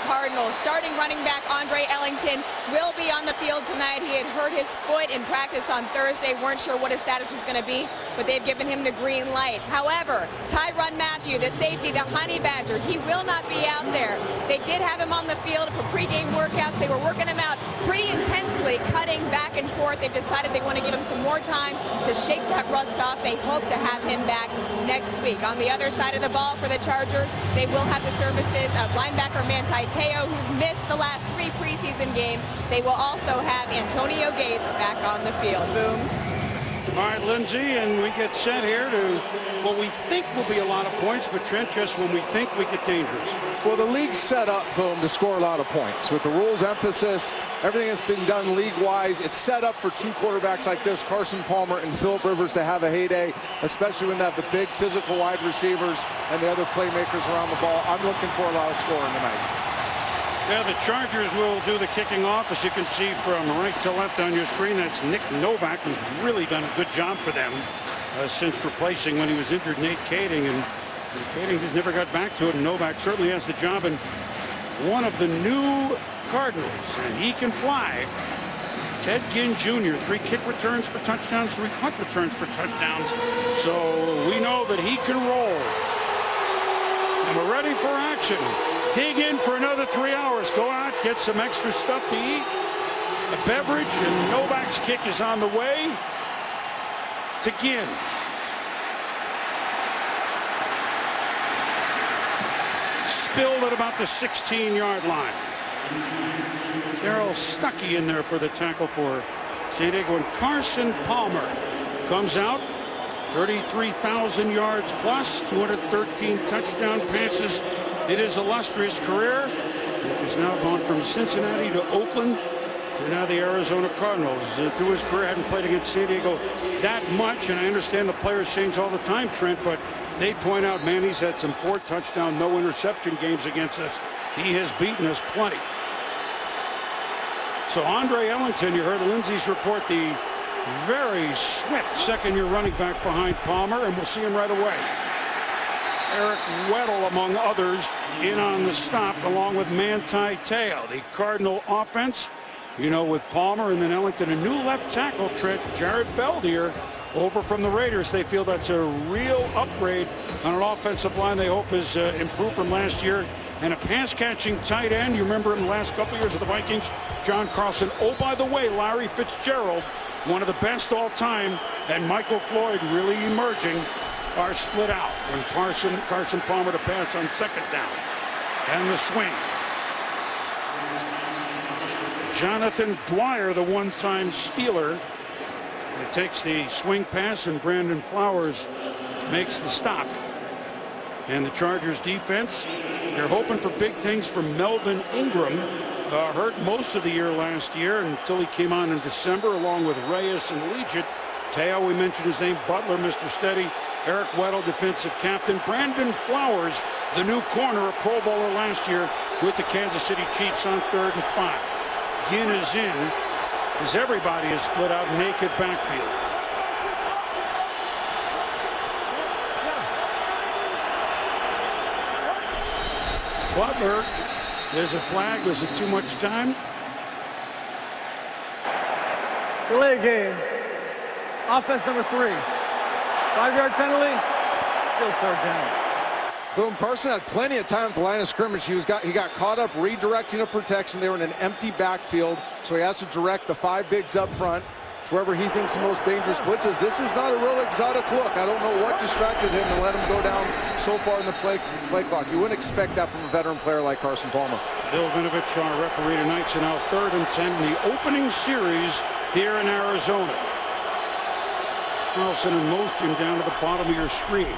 Cardinals. Starting running back Andre Ellington will be on the field tonight. He had hurt his foot in practice on Thursday. Weren't sure what his status was going to be, but they've given him the green light. However, Tyrann Mathieu, the safety, the honey badger, he will not be out there. They did have him on the field for pregame workouts. They were working him out pretty intensely, cutting back and forth. They've decided they want to give him some more time to shake that rust off. They hope to have him back next week. On the other side of the ball for the Chargers, they will have the services of linebacker Manti Te'o, who's missed the last 3 preseason games. They will also have Antonio Gates back on the field. Boom. All right, Lindsay, and we get set here to what we think will be a lot of points, but Trent, just when we think we get dangerous. Well, the league's set up, Boom, to score a lot of points. With the rules emphasis, everything that's been done league-wise, it's set up for 2 quarterbacks like this, Carson Palmer and Phillip Rivers, to have a heyday, especially when they have the big physical wide receivers and the other playmakers around the ball. I'm looking for a lot of scoring tonight. Yeah, the Chargers will do the kicking off, as you can see from right to left on your screen. That's Nick Novak, who's really done a good job for them since replacing, when he was injured, Nate Kading. And Kading just never got back to it, and Novak certainly has the job. And one of the new Cardinals, and he can fly, Ted Ginn Jr., 3 kick returns for touchdowns, 3 punt returns for touchdowns. So we know that he can roll. And we're ready for action. Dig in for another 3 hours. Go out, get some extra stuff to eat, a beverage, and Novak's kick is on the way to Ginn. Spilled at about the 16-yard line. Darryl Stuckey in there for the tackle for San Diego. And Carson Palmer comes out, 33,000 yards plus, 213 touchdown passes in his illustrious career, which has now gone from Cincinnati to Oakland to now the Arizona Cardinals. Through his career, hadn't played against San Diego that much, and I understand the players change all the time, Trent, but they point out, man, he's had some 4 touchdown, no interception games against us. He has beaten us plenty. So Andre Ellington, you heard Lindsay's report, the very swift second-year running back behind Palmer, and we'll see him right away. Eric Weddle, among others, in on the stop, along with Manti Te'o. The Cardinal offense, you know, with Palmer and then Ellington, a new left tackle, Trent, Jared Beldier, over from the Raiders. They feel that's a real upgrade on an offensive line they hope is improved from last year. And a pass-catching tight end, you remember him the last couple of years with the Vikings, John Carlson. Oh, by the way, Larry Fitzgerald, one of the best all time, and Michael Floyd really emerging, are split out when Carson Palmer to pass on second down. And the swing. Jonathan Dwyer, the one-time Steeler, takes the swing pass, and Brandon Flowers makes the stop. And the Chargers defense, they're hoping for big things from Melvin Ingram. Hurt most of the year last year until he came on in December, along with Reyes and Legit. Te'o, we mentioned his name, Butler, Mr. Steady. Eric Weddle, defensive captain. Brandon Flowers, the new corner, a Pro Bowler last year with the Kansas City Chiefs on 3rd and 5. Ginn is in, as everybody is split out, naked backfield. Butler, there's a flag. Was it too much time? Delay game. Offense number 3. 5-yard penalty. Still 3rd down. Boom, Carson had plenty of time at the line of scrimmage. He got caught up redirecting a protection. They were in an empty backfield, so he has to direct the 5 bigs up front to wherever he thinks the most dangerous blitzes. This is not a real exotic look. I don't know what distracted him and let him go down so far in the play clock. You wouldn't expect that from a veteran player like Carson Palmer. Bill Vinovich, our referee tonight, so now 3rd and 10 in the opening series here in Arizona. Carlson in motion down to the bottom of your screen.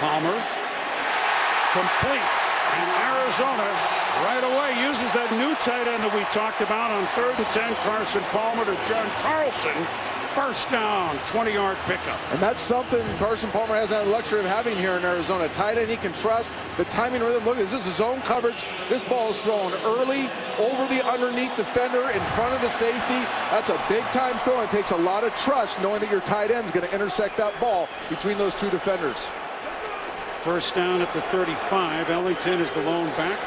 Palmer, complete, and Arizona right away uses that new tight end that we talked about on 3rd and 10. Carson Palmer to John Carlson. First down, 20-yard pickup. And that's something Carson Palmer has that luxury of having here in Arizona. Tight end he can trust. The timing rhythm, look, this is the zone coverage. This ball is thrown early over the underneath defender in front of the safety. That's a big-time throw. It takes a lot of trust knowing that your tight end is going to intersect that ball between those 2 defenders. First down at the 35. Ellington is the lone back.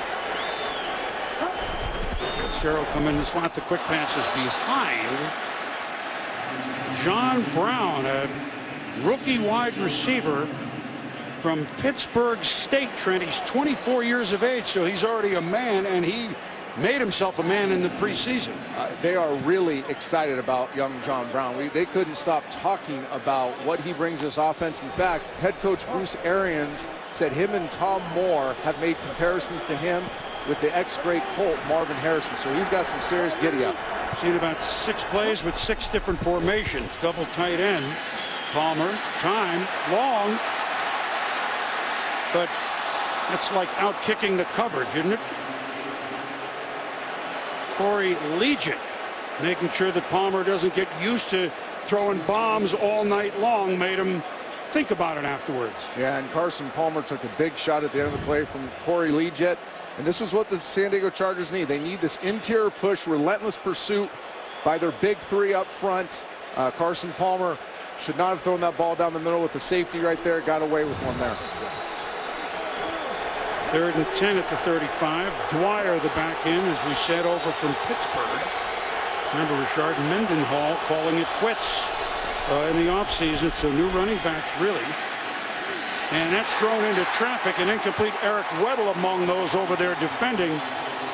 Cero come in the slot. The quick pass is behind John Brown, a rookie wide receiver from Pittsburgh State. Trent, he's 24 years of age, so he's already a man, and he made himself a man in the preseason. They are really excited about young John Brown. They couldn't stop talking about what he brings this offense. In fact, head coach Bruce Arians said him and Tom Moore have made comparisons to him with the ex-great Colt Marvin Harrison. So he's got some serious giddy-up. Seen about 6 plays with 6 different formations. Double tight end. Palmer, time, long. But that's like out-kicking the coverage, isn't it? Corey Legion making sure that Palmer doesn't get used to throwing bombs all night long, made him think about it afterwards. Yeah, and Carson Palmer took a big shot at the end of the play from Corey Legion. And this is what the San Diego Chargers need. They need this interior push, relentless pursuit by their big 3 up front. Carson Palmer should not have thrown that ball down the middle with the safety right there. Got away with one there. 3rd and 10 at the 35. Dwyer the back in, as we said, over from Pittsburgh. Remember Richard Mendenhall calling it quits in the offseason, so new running backs really. And that's thrown into traffic, and incomplete. Eric Weddle among those over there defending.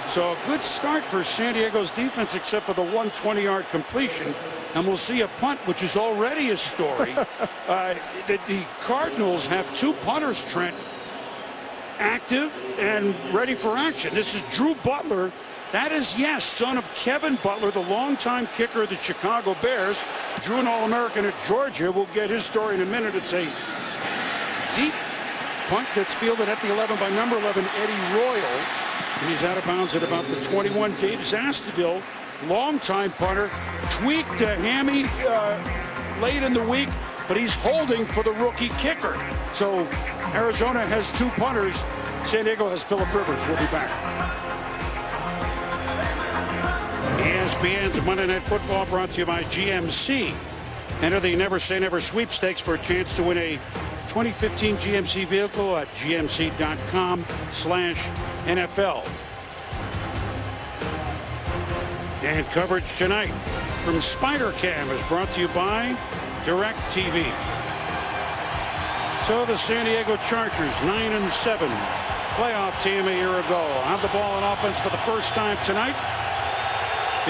So a good start for San Diego's defense, except for the 120-yard completion. And we'll see a punt, which is already a story. The Cardinals have 2 punters, Trent, active and ready for action. This is Drew Butler. That is, yes, son of Kevin Butler, the longtime kicker of the Chicago Bears. Drew, an All-American at Georgia. We'll get his story in a minute. It's a deep punt that's fielded at the 11 by number 11, Eddie Royal. And he's out of bounds at about the 21. Davis Astudillo, longtime punter, tweaked a hammy late in the week, but he's holding for the rookie kicker. So Arizona has 2 punters. San Diego has Phillip Rivers. We'll be back. ESPN's Monday Night Football brought to you by GMC. Enter the Never Say Never sweepstakes for a chance to win a 2015 GMC vehicle at gmc.com/NFL. And coverage tonight from Spider Cam is brought to you by DirecTV. So the San Diego Chargers, 9-7, playoff team a year ago, have the ball in offense for the first time tonight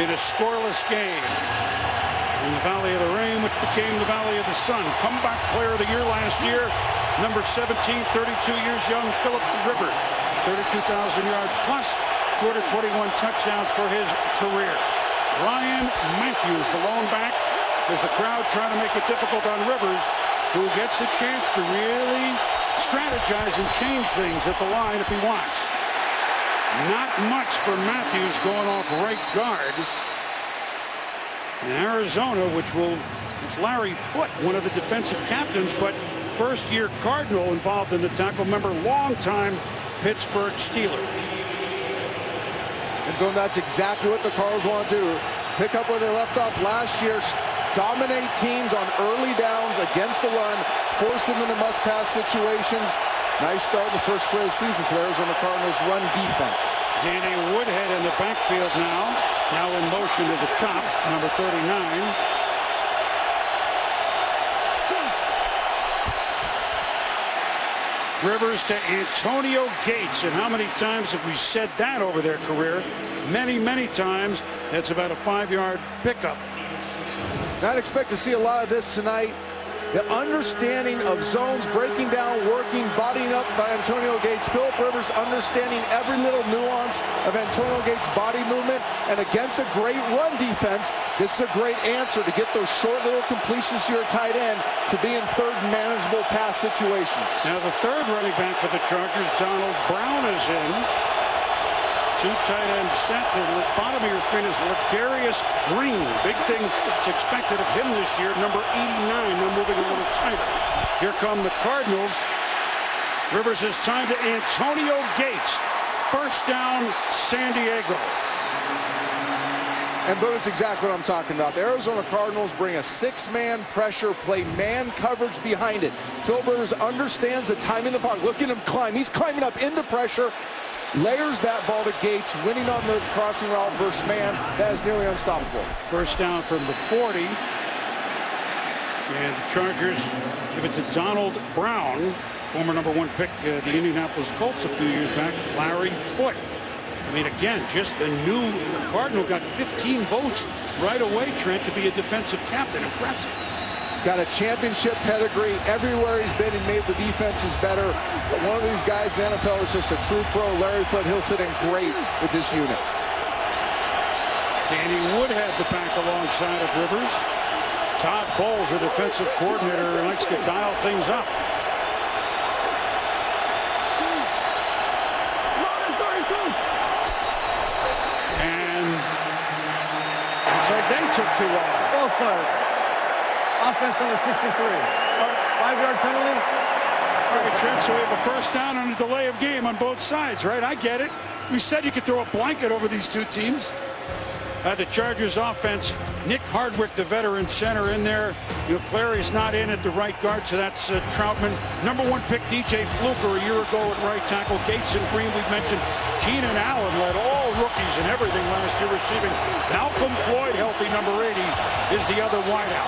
in a scoreless game in the Valley of the Rain, which became the Valley of the Sun. Comeback player of the year last year, number 17, 32 years young, Phillip Rivers, 32,000 yards plus 221 touchdowns for his career. Ryan Matthews, the lone back, as the crowd trying to make it difficult on Rivers, who gets a chance to really strategize and change things at the line if he wants. Not much for Matthews going off right guard. In Arizona, which will, it's Larry Foote, one of the defensive captains, but first-year Cardinal involved in the tackle. Remember, longtime Pittsburgh Steeler. And boom, that's exactly what the Cardinals want to do. Pick up where they left off last year, dominate teams on early downs against the run, force them into must-pass situations. Nice start in the first play of the season for the Arizona Cardinals run defense. Danny Woodhead in the backfield now in motion to the top, number 39. Rivers to Antonio Gates. And how many times have we said that over their career? Many, many times. That's about a 5-yard pickup. Not expect to see a lot of this tonight. The understanding of zones, breaking down, working, bodying up by Antonio Gates. Phillip Rivers understanding every little nuance of Antonio Gates' body movement. And against a great run defense, this is a great answer to get those short little completions to your tight end to be in third manageable pass situations. Now the third running back for the Chargers, Donald Brown, is in. 2 tight end set. The bottom of your screen is Ladarius Green. Big thing that's expected of him this year, number 89. They're moving a little tighter. Here come the Cardinals. Rivers has time to Antonio Gates. First down, San Diego. And Bo, that's exactly what I'm talking about. The Arizona Cardinals bring a six-man pressure, play man coverage behind it. Phil Rivers understands the timing of the pocket. Look at him climb. He's climbing up into pressure, layers that ball to Gates, winning on the crossing route versus man. That is nearly unstoppable. First down from the 40. And the Chargers give it to Donald Brown, former #1 pick, the Indianapolis Colts a few years back, Larry Foote. I mean, again, just a new Cardinal got 15 votes right away, Trent, to be a defensive captain. Impressive. Got a championship pedigree. Everywhere he's been, he made the defenses better. But one of these guys in the NFL is just a true pro. Larry Foote, he'll fit in great with this unit. Danny Woodhead the back alongside of Rivers. Todd Bowles, the defensive coordinator, likes to dial things up. It's like they took too long. Ball start. Offense number 63. 5-yard penalty. All right, Trent, so we have a first down on a delay of game on both sides, right? I get it. We said you could throw a blanket over these two teams. The Chargers offense, Nick Hardwick, the veteran center, in there. You know, Clary's not in at the right guard, so that's Troutman. #1 pick DJ Fluker a year ago at right tackle. Gates and Green, we've mentioned. Keenan Allen led all rookies and everything last year receiving. Malcolm Floyd, healthy, number 80, is the other wideout.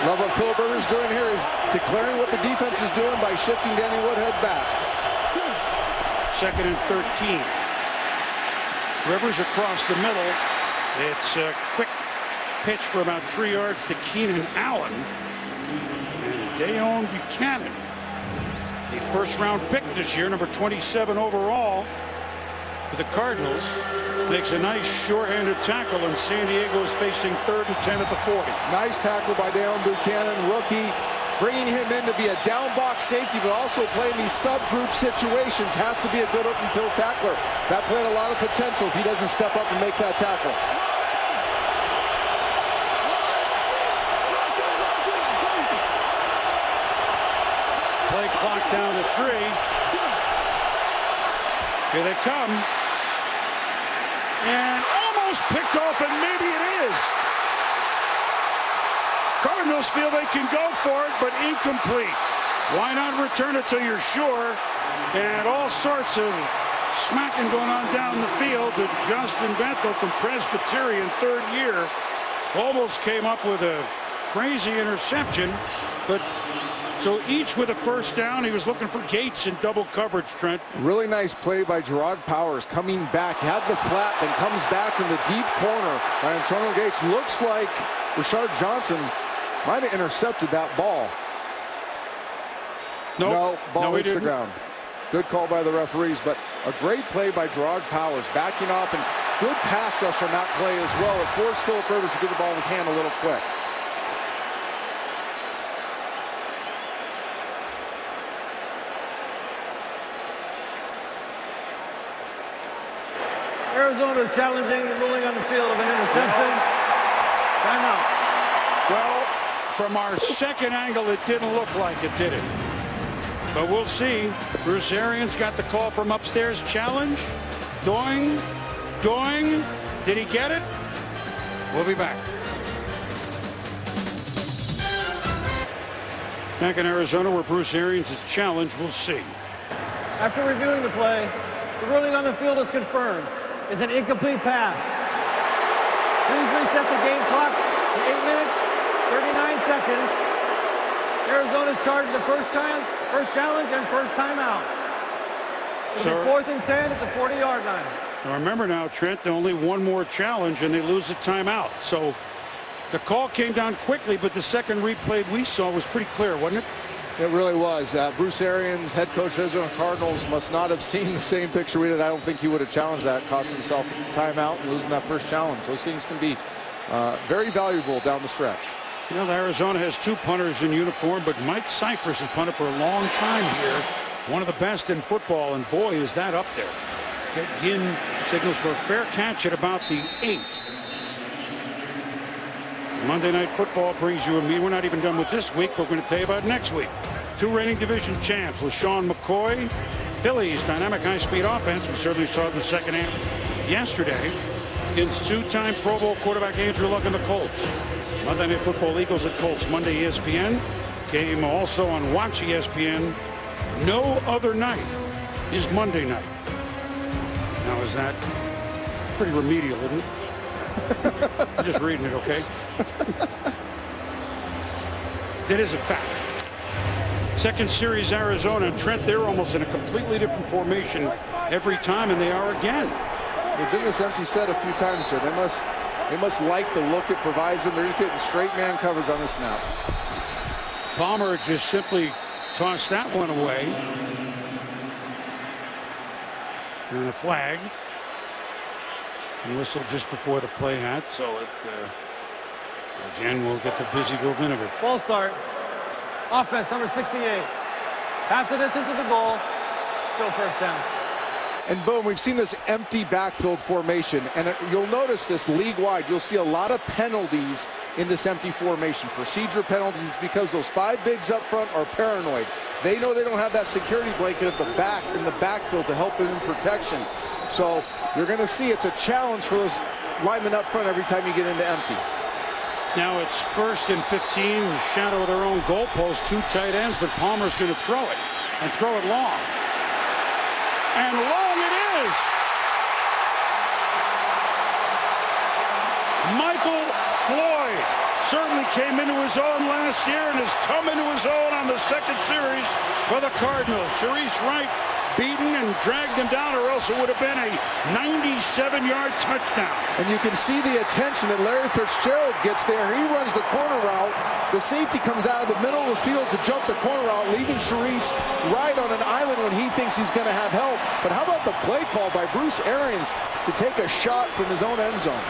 Love what Phil Rivers doing here. He's declaring what the defense is doing by shifting Danny Woodhead back. 2nd and 13. Rivers across the middle. It's a quick pitch for about 3 yards to Keenan Allen. And Dayon Buchanan, the first-round pick this year, number 27 overall for the Cardinals, makes a nice short-handed tackle, and San Diego is facing 3rd and 10 at the 40. Nice tackle by Dayon Buchanan, rookie. Bringing him in to be a down box safety, but also playing these subgroup situations. Has to be a good open field tackler. That played a lot of potential if he doesn't step up and make that tackle. Play clock down to 3. Here they come. And almost picked off, and maybe it is. Cardinals feel they can go for it, but incomplete. Why not return it till you're sure? And all sorts of smacking going on down the field. But Justin Bento from Presbyterian, 3rd year, almost came up with a crazy interception. But so each with a first down. He was looking for Gates in double coverage, Trent. Really nice play by Gerard Powers coming back. Had the flat, then comes back in the deep corner by Antonio Gates. Looks like Rashard Johnson might have intercepted that ball. Nope. No, ball hits the didn't. ground. Good call by the referees, but a great play by Gerard Powers, backing off, and good pass rush on that play as well. It forced Philip Rivers to get the ball in his hand a little quick. Arizona is challenging the ruling on the field of an interception. Timeout. Well, from our second angle, it didn't look like it, did it? But we'll see. Bruce Arians got the call from upstairs. Challenge. Doing. Doing. Did he get it? We'll be back. Back in Arizona, where Bruce Arians is challenged. We'll see. After reviewing the play, the ruling on the field is confirmed. It's an incomplete pass. Please reset the game clock to 8 minutes, 39 seconds. Arizona's charged the first challenge and first timeout. It'll be 4th and 10 at the 40-yard line. Now remember now, Trent, only one more challenge and they lose the timeout. So the call came down quickly, but the second replay we saw was pretty clear, wasn't it? It really was. Bruce Arians, head coach of the Arizona Cardinals, must not have seen the same picture we did. I don't think he would have challenged that, cost himself a timeout and losing that first challenge. Those things can be very valuable down the stretch. You know, Arizona has 2 punters in uniform, but Mike Cypress has punted for a long time here. One of the best in football, and boy, is that up there. Ted Ginn signals for a fair catch at about the 8. Monday Night Football brings you a meet. We're not even done with this week, but we're going to tell you about next week. 2 reigning division champs, LaShawn McCoy Phillies' dynamic high-speed offense, we certainly saw it in the second half yesterday, against two-time Pro Bowl quarterback Andrew Luck and the Colts. Monday Night Football, Eagles at Colts, Monday ESPN. Game also on Watch ESPN. No other night is Monday night. Now, is that pretty remedial, isn't it? I'm just reading it, okay? That is a fact. Second series, Arizona and Trent, they're almost in a completely different formation every time, and they are again. They've been this empty set a few times here. They must like the look it provides them. They're just getting straight man coverage on the snap. Palmer just simply tossed that one away. And a flag. And whistle just before the play hat. So it again we'll get the Buseyville vinegar. Full start. Offense number 68. Half the distance of the goal. Still first down. And boom, we've seen this empty backfield formation. And you'll notice this league-wide. You'll see a lot of penalties in this empty formation. Procedure penalties because those five bigs up front are paranoid. They know they don't have that security blanket at the back in the backfield to help them in protection. So you're going to see it's a challenge for those linemen up front every time you get into empty. Now it's 1st and 15, shadow of their own goalpost, two tight ends, but Palmer's going to throw it and throw it long. And long it is. Michael Floyd certainly came into his own last year and has come into his own on the second series for the Cardinals. Sharice Wright beaten and dragged him down, or else it would have been a 97-yard touchdown. And you can see the attention that Larry Fitzgerald gets there. He runs the corner route. The safety comes out of the middle of the field to jump the corner route, leaving Sharice right on an island when he thinks he's going to have help. But how about the play call by Bruce Arians to take a shot from his own end zone?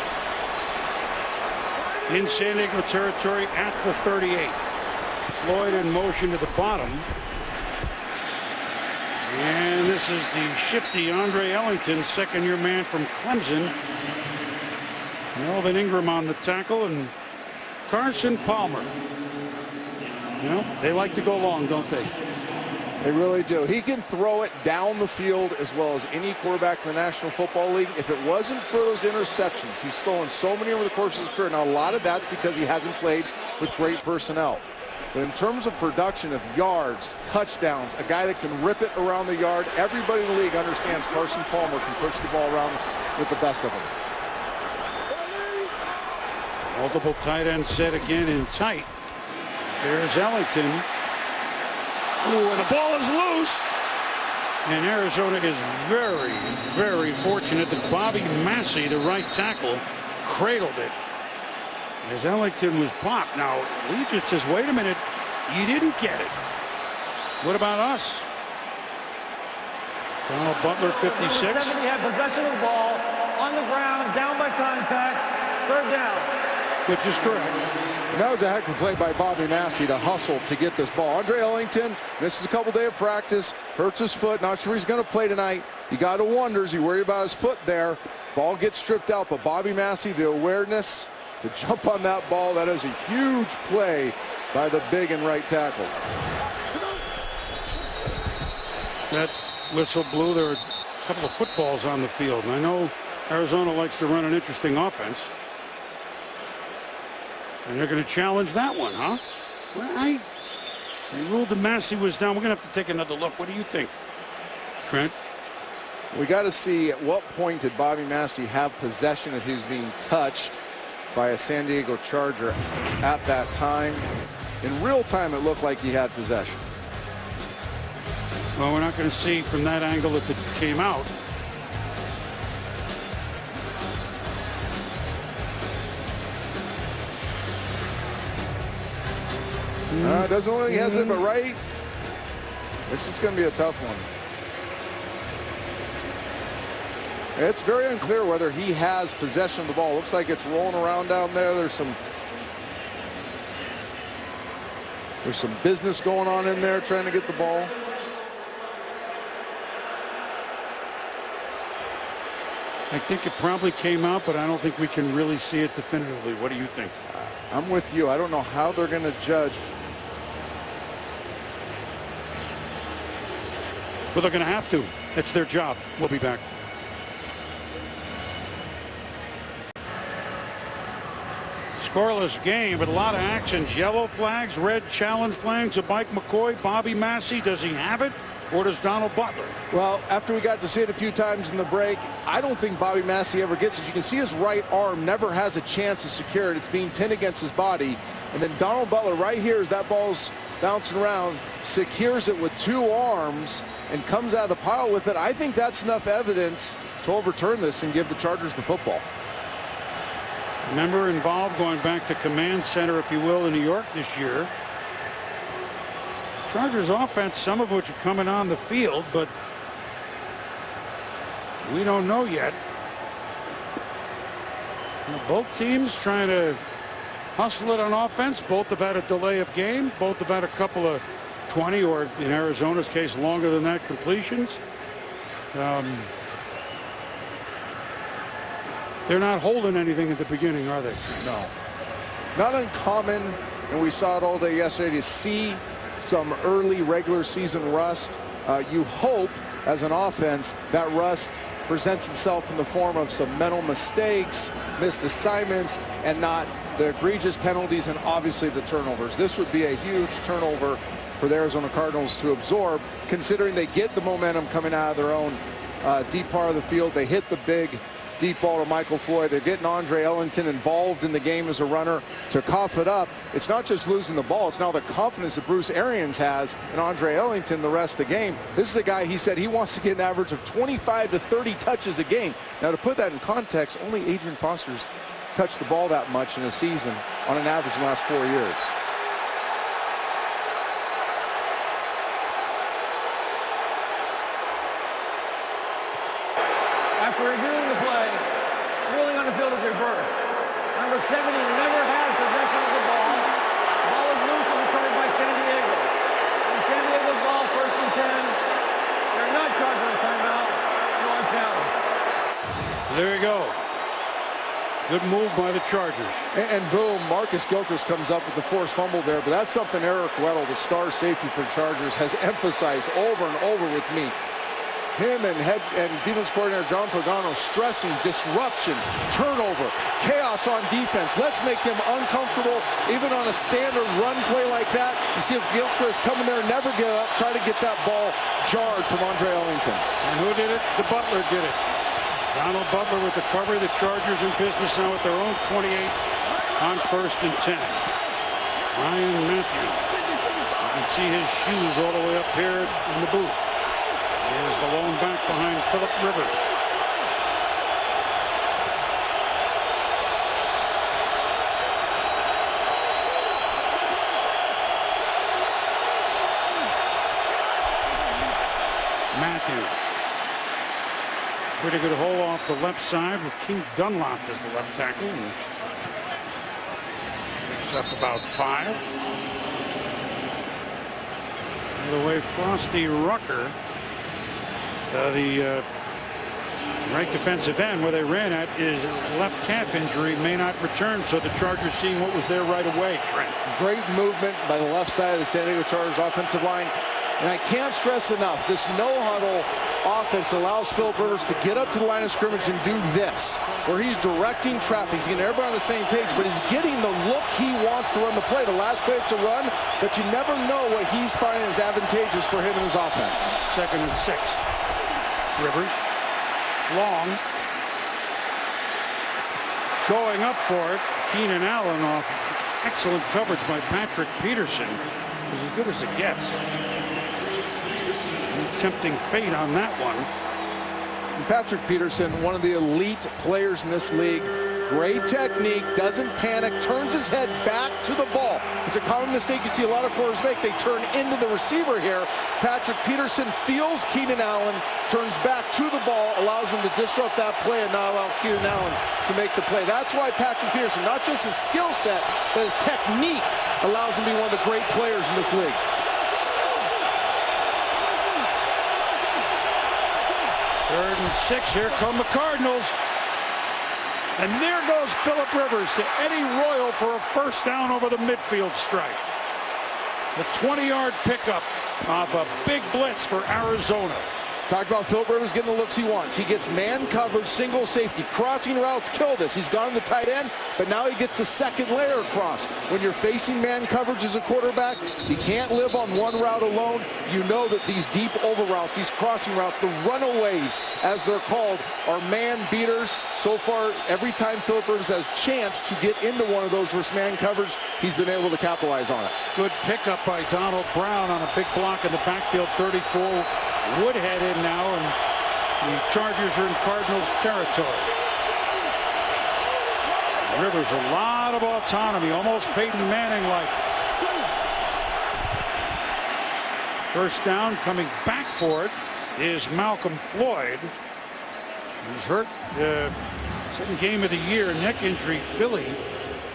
In San Diego territory at the 38. Floyd in motion to the bottom. And this is the shifty Andre Ellington, second-year man from Clemson. Melvin Ingram on the tackle, and Carson Palmer. You know, they like to go long, don't they? They really do. He can throw it down the field as well as any quarterback in the National Football League. If it wasn't for those interceptions, he's stolen so many over the course of his career. Now, a lot of that's because he hasn't played with great personnel. But in terms of production of yards, touchdowns, a guy that can rip it around the yard, everybody in the league understands Carson Palmer can push the ball around with the best of them. Multiple tight ends set again in tight. There's Ellington. Ooh, and the ball is loose. And Arizona is very, very fortunate that Bobby Massey, the right tackle, cradled it as Ellington was popped. Now, Legit says, wait a minute, you didn't get it. What about us? Donald Butler, 56. 70 had possession of the ball on the ground, down by contact, third down. Which is correct. And that was a heck of a play by Bobby Massey to hustle to get this ball. Andre Ellington misses a couple days of practice, hurts his foot, not sure he's going to play tonight. You got to wonder, is he worried about his foot there? Ball gets stripped out, but Bobby Massey, the awareness to jump on that ball, that is a huge play by the big and right tackle. That whistle blew. There were a couple of footballs on the field, and I know Arizona likes to run an interesting offense. And they're going to challenge that one, huh? Well, they ruled that Massey was down. We're going to have to take another look. What do you think, Trent? We got to see at what point did Bobby Massey have possession if he was being touched by a San Diego Charger at that time. In real time, it looked like he had possession. Well, we're not going to see from that angle if it came out. Doesn't look like he has it, but right. This is going to be a tough one. It's very unclear whether he has possession of the ball. Looks like it's rolling around down there. There's some business going on in there trying to get the ball. I think it probably came out, but I don't think we can really see it definitively. What do you think? I'm with you. I don't know how they're going to judge. Well, they're going to have to. It's their job. We'll be back. Scoreless game, but a lot of actions. Yellow flags, red challenge flags to Mike McCoy. Bobby Massey, does he have it, or does Donald Butler? Well, after we got to see it a few times in the break, I don't think Bobby Massey ever gets it. You can see his right arm never has a chance to secure it. It's being pinned against his body. And then Donald Butler right here, as that ball's bouncing around, secures it with 2 arms and comes out of the pile with it. I think that's enough evidence to overturn this and give the Chargers the football. Member involved, going back to command center, if you will, in New York this year. Chargers offense, some of which are coming on the field, but we don't know yet. Both teams trying to hustle it on offense. Both have had a delay of game. Both have had a couple of 20, or in Arizona's case, longer than that, completions. They're not holding anything at the beginning, are they? No. Not uncommon, and we saw it all day yesterday, to see some early regular season rust. You hope, as an offense, that rust presents itself in the form of some mental mistakes, missed assignments, and not the egregious penalties and obviously the turnovers. This would be a huge turnover for the Arizona Cardinals to absorb, considering they get the momentum coming out of their own deep part of the field. They hit the big deep ball to Michael Floyd. They're getting Andre Ellington involved in the game as a runner to cough it up. It's not just losing the ball, it's now the confidence that Bruce Arians has in Andre Ellington the rest of the game. This is a guy, he said he wants to get an average of 25 to 30 touches a game. Now, to put that in context, only Adrian Foster's touched the ball that much in a season on an average in the last 4 years. After reviewing the play, ruling on the field is reversed. Number 70 never had possession of the ball. The ball is loose and recovered by San Diego. And San Diego's ball, 1st and 10. They're not charging a timeout. No on challenge. There you go. Good move by the Chargers. And boom, Marcus Gilchrist comes up with the forced fumble there. But that's something Eric Weddle, the star safety for the Chargers, has emphasized over and over with me. Him and defense coordinator John Pagano stressing disruption, turnover, chaos on defense. Let's make them uncomfortable, even on a standard run play like that. You see Gilchrist coming there, never give up, try to get that ball jarred from Andre Ellington. And who did it? The Butler did it. Donald Butler with the cover. The Chargers in business now at their own 28 on 1st and 10. Ryan Matthews. You can see his shoes all the way up here in the booth. He is the lone back behind Phillip Rivers. Matthews. Pretty good hole off the left side with Keith Dunlop as the left tackle. Picks up about 5. The way Frosty Rucker, the right defensive end where they ran at, is left calf injury, may not return, so the Chargers seeing what was there right away. Trent. Great movement by the left side of the San Diego Chargers offensive line. And I can't stress enough, this no-huddle offense allows Phillip Rivers to get up to the line of scrimmage and do this, where he's directing traffic. He's getting everybody on the same page, but he's getting the look he wants to run the play. The last play, it's a run, but you never know what he's finding is advantageous for him and his offense. 2nd and 6. Rivers, long, going up for it. Keenan Allen off excellent coverage by Patrick Peterson. Is as good as it gets. Tempting fate on that one. And Patrick Peterson, one of the elite players in this league. Great technique, doesn't panic, turns his head back to the ball. It's a common mistake you see a lot of quarterbacks make. They turn into the receiver here. Patrick Peterson feels Keenan Allen, turns back to the ball, allows him to disrupt that play and not allow Keenan Allen to make the play. That's why Patrick Peterson, not just his skill set, but his technique allows him to be one of the great players in this league. Third and 6. Here come the Cardinals. And there goes Phillip Rivers to Eddie Royal for a first down over the midfield stripe. The 20-yard pickup off a big blitz for Arizona. Talked about Philip Rivers getting the looks he wants. He gets man covered, single safety. Crossing routes kill this. He's gone to the tight end, but now he gets the second layer across. When you're facing man coverage as a quarterback, you can't live on one route alone. You know that these deep over routes, these crossing routes, the runaways, as they're called, are man beaters. So far, every time Philip Rivers has a chance to get into one of those versus man coverage, he's been able to capitalize on it. Good pickup by Donald Brown on a big block in the backfield. 34. Woodhead in now, and the Chargers are in Cardinals territory. Rivers, a lot of autonomy, almost Peyton Manning-like. First down, coming back for it is Malcolm Floyd. He's hurt, second game of the year, neck injury, Philly.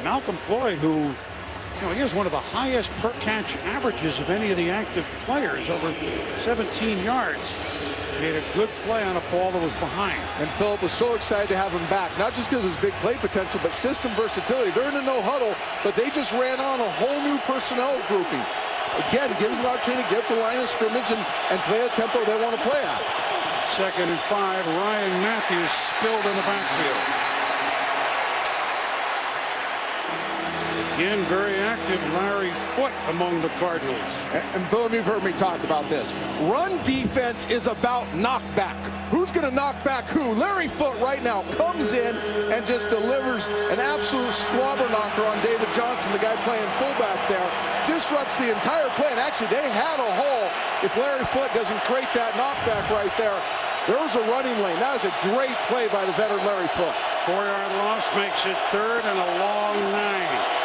Malcolm Floyd, who, he has one of the highest per catch averages of any of the active players, over 17 yards. He had a good play on a ball that was behind. And Philip was so excited to have him back, not just because of his big play potential, but system versatility. They're in a no huddle, but they just ran on a whole new personnel grouping. Again, gives an opportunity to get to the line of scrimmage and play a tempo they want to play at. 2nd and 5, Ryan Matthews spilled in the backfield. Again, very active Larry Foote among the Cardinals. And Boom, you've heard me talk about this. Run defense is about knockback. Who's going to knock back who? Larry Foote right now comes in and just delivers an absolute slobber knocker on David Johnson, the guy playing fullback there. Disrupts the entire play, and actually they had a hole. If Larry Foote doesn't create that knockback right there, there was a running lane. That was a great play by the veteran Larry Foote. 4-yard loss makes it 3rd and a long 9.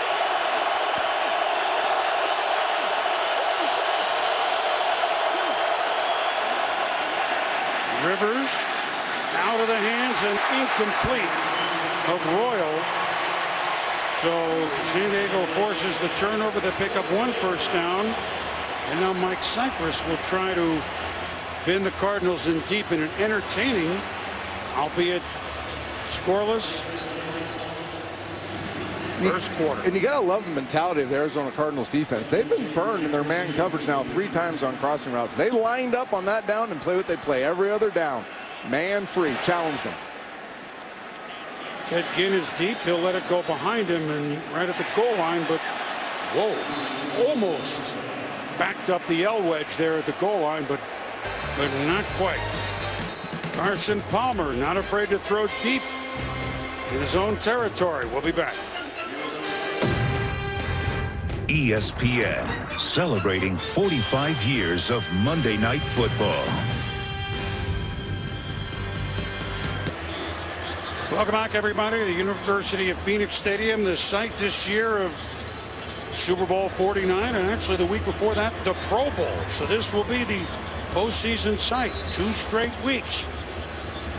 Rivers out of the hands and incomplete of Royal. So San Diego forces the turnover. They pick up 1 first down. And now Mike Cypress will try to pin the Cardinals in deep in an entertaining, albeit scoreless, first quarter. And you got to love the mentality of the Arizona Cardinals defense. They've been burned in their man coverage now 3 times on crossing routes. They lined up on that down and play what they play every other down. Man free, challenged them. Ted Ginn is deep. He'll let it go behind him and right at the goal line, but whoa, almost backed up the L wedge there at the goal line, but not quite. Carson Palmer not afraid to throw deep in his own territory. We'll be back. ESPN celebrating 45 years of Monday Night Football. Welcome back, everybody, to the University of Phoenix Stadium, the site this year of Super Bowl 49, and actually the week before that, the Pro Bowl. So this will be the postseason site, 2 straight weeks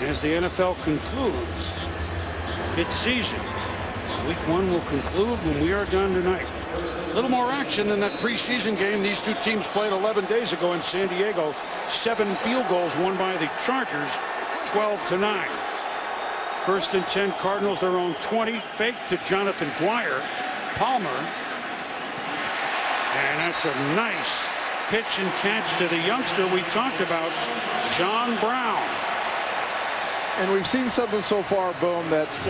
as the NFL concludes its season. Week 1 will conclude when we are done tonight. A little more action than that preseason game these two teams played 11 days ago in San Diego. 7 field goals won by the Chargers, 12-9. 1st and 10, Cardinals their own 20. Fake to Jonathan Dwyer. Palmer. And that's a nice pitch and catch to the youngster we talked about, John Brown. And we've seen something so far, Boom, that's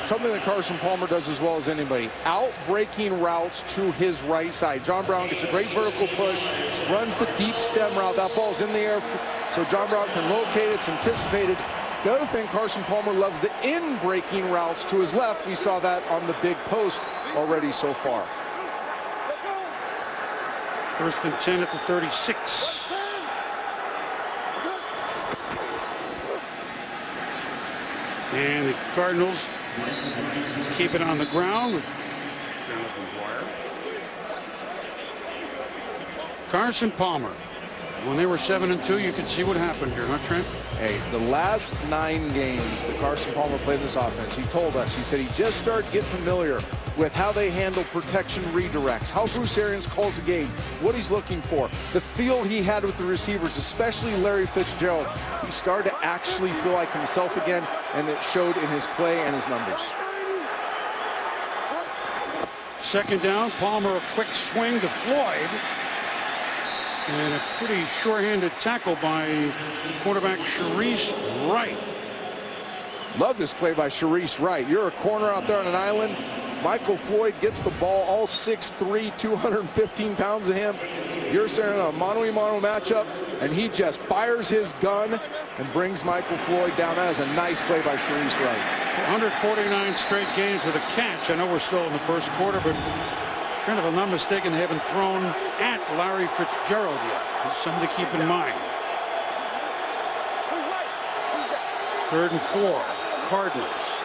something that Carson Palmer does as well as anybody. Out-breaking routes to his right side. John Brown gets a great vertical push, runs the deep stem route. That ball's in the air, so John Brown can locate it. It's anticipated. The other thing, Carson Palmer loves the in-breaking routes to his left. We saw that on the big post already so far. 1st and 10 at the 36. And the Cardinals keep it on the ground with Jonathan Dwyer. Carson Palmer. When they were 7-2, you could see what happened here, huh, Trent? Hey, the last 9 games that Carson Palmer played this offense, he told us, he said he just started to get familiar with how they handle protection redirects, how Bruce Arians calls the game, what he's looking for, the feel he had with the receivers, especially Larry Fitzgerald. He started to actually feel like himself again, and it showed in his play and his numbers. 2nd down, Palmer a quick swing to Floyd. And a pretty sure-handed tackle by quarterback Chargers Wright. Love this play by Chargers Wright. You're a corner out there on an island. Michael Floyd gets the ball, all 6'3", 215 pounds of him. You're staring at a mano-a-mano matchup, and he just fires his gun and brings Michael Floyd down. That is a nice play by Chargers Wright. 149 straight games with a catch. I know we're still in the first quarter, but Trent, if I'm not mistaken, they haven't thrown at Larry Fitzgerald yet. That's something to keep in mind. 3rd and 4. Cardinals.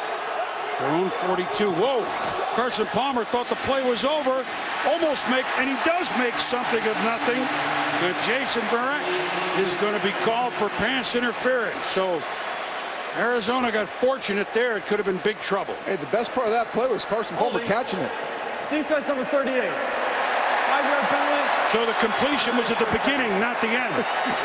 Their own 42. Whoa! Carson Palmer thought the play was over. Almost makes, and he does make something of nothing. But Jason Verrett is going to be called for pass interference. So Arizona got fortunate there. It could have been big trouble. Hey, the best part of that play was Carson Palmer catching it. Defense number 38. 5-yard penalty. So the completion was at the beginning, not the end.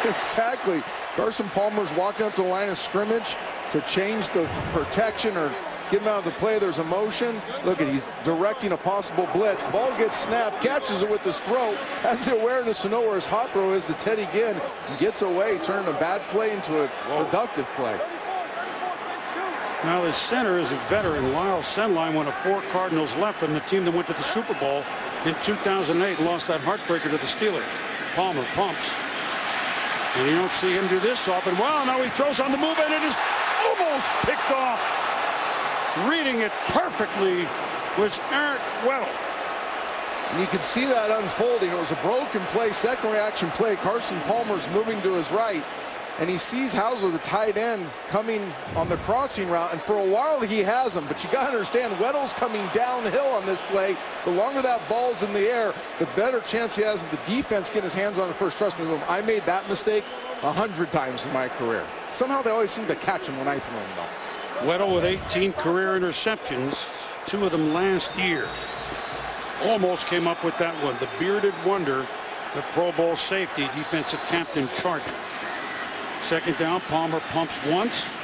Exactly. Carson Palmer's walking up to the line of scrimmage to change the protection or get him out of the play. There's a motion. Look at, he's directing a possible blitz. Ball gets snapped, catches it with his throat, has the awareness to know where his hot throw is to Teddy Ginn, and gets away, turning a bad play into a productive play. Now the center is a veteran, Lyle Senline, one of 4 Cardinals left from the team that went to the Super Bowl in 2008 and lost that heartbreaker to the Steelers. Palmer pumps. And you don't see him do this often. Well, now he throws on the move, and it is almost picked off. Reading it perfectly was Eric Weddle. And you could see that unfolding. It was a broken play, second reaction play. Carson Palmer's moving to his right, and he sees Hauser, the tight end, coming on the crossing route, and for a while he has him, but you got to understand, Weddle's coming downhill on this play. The longer that ball's in the air, the better chance he has of the defense getting his hands on it first. Trust me, I made that mistake 100 times in my career. Somehow they always seem to catch him when I throw him, though. Weddle with 18 career interceptions, 2 of them last year. Almost came up with that one. The bearded wonder, the Pro Bowl safety, defensive captain, Chargers. 2nd down, Palmer pumps once.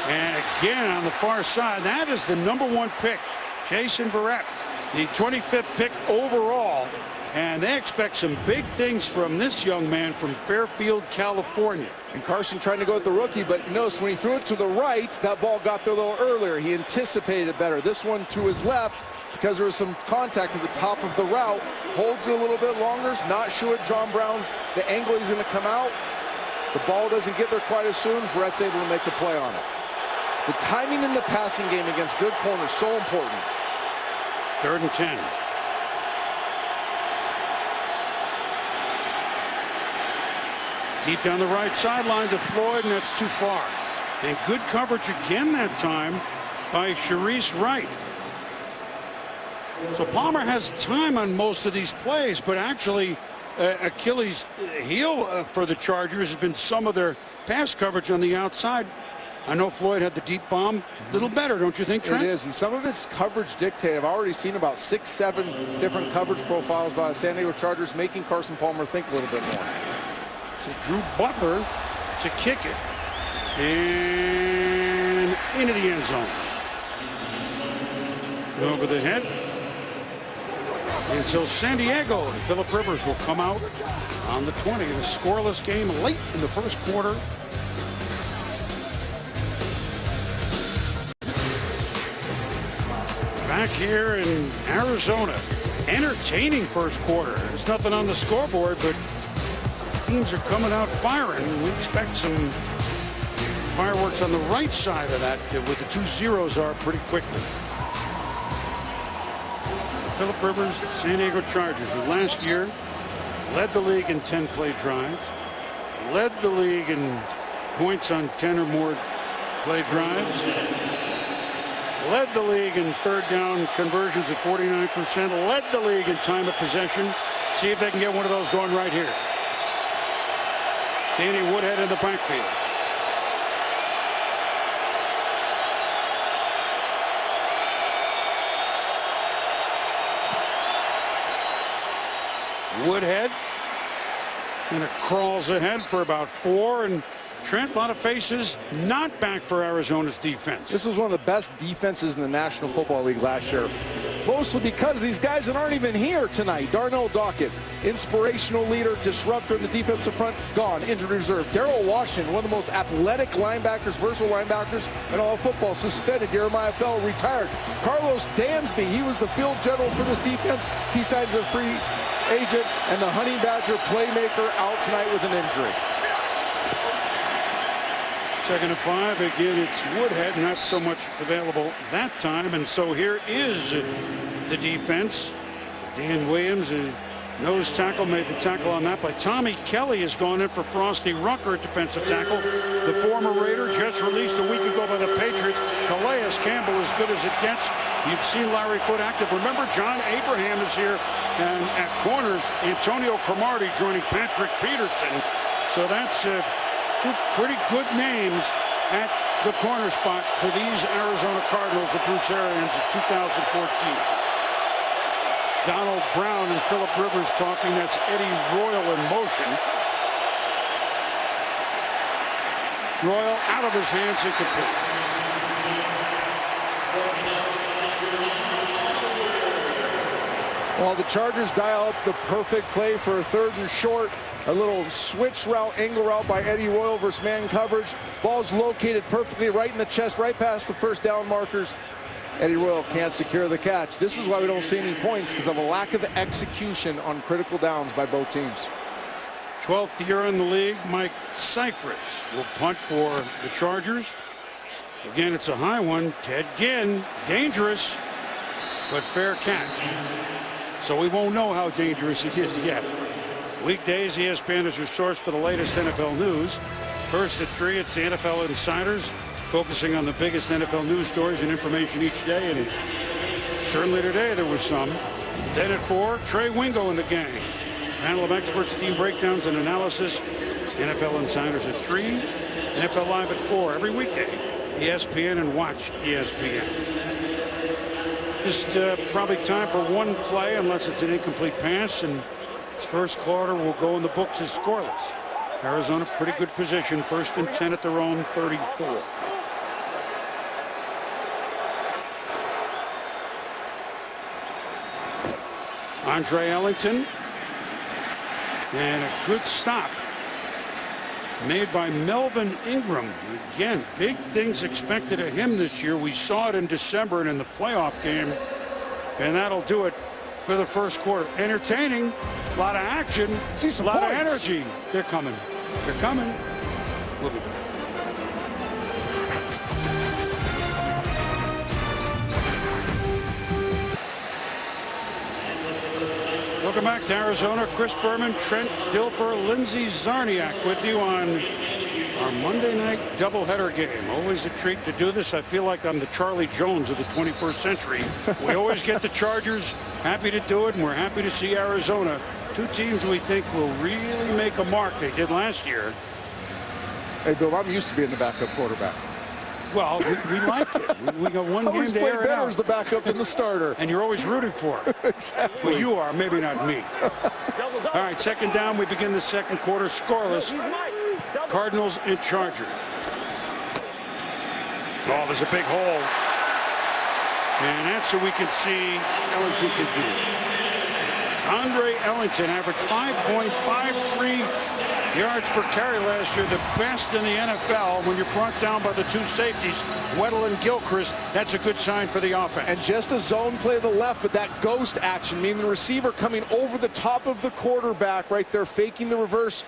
And again on the far side, that is the #1 pick, Jason Verrett, the 25th pick overall. And they expect some big things from this young man from Fairfield, California. And Carson trying to go with the rookie, but notice when he threw it to the right, that ball got there a little earlier. He anticipated better. This one to his left, because there was some contact at the top of the route, holds it a little bit longer. Not sure what John Brown's, the angle he's going to come out. The ball doesn't get there quite as soon. Verrett's able to make the play on it. The timing in the passing game against good corners, so important. 3rd and 10. Deep down the right sideline to Floyd, and that's too far. And good coverage again that time by Chargers Wright. So Palmer has time on most of these plays, but actually Achilles' heel for the Chargers has been some of their pass coverage on the outside. I know Floyd had the deep bomb. A little better, don't you think, Trent? It is, and some of it's coverage dictated. I've already seen about 6, 7 different coverage profiles by the San Diego Chargers, making Carson Palmer think a little bit more. So Drew Butler to kick it. And into the end zone. Over the head. And so San Diego and Phillip Rivers will come out on the 20 in a scoreless game late in the first quarter. Back here in Arizona. Entertaining first quarter. There's nothing on the scoreboard, but teams are coming out firing. We expect some fireworks on the right side of that with the 2 zeros are pretty quickly. Phillip Rivers, San Diego Chargers, who last year led the league in 10-play drives, led the league in points on 10 or more play drives, led the league in 3rd down conversions at 49%, led the league in time of possession. See if they can get one of those going right here. Danny Woodhead in the backfield. Woodhead, and it crawls ahead for about 4, and Trent, a lot of faces not back for Arizona's defense. This was one of the best defenses in the National Football League last year. mostly because these guys that aren't even here tonight. Darnell Dockett, inspirational leader, disruptor in the defensive front, gone, injured reserve. Darrell Washington, one of the most athletic linebackers, versatile linebackers in all of football, suspended. Jeremiah Bell retired. Carlos Dansby, he was the field general for this defense. He signs a free agent, and the Honey Badger playmaker out tonight with an injury. 2nd and 5. Again, it's Woodhead, not so much available that time. And so here is the defense. Dan Williams, a nose tackle, made the tackle on that play. Tommy Kelly has gone in for Frosty Rucker at defensive tackle. The former Raider, just released a week ago by the Patriots. Calais Campbell, as good as it gets. You've seen Larry Foote active. Remember, John Abraham is here. And at corners, Antonio Cromartie joining Patrick Peterson. So that's two pretty good names at the corner spot for these Arizona Cardinals, the Bruce Arians of 2014. Donald Brown and Phillip Rivers talking. That's Eddie Royal in motion. Royal out of his hands, incomplete. While the Chargers dial up the perfect play for a 3rd and short, a little switch route, angle route by Eddie Royal versus man coverage. Ball's located perfectly right in the chest, right past the first down markers. Eddie Royal can't secure the catch. This is why we don't see any points, because of a lack of execution on critical downs by both teams. 12th year in the league, Mike Cyphers will punt for the Chargers. Again, it's a high one. Ted Ginn, dangerous, but fair catch. So we won't know how dangerous it is yet. Weekdays, ESPN is your source for the latest NFL news. First at 3, it's the NFL Insiders, focusing on the biggest NFL news stories and information each day. And certainly today there was some. Then at 4, Trey Wingo and the gang. Panel of experts, team breakdowns and analysis. NFL Insiders at 3, NFL Live at 4 every weekday. ESPN and watch ESPN. Just probably time for one play, unless it's an incomplete pass, and this first quarter will go in the books as scoreless. Arizona, pretty good position. 1st and 10 at their own 34. Andre Ellington, and a good stop made by Melvin Ingram. Again, big things expected of him this year. We saw it in December and in the playoff game, and that'll do it for the first quarter. Entertaining, a lot of action, a lot of energy. They're coming. They're coming. We'll be back. Welcome back to Arizona. Chris Berman, Trent Dilfer, Lindsey Zarniak with you on our Monday night doubleheader game. Always a treat to do this. I feel like I'm the Charlie Jones of the 21st century. We always get the Chargers. Happy to do it, and we're happy to see Arizona. Two teams we think will really make a mark. They did last year. Hey, Bill, I'm used to being the backup quarterback. Well, we like it. We got one game to air it better out. as the backup than the starter. And you're always rooting for it. Exactly. Well, you are, maybe not me. All right, 2nd down. We begin the second quarter scoreless. Cardinals and Chargers. Oh, there's a big hole. And that's what we can see Ellington can do. Andre Ellington averaged 5.53 yards per carry last year, the best in the NFL. When you're brought down by the two safeties, Weddle and Gilchrist, that's a good sign for the offense. And just a zone play to the left, but that ghost action, meaning the receiver coming over the top of the quarterback right there, faking the reverse.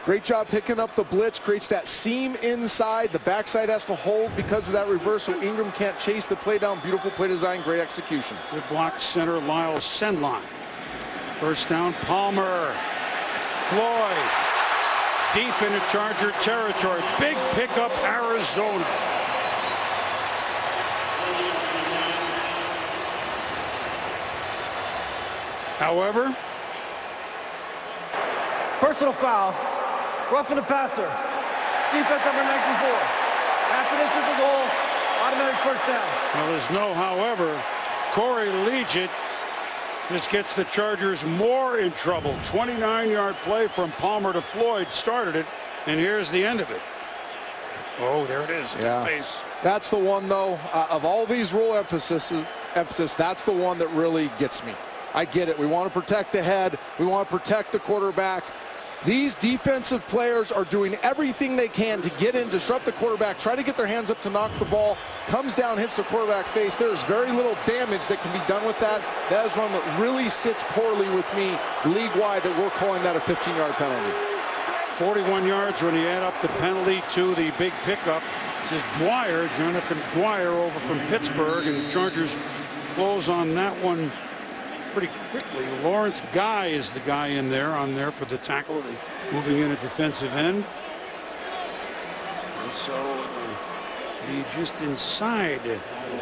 Great job picking up the blitz, creates that seam inside. The backside has to hold because of that reverse, so Ingram can't chase the play down. Beautiful play design, great execution. Good block center, Lyle Sendline. 1st down, Palmer. Floyd. Deep into Charger territory. Big pickup, Arizona. However, Personal foul. Roughing the passer. Defense number 94. After this is the goal. Automatic 1st down. well, there's no however. Corey Liuget just gets the Chargers more in trouble. 29-yard play from Palmer to Floyd started it, and here's the end of it. Oh, there it is. Yeah. Base. That's the one, though, of all these rule emphases, emphasis. That's the one that really gets me. I get it. We want to protect the head. We want to protect the quarterback. These defensive players are doing everything they can to get in, disrupt the quarterback, try to get their hands up to knock the ball, comes down, hits the quarterback face. There's very little damage that can be done with that. That is one that really sits poorly with me league-wide, that we're calling that a 15-yard penalty. 41 yards when you add up the penalty to the big pickup. This is Dwyer, Jonathan Dwyer, over from Pittsburgh, and the Chargers close on that one pretty quickly. Lawrence Guy is the guy in there, for the tackle. Moving in at defensive end. And so it'll be just inside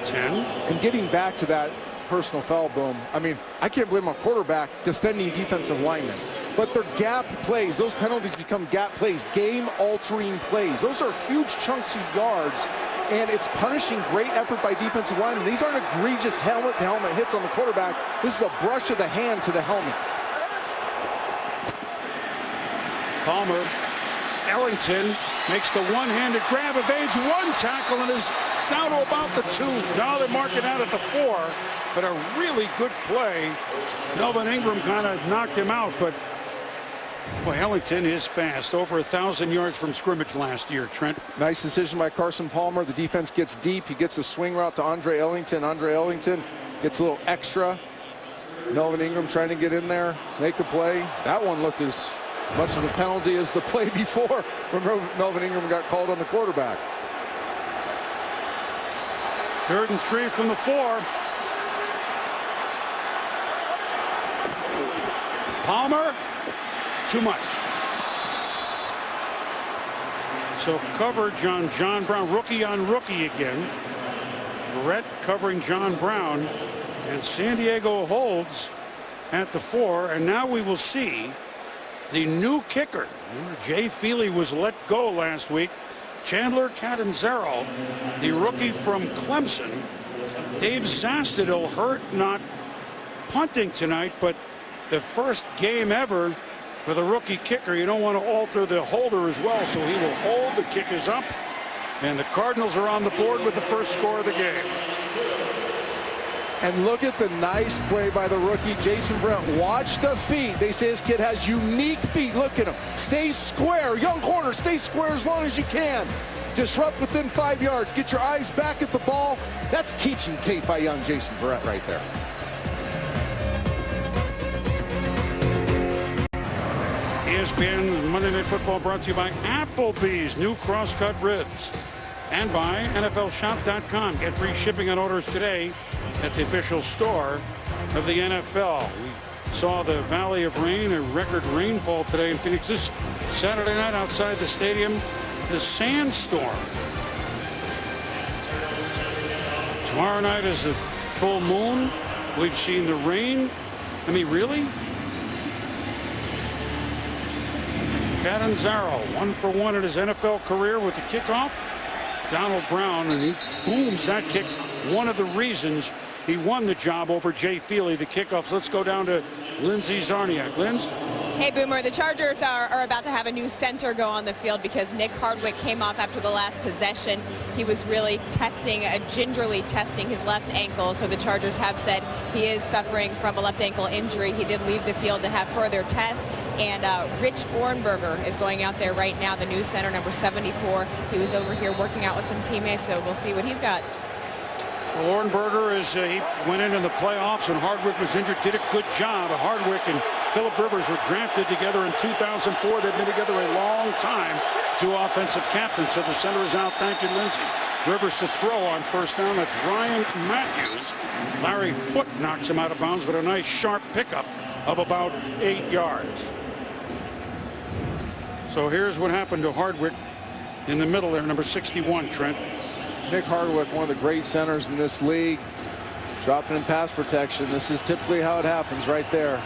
10. And getting back to that personal foul, Boom, I mean, I can't blame a quarterback defending defensive linemen. But they're gap plays. Those penalties become gap plays, game-altering plays. Those are huge chunks of yards, and it's punishing great effort by defensive linemen. These aren't egregious helmet-to-helmet hits on the quarterback. This is a brush of the hand to the helmet. Palmer, Ellington makes the one-handed grab, evades one tackle, and is down to about the 2. Now they're marking out at the 4, but a really good play. Melvin Ingram kind of knocked him out, but boy, Ellington is fast. Over 1,000 yards from scrimmage last year, Trent. Nice decision by Carson Palmer. The defense gets deep. He gets a swing route to Andre Ellington. Andre Ellington gets a little extra. Melvin Ingram trying to get in there, make a play. That one looked as much of a penalty as the play before when Melvin Ingram got called on the quarterback. 3rd and 3 from the 4. Palmer, too much. So coverage on John Brown, rookie on rookie again. Brett covering John Brown, and San Diego holds at the 4, and now we will see the new kicker. Remember, Jay Feely was let go last week. Chandler Catanzaro, the rookie from Clemson. Dave Zastudil hurt, not punting tonight, but the first game ever for the rookie kicker. You don't want to alter the holder as well, so he will hold. The kick is up, and the Cardinals are on the board with the first score of the game. And look at the nice play by the rookie, Jason Brent. Watch the feet. They say this kid has unique feet. Look at him. Stay square. Young corner, stay square as long as you can. Disrupt within 5 yards. Get your eyes back at the ball. That's teaching tape by young Jason Brent right there. ESPN Monday Night Football brought to you by Applebee's new cross-cut ribs, and by NFLShop.com. Get free shipping on orders today at the official store of the NFL. We saw the Valley of Rain, a record rainfall today in Phoenix. This Saturday night outside the stadium, the sandstorm. Tomorrow night is a full moon. We've seen the rain. I mean, really? Catanzaro, 1 for 1 in his NFL career with the kickoff. Donald Brown, and he booms that kick. One of the reasons he won the job over Jay Feely, the kickoffs. Let's go down to Lindsey Czarniak. Linz? Hey, Boomer, the Chargers are about to have a new center go on the field because Nick Hardwick came off after the last possession. He was really gingerly testing his left ankle, so the Chargers have said he is suffering from a left ankle injury. He did leave the field to have further tests, and Rich Ohrnberger is going out there right now, the new center, number 74. He was over here working out with some teammates, so we'll see what he's got. Well, Ohrnberger he went in the playoffs, and Hardwick was injured. Did a good job. Hardwick and Phillip Rivers were drafted together in 2004. They've been together a long time. 2 offensive captains. So the center is out. Thank you, Lindsey. Rivers to throw on first down. That's Ryan Matthews. Larry Foote knocks him out of bounds, but a nice sharp pickup of about 8 yards. So here's what happened to Hardwick in the middle there, number 61, Trent. Nick Hardwick, one of the great centers in this league, dropping in pass protection. This is typically how it happens right there.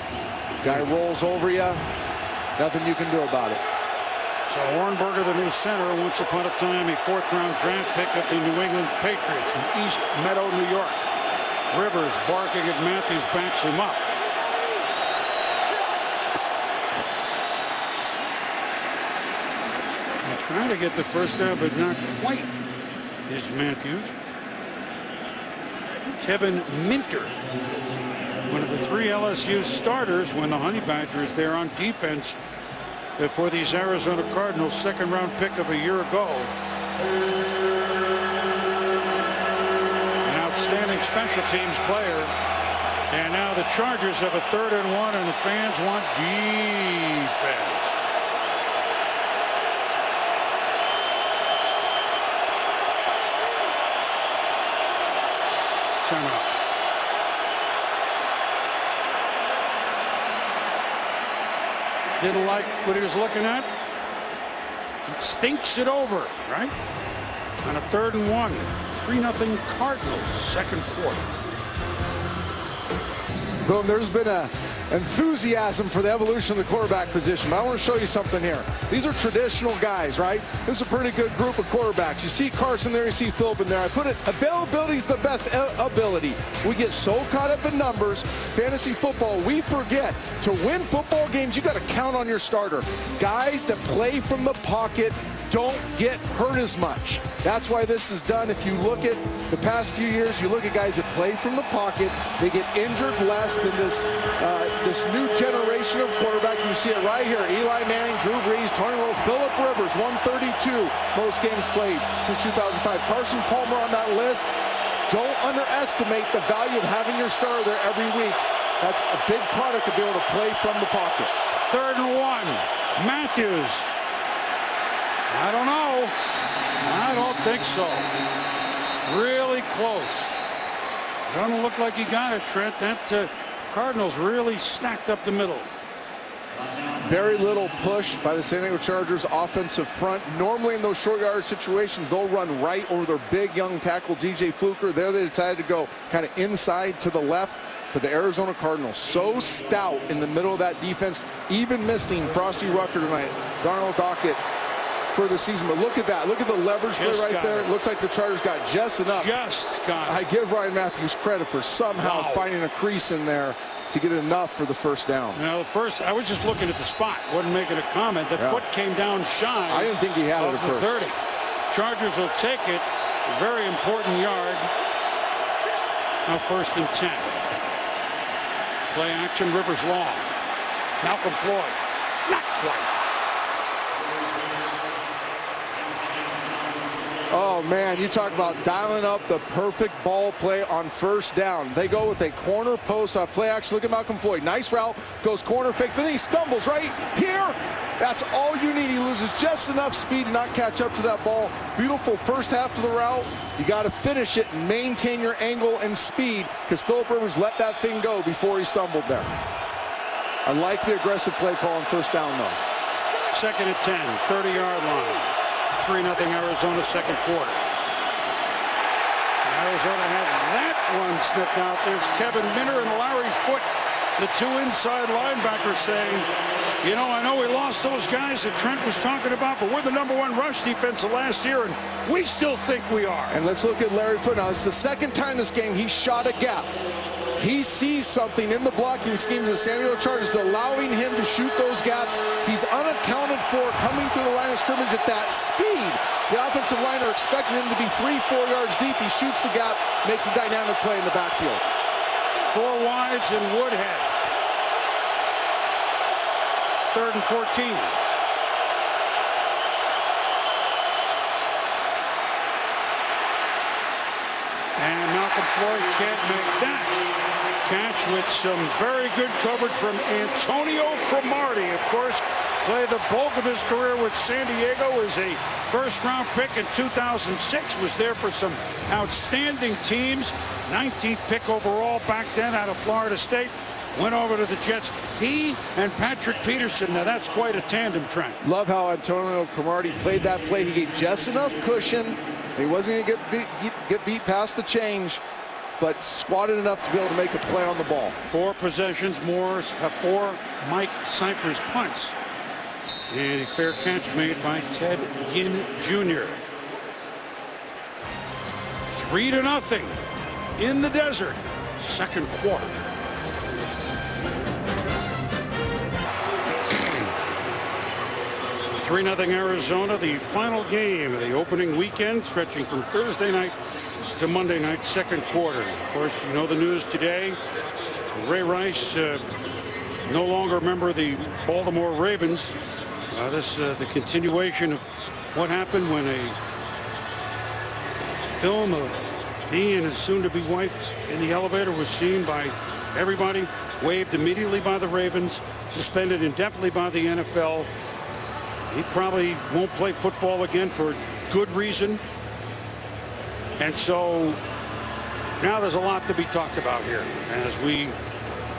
Guy rolls over you, nothing you can do about it. So Ohrnberger, the new center, once upon a time a 4th-round draft pick of the New England Patriots from East Meadow, New York. Rivers barking at Matthews, backs him up. Trying to get the first down, but not quite, is Matthews. Kevin Minter, one of the 3 LSU starters when the Honey Badgers there on defense for these Arizona Cardinals, second-round pick of a year ago. An outstanding special teams player. And now the Chargers have a 3rd and 1, and the fans want defense. Timeout. Didn't like what he was looking at. He thinks it over, right? On a 3rd and 1. 3-0 Cardinals, second quarter. Boom, there's been a enthusiasm for the evolution of the quarterback position. But I want to show you something here. These are traditional guys, right? This is a pretty good group of quarterbacks. You see Carson there, you see Phillip in there. I put it, availability is the best ability. We get so caught up in numbers, fantasy football, we forget to win football games, you got to count on your starter. Guys that play from the pocket don't get hurt as much. That's why this is done. If you look at the past few years, you look at guys that play from the pocket, they get injured less than this new generation of quarterback. You see it right here. Eli Manning, Drew Brees, Tony Romo, Phillip Rivers, 132 most games played since 2005. Carson Palmer on that list. Don't underestimate the value of having your starter there every week. That's a big product to be able to play from the pocket. 3rd and 1. Matthews. I don't know. I don't think so. Really close. Doesn't look like he got it, Trent. That Cardinals really stacked up the middle. Very little push by the San Diego Chargers offensive front. Normally in those short yard situations, they'll run right over their big young tackle, DJ Fluker. There they decided to go kind of inside to the left. But the Arizona Cardinals so stout in the middle of that defense, even missing Frosty Rucker tonight. Darnell Dockett for the season. But look at that. Look at the leverage play right there. It looks like the Chargers got just enough. I give Ryan Matthews credit for somehow finding a crease in there to get enough for the first down. Now, first, I was just looking at the spot. Wasn't making a comment. The foot came down shy. I didn't think he had it at first. 30. Chargers will take it. A very important yard. Now 1st and 10. Play action, Rivers long. Malcolm Floyd. Not quite. Oh, man, you talk about dialing up the perfect ball play on 1st down. They go with a corner post play action. Look at Malcolm Floyd. Nice route. Goes corner fake, but then he stumbles right here. That's all you need. He loses just enough speed to not catch up to that ball. Beautiful first half of the route. You got to finish it and maintain your angle and speed because Phillip Rivers let that thing go before he stumbled there. I like the aggressive play call on 1st down, though. 2nd and 10, 30-yard line. 3-0 Arizona, second quarter. Arizona had that one snipped out. There's Kevin Minter and Larry Foote, the 2 inside linebackers, saying, you know, I know we lost those guys that Trent was talking about, but we're the #1 rush defense of last year, and we still think we are. And let's look at Larry Foote now. It's the 2nd time this game he shot a gap. He sees something in the blocking scheme of the San Diego Chargers, allowing him to shoot those gaps. He's unaccounted for coming through the line of scrimmage at that speed. The offensive line are expecting him to be 3-4 yards deep. He shoots the gap, makes a dynamic play in the backfield. 4 wides and Woodhead. 3rd and 14. And Malcolm Floyd can't make that catch with some very good coverage from Antonio Cromartie. Of course, played the bulk of his career with San Diego as a 1st-round pick in 2006. Was there for some outstanding teams. 19th pick overall back then out of Florida State. Went over to the Jets. He and Patrick Peterson. Now that's quite a tandem, Trent. Love how Antonio Cromartie played that play. He gave just enough cushion. He wasn't going to get beat past the change, but squatted enough to be able to make a play on the ball. 4 possessions, more 4 Mike Cypher's punts. And a fair catch made by Ted Ginn Jr. 3-0 in the desert, second quarter. 3-0 Arizona, the final game of the opening weekend, stretching from Thursday night to Monday night, second quarter. Of course, you know the news today. Ray Rice, no longer a member of the Baltimore Ravens. The continuation of what happened when a film of he and his soon-to-be wife in the elevator was seen by everybody, waived immediately by the Ravens, suspended indefinitely by the NFL. He probably won't play football again for good reason. And so now there's a lot to be talked about here as we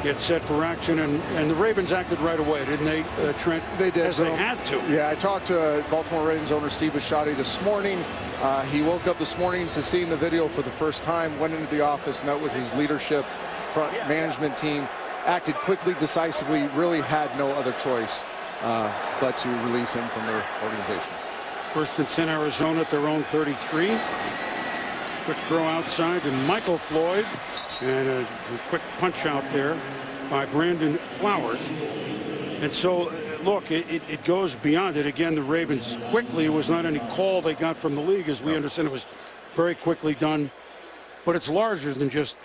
get set for action. And the Ravens acted right away, didn't they, Trent? They did. As they had to. Yeah, I talked to Baltimore Ravens owner Steve Bisciotti this morning. He woke up this morning to seeing the video for the first time, went into the office, met with his leadership, front management team, acted quickly, decisively, really had no other choice but to release him from their organization. 1st and 10 Arizona at their own 33. Quick throw outside to Michael Floyd, and a quick punch out there by Brandon Flowers. And so, look, it goes beyond it. Again, the Ravens quickly, it was not any call they got from the league. As we understand, it was very quickly done. But it's larger than just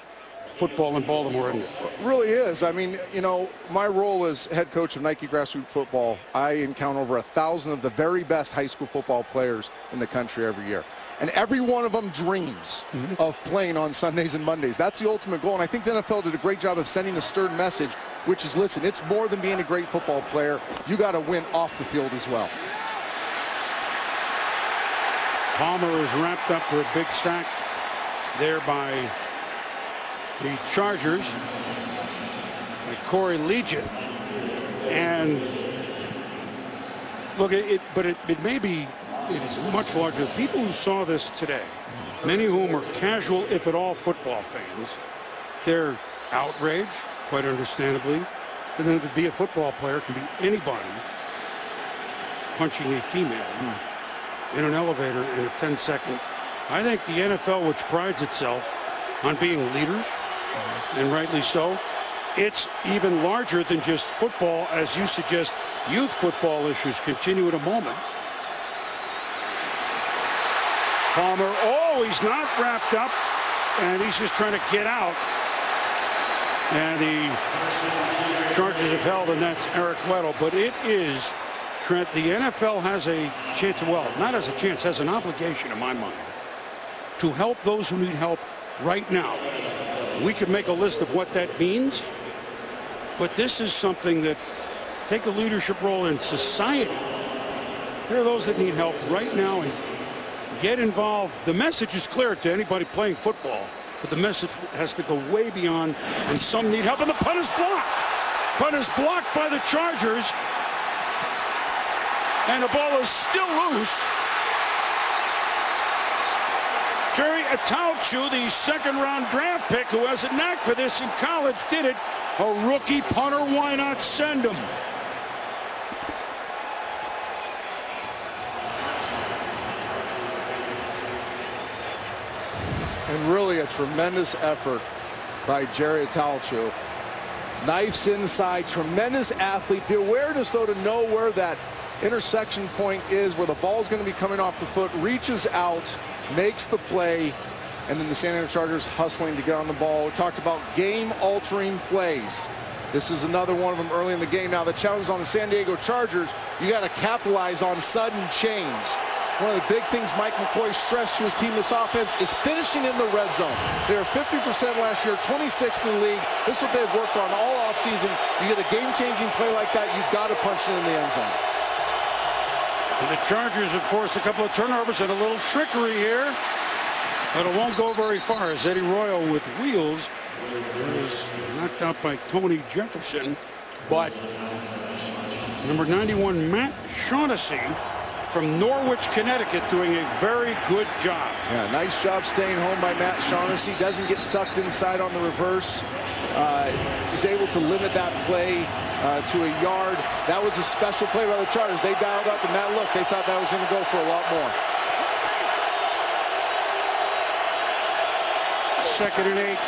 football in Baltimore, isn't it? It really is. I mean, you know, my role as head coach of Nike Grassroots Football, I encounter over 1,000 of the very best high school football players in the country every year. And every one of them dreams of playing on Sundays and Mondays. That's the ultimate goal. And I think the NFL did a great job of sending a stern message, which is, listen, it's more than being a great football player. You got to win off the field as well. Palmer is wrapped up for a big sack there by the Chargers, by Corey Legion. And look, it may be, it's much larger. People who saw this today, many of whom are casual, if at all, football fans, they're outraged, quite understandably. And then to be a football player can be anybody punching a female in an elevator in a 10-second. I think the NFL, which prides itself on being leaders, and rightly so, it's even larger than just football, as you suggest. Youth football issues continue in a moment. Palmer, oh, he's not wrapped up, and he's just trying to get out. And the Chargers have held, and that's Eric Weddle. But it is, Trent, the NFL has a chance, well, not as a chance, has an obligation in my mind to help those who need help right now. We could make a list of what that means, but this is something that, take a leadership role in society. There are those that need help right now, and get involved. The message is clear to anybody playing football, but the message has to go way beyond, and some need help, and the punt is blocked. Punt is blocked by the Chargers, and the ball is still loose. Jerry Atauchu, the second-round draft pick who has a knack for this in college, did it. A rookie punter, why not send him? And really a tremendous effort by Jerry Atauchu. Knifes inside, tremendous athlete. The awareness, though, to know where that intersection point is, where the ball is going to be coming off the foot, reaches out, makes the play, and then the San Diego Chargers hustling to get on the ball. We talked about game-altering plays. This is another one of them early in the game. Now the challenge on the San Diego Chargers, you got to capitalize on sudden change. One of the big things Mike McCoy stressed to his team this offense is finishing in the red zone. They were 50% last year, 26th in the league. This is what they've worked on all offseason. You get a game-changing play like that, you've got to punch it in the end zone. And the Chargers have forced a couple of turnovers and a little trickery here, but it won't go very far as Eddie Royal with wheels was knocked out by Tony Jefferson. But number 91, Matt Shaughnessy from Norwich, Connecticut, doing a very good job. Yeah, nice job staying home by Matt Shaughnessy. Doesn't get sucked inside on the reverse. He's able to limit that play to a yard. That was a special play by the Chargers. They dialed up, and that look, they thought that was going to go for a lot more. 2nd and 8,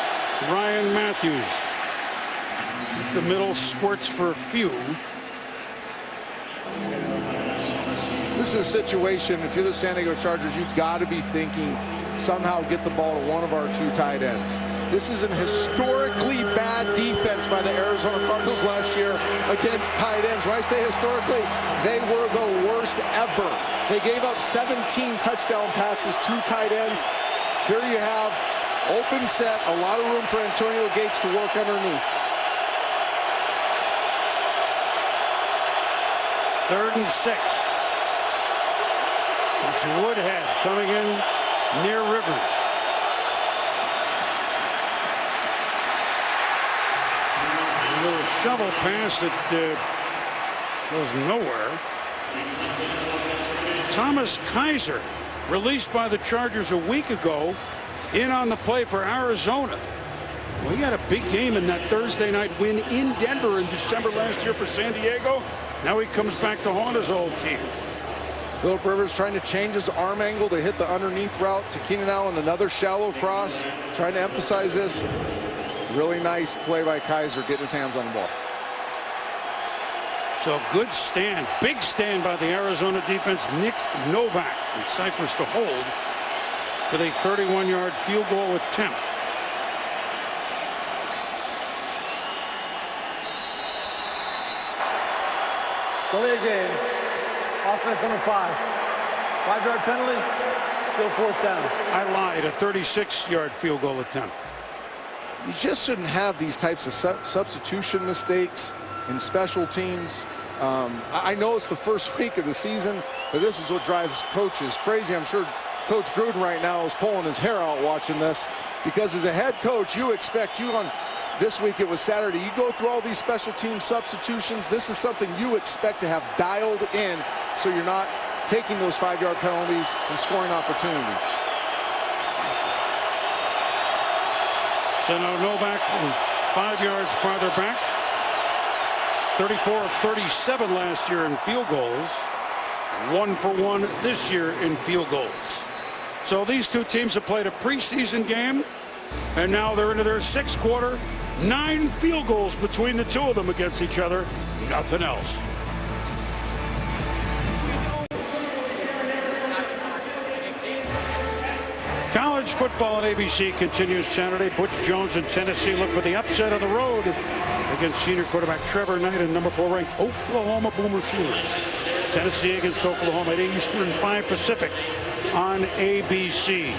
Ryan Matthews. The middle squirts for a few. This is a situation, if you're the San Diego Chargers, you've got to be thinking somehow get the ball to one of our 2 tight ends. This is an historically bad defense by the Arizona Cardinals last year against tight ends. When I say historically, they were the worst ever. They gave up 17 touchdown passes to tight ends. Here you have open set, a lot of room for Antonio Gates to work underneath. 3rd and 6. It's Woodhead coming in near Rivers. A little shovel pass that goes nowhere. Thomas Kaiser, released by the Chargers a week ago, in on the play for Arizona. Well, he had a big game in that Thursday night win in Denver in December last year for San Diego. Now he comes back to haunt his old team. Phillip Rivers trying to change his arm angle to hit the underneath route to Keenan Allen. Another shallow cross, trying to emphasize this. Really nice play by Kaiser, getting his hands on the ball. So good stand, big stand by the Arizona defense. Nick Novak deciphers to hold with a 31-yard field goal attempt. Delay game. Offense number 5. 5-yard penalty. Still 4th down. I lied, a 36-yard field goal attempt. You just shouldn't have these types of substitution mistakes in special teams. I know it's the first week of the season, but this is what drives coaches crazy. I'm sure Coach Gruden right now is pulling his hair out watching this, because as a head coach, you expect on this week, it was Saturday, you go through all these special team substitutions. This is something you expect to have dialed in so you're not taking those 5-yard penalties and scoring opportunities. So now Novak from 5 yards farther back. 34 of 37 last year in field goals. 1 for 1 this year in field goals. So these 2 teams have played a preseason game, and now they're into their 6th quarter. 9 field goals between the 2 of them against each other. Nothing else. College football on ABC continues Saturday. Butch Jones and Tennessee look for the upset on the road against senior quarterback Trevor Knight and number 4 ranked Oklahoma Boomer Sooners. Tennessee against Oklahoma at 8 Eastern, 5 Pacific on ABC.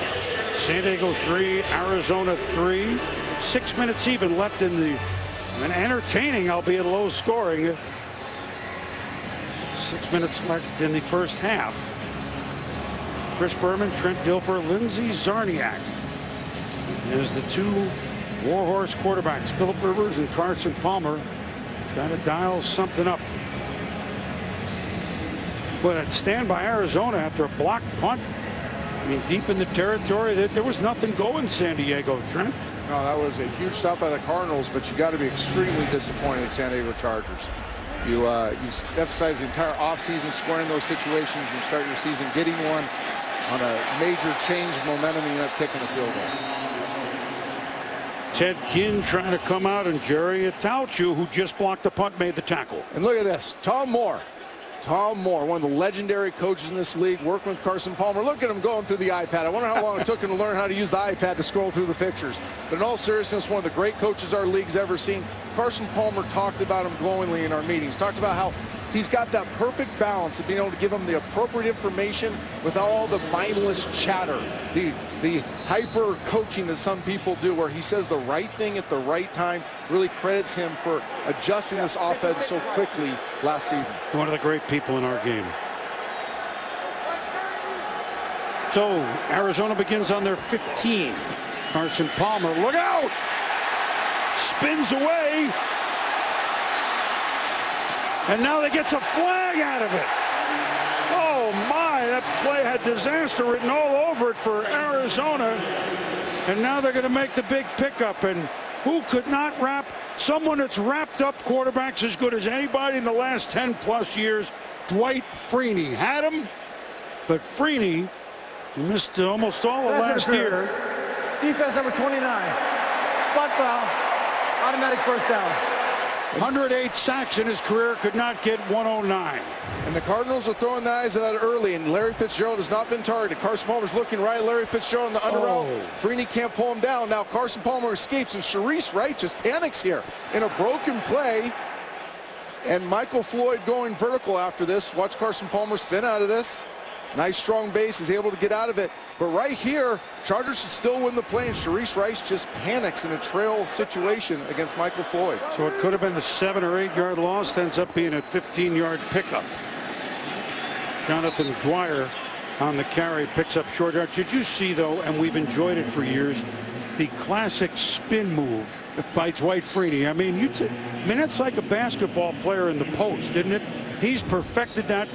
San Diego 3, Arizona 3. 6 minutes even left in an entertaining, albeit low scoring. 6 minutes left in the first half. Chris Berman, Trent Dilfer, Lindsey Zarniak as the 2 warhorse quarterbacks, Phillip Rivers and Carson Palmer, trying to dial something up. But a stand by Arizona after a blocked punt. I mean, deep in the territory, there was nothing going San Diego, Trent. No, that was a huge stop by the Cardinals, but you got to be extremely disappointed in San Diego Chargers. You emphasize the entire offseason scoring those situations. You start your season getting one on a major change of momentum, and you end up kicking the field goal. Ted Ginn trying to come out, and Jerry Atauchu, who just blocked the punt, made the tackle. And look at this, Tom Moore, one of the legendary coaches in this league, working with Carson Palmer. Look at him going through the iPad. I wonder how long it took him to learn how to use the iPad to scroll through the pictures. But in all seriousness, one of the great coaches our league's ever seen. Carson Palmer talked about him glowingly in our meetings, talked about how he's got that perfect balance of being able to give him the appropriate information without all the mindless chatter, the hyper coaching that some people do, where he says the right thing at the right time. Really credits him for adjusting this offense so quickly last season. One of the great people in our game. So Arizona begins on their 15. Carson Palmer, look out! Spins away. And now they gets a flag out of it. Oh my, that play had disaster written all over it for Arizona. And now they're going to make the big pickup. And who could not wrap someone that's wrapped up quarterbacks as good as anybody in the last 10+ years? Dwight Freeney had him, but Freeney missed almost all of last year. Defense number 29. Spot foul. Automatic first down. 108 sacks in his career, could not get 109. And the Cardinals are throwing the eyes at it early, and Larry Fitzgerald has not been targeted. Carson Palmer's looking right. Larry Fitzgerald on the under route. Freeney can't pull him down. Now Carson Palmer escapes, and Sharice Wright just panics here in a broken play. And Michael Floyd going vertical after this. Watch Carson Palmer spin out of this. Nice strong base, is able to get out of it. But right here, Chargers should still win the play, and Sharice Rice just panics in a trail situation against Michael Floyd. So it could have been a 7 or 8 yard loss, ends up being a 15-yard pickup. Jonathan Dwyer on the carry, picks up short yard. Did you see, though, and we've enjoyed it for years, the classic spin move by Dwight Freeney? I mean, that's like a basketball player in the post, isn't it? He's perfected that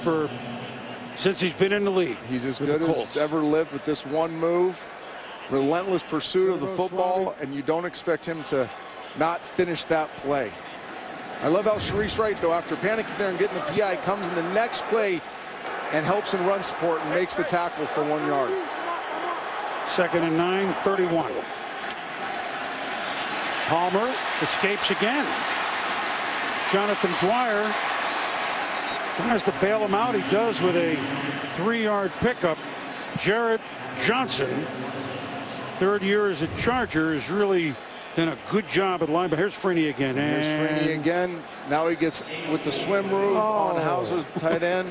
since he's been in the league. He's as good as ever lived with this one move. Relentless pursuit of the football, and you don't expect him to not finish that play. I love how Sharice Wright, though, after panicking there and getting the PI, comes in the next play and helps in run support and makes the tackle for 1 yard. 2nd and 9, 31. Palmer escapes again. Jonathan Dwyer tries to bail him out. He does with a 3-yard pickup. Jarrett Johnson, 3rd year as a Charger, has really done a good job at line. But here's Freeney again. Here's Freeney again. Now he gets with the swim move on Hauser's tight end.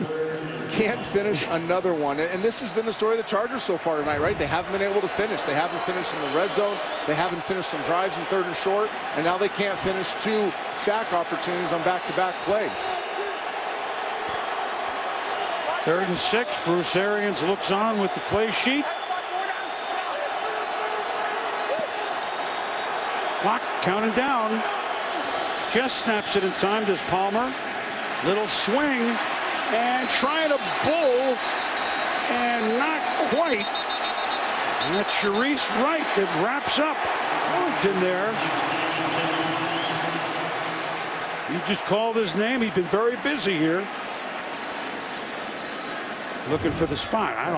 Can't finish another one. And this has been the story of the Chargers so far tonight, right? They haven't been able to finish. They haven't finished in the red zone. They haven't finished some drives in 3rd and short. And now they can't finish 2 sack opportunities on back-to-back plays. 3rd and 6. Bruce Arians looks on with the play sheet. Clock counting down. Just snaps it in time. Does Palmer. Little swing and trying to bull and not quite. And that's Sharice Wright that wraps up Ellington there. You just called his name. He's been very busy here. Looking for the spot. I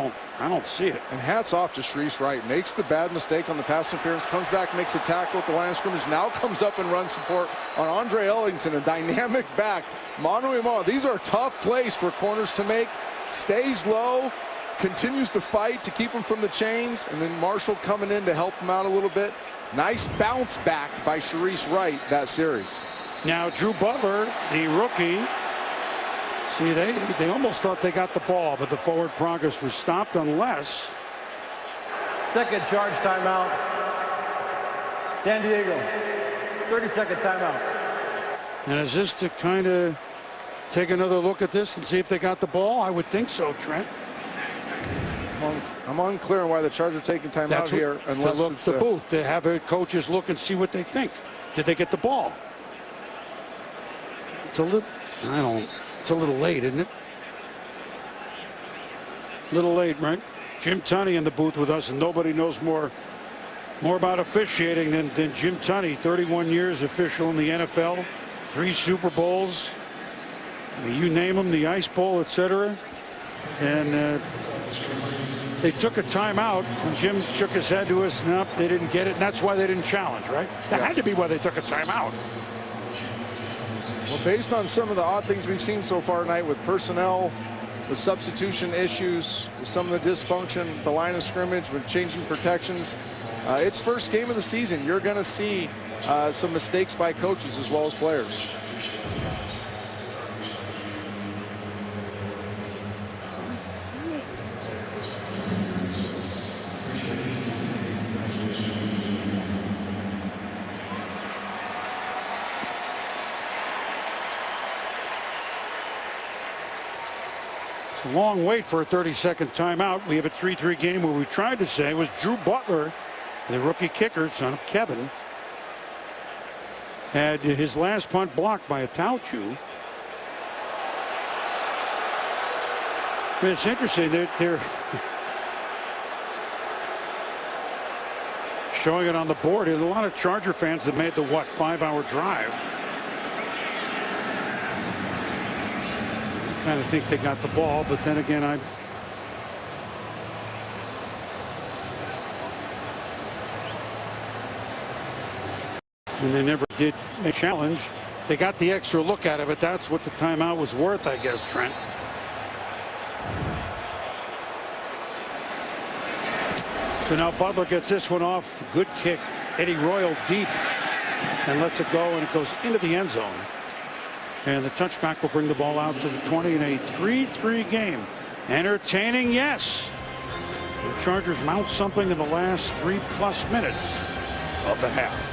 don't see it. And hats off to Sharice Wright. Makes the bad mistake on the pass interference, comes back, makes a tackle at the line of scrimmage, now comes up and runs support on Andre Ellington, a dynamic back. Mano a mano. These are tough plays for corners to make. Stays low, continues to fight to keep him from the chains, and then Marshall coming in to help him out a little bit. Nice bounce back by Sharice Wright that series. Now Drew Butler, the rookie. See, they almost thought they got the ball, but the forward progress was stopped unless. 2nd charge timeout. San Diego. 30-second timeout. And is this to kind of take another look at this and see if they got the ball? I would think so, Trent. I'm unclear on why the Chargers are taking time out here unless to look it's the booth, to have coaches look and see what they think. Did they get the ball? It's a little, it's a little late, isn't it? A little late, right? Jim Tunney in the booth with us, and nobody knows more about officiating than Jim Tunney. 31 years official in the NFL, 3 Super Bowls. I mean, you name them, the Ice Bowl, etc. And they took a timeout, and Jim shook his head to us. Nope, they didn't get it, and that's why they didn't challenge, right? That had to be why they took a timeout. Well, based on some of the odd things we've seen so far tonight with personnel, with substitution issues, with some of the dysfunction, the line of scrimmage, with changing protections, it's first game of the season. You're going to see some mistakes by coaches as well as players. It's a long wait for a 30-second timeout. We have a 3-3 game where we tried to say was Drew Butler, the rookie kicker, son of Kevin, had his last punt blocked by a Tauchu. But it's interesting. They're showing it on the board. There's a lot of Charger fans that made the 5-hour drive. Kind of think they got the ball, but then again, and they never did a challenge. They got the extra look out of it. That's what the timeout was worth, I guess, Trent. So now Butler gets this one off. Good kick. Eddie Royal deep and lets it go, and it goes into the end zone. And the touchback will bring the ball out to the 20 in a 3-3 game. Entertaining, yes. The Chargers mount something in the last 3+ minutes of the half.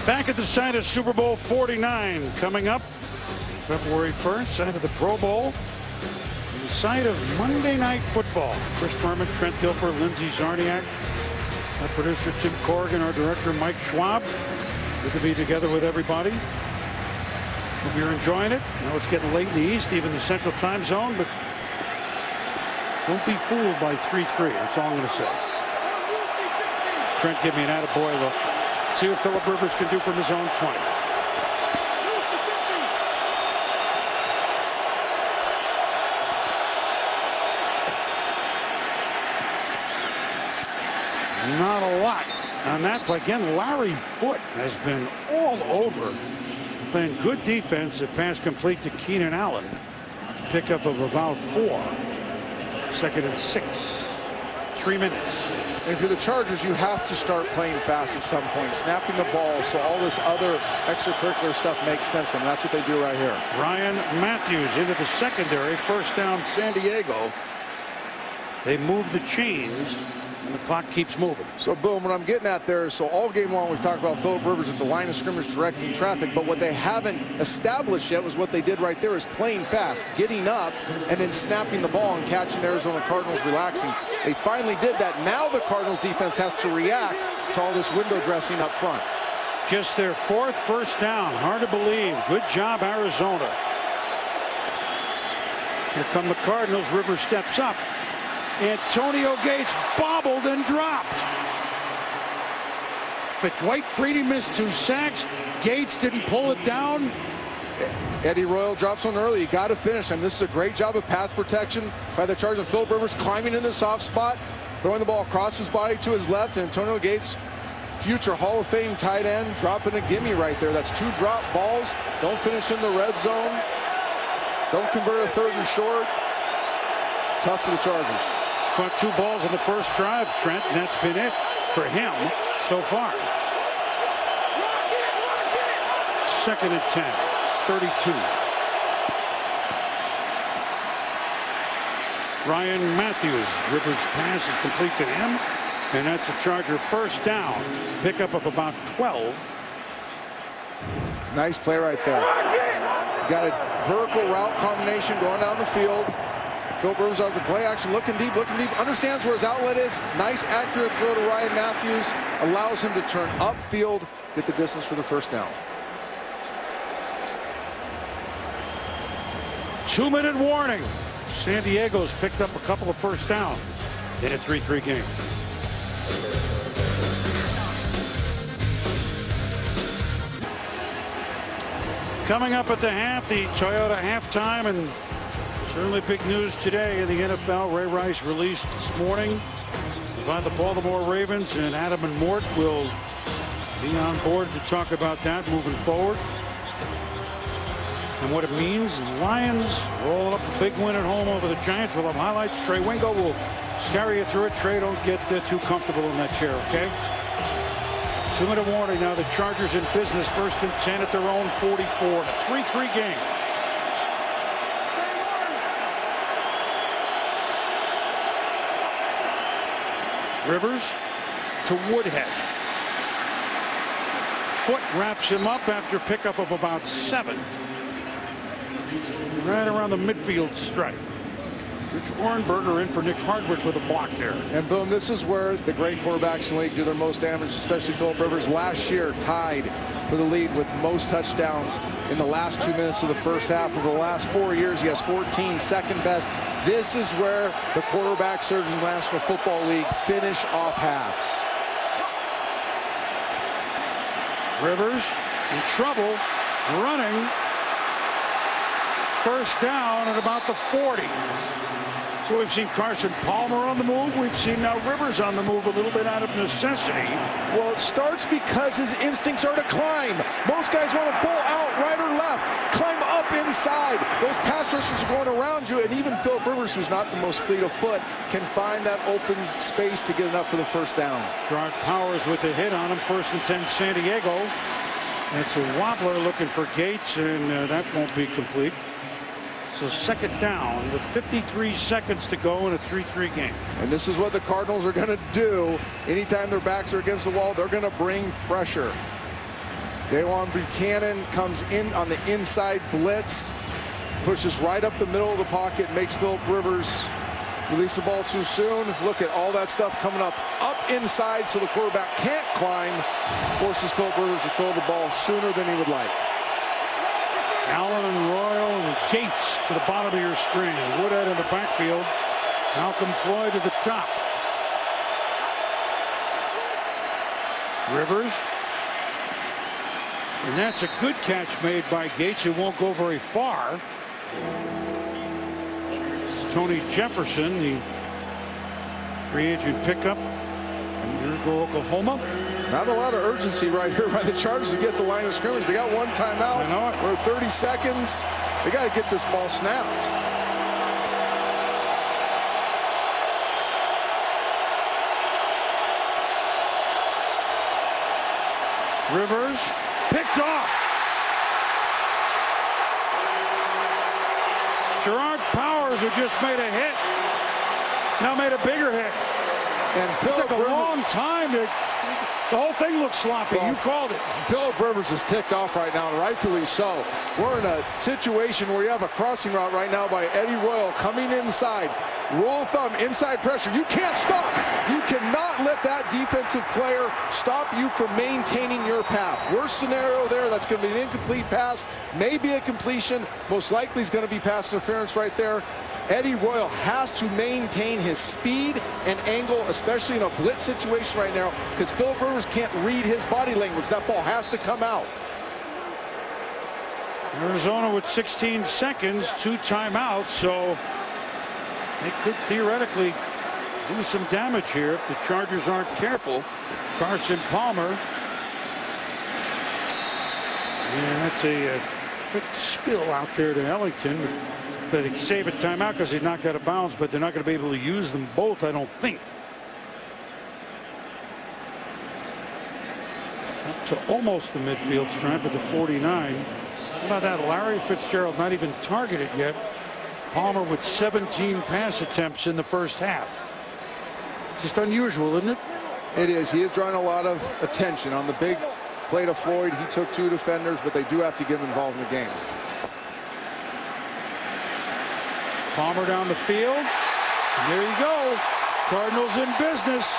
Back at the site of Super Bowl 49 coming up February 1st, site of the Pro Bowl, the site of Monday Night Football. Chris Berman, Trent Dilfer, Lindsey Zarniak, our producer Tim Corrigan, our director Mike Schwab. Good to be together with everybody. Hope you're enjoying it. I know it's getting late in the East, even the Central Time Zone, but don't be fooled by 3-3. That's all I'm going to say. Trent, give me an attaboy look. See what Phillip Rivers can do from his own 20. Not a lot on that play. Again, Larry Foote has been all over, playing good defense. A pass complete to Keenan Allen. Pickup of about 4. 2nd and 6. 3 minutes. If you're the Chargers, you have to start playing fast at some point, snapping the ball, so all this other extracurricular stuff makes sense, and that's what they do right here. Ryan Matthews into the secondary. First down, San Diego. They move the chains, and the clock keeps moving. So, boom, what I'm getting at there is, so all game long we've talked about Phillip Rivers at the line of scrimmage directing traffic, but what they haven't established yet was what they did right there is playing fast, getting up, and then snapping the ball and catching the Arizona Cardinals relaxing. They finally did that. Now the Cardinals defense has to react to all this window dressing up front. Just their 4th first down. Hard to believe. Good job, Arizona. Here come the Cardinals. Rivers steps up. Antonio Gates bobbled and dropped. But Dwight Freeney missed 2 sacks. Gates didn't pull it down. Eddie Royal drops one early. You got to finish him. This is a great job of pass protection by the Chargers. Phillip Rivers climbing in the soft spot, throwing the ball across his body to his left. And Antonio Gates, future Hall of Fame tight end, dropping a gimme right there. That's 2 drop balls. Don't finish in the red zone. Don't convert a 3rd and short. Tough for the Chargers. Caught 2 balls in the first drive, Trent, and that's been it for him so far. 2nd and 10, 32. Ryan Matthews, Rivers' pass is complete to him, and that's the Charger first down. Pickup of about 12. Nice play right there. Got a vertical route combination going down the field. Phillip Rivers out the play action, looking deep, understands where his outlet is. Nice, accurate throw to Ryan Matthews. Allows him to turn upfield, get the distance for the first down. 2-minute warning. San Diego's picked up a couple of first downs in a 3-3 game. Coming up at the half, the Toyota halftime, and certainly big news today in the NFL. Ray Rice released this morning by the Baltimore Ravens, and Adam and Mort will be on board to talk about that moving forward and what it means. Lions rolling up a big win at home over the Giants. We'll have highlights. Trey Wingo will carry you through it. Trey, don't get too comfortable in that chair, okay? 2-minute warning now. The Chargers in business. 1st and 10 at their own 44. A 3-3 game. Rivers to Woodhead. Foot wraps him up after pickup of about 7. Right around the midfield stripe. Rich Hornberger in for Nick Hardwick with a block there. And boom, this is where the great quarterbacks in the league do their most damage, especially Phillip Rivers. Last year tied for the lead with most touchdowns in the last 2 minutes of the first half. Over the last 4 years, he has 14, second best. This is where the quarterback surgeons in the National Football League finish off halves. Rivers in trouble, running. First down at about the 40. So we've seen Carson Palmer on the move. We've seen now Rivers on the move a little bit out of necessity. Well, it starts because his instincts are to climb. Most guys want to pull out right or left, climb up inside. Those pass rushers are going around you, and even Philip Rivers, who's not the most fleet of foot, can find that open space to get enough for the first down. Gerard Powers with the hit on him. 1st and 10 San Diego. It's a wobbler looking for Gates, and that won't be complete. So 2nd down with 53 seconds to go in a 3-3 game. And this is what the Cardinals are going to do. Anytime their backs are against the wall, they're going to bring pressure. Daywan Buchanan comes in on the inside blitz, pushes right up the middle of the pocket, makes Philip Rivers release the ball too soon. Look at all that stuff coming up inside so the quarterback can't climb. Forces Philip Rivers to throw the ball sooner than he would like. Allen and Royal and Gates to the bottom of your screen. Woodhead in the backfield. Malcolm Floyd to the top. Rivers. And that's a good catch made by Gates. It won't go very far. It's Tony Jefferson, the free agent pickup from Uruguay, Oklahoma. Not a lot of urgency right here by the Chargers to get the line of scrimmage. They got one timeout. I know it. We're at 30 seconds. They got to get this ball snapped. Rivers picked off. Gerard Powers, who just made a hit, now made a bigger hit. And It took a long time to. The whole thing looks sloppy. You called it. Philip Rivers is ticked off right now, and rightfully so. We're in a situation where you have a crossing route right now by Eddie Royal coming inside. Rule of thumb, inside pressure. You can't stop. You cannot let that defensive player stop you from maintaining your path. Worst scenario there, that's going to be an incomplete pass, maybe a completion. Most likely is going to be pass interference right there. Eddie Royal has to maintain his speed and angle, especially in a blitz situation right now, because Philip Rivers can't read his body language. That ball has to come out. Arizona with 16 seconds, 2 timeouts, so they could theoretically do some damage here if the Chargers aren't careful. Carson Palmer. Yeah, that's a quick spill out there to Ellington. They can save a timeout because he's knocked out of bounds, but they're not going to be able to use them both, I don't think. Up to almost the midfield stripe at the 49. How about that? Larry Fitzgerald not even targeted yet. Palmer with 17 pass attempts in the first half. Just unusual, isn't it? It is. He is drawing a lot of attention. On the big play to Floyd, he took 2 defenders, but they do have to get him involved in the game. Palmer down the field. And there you go. Cardinals in business.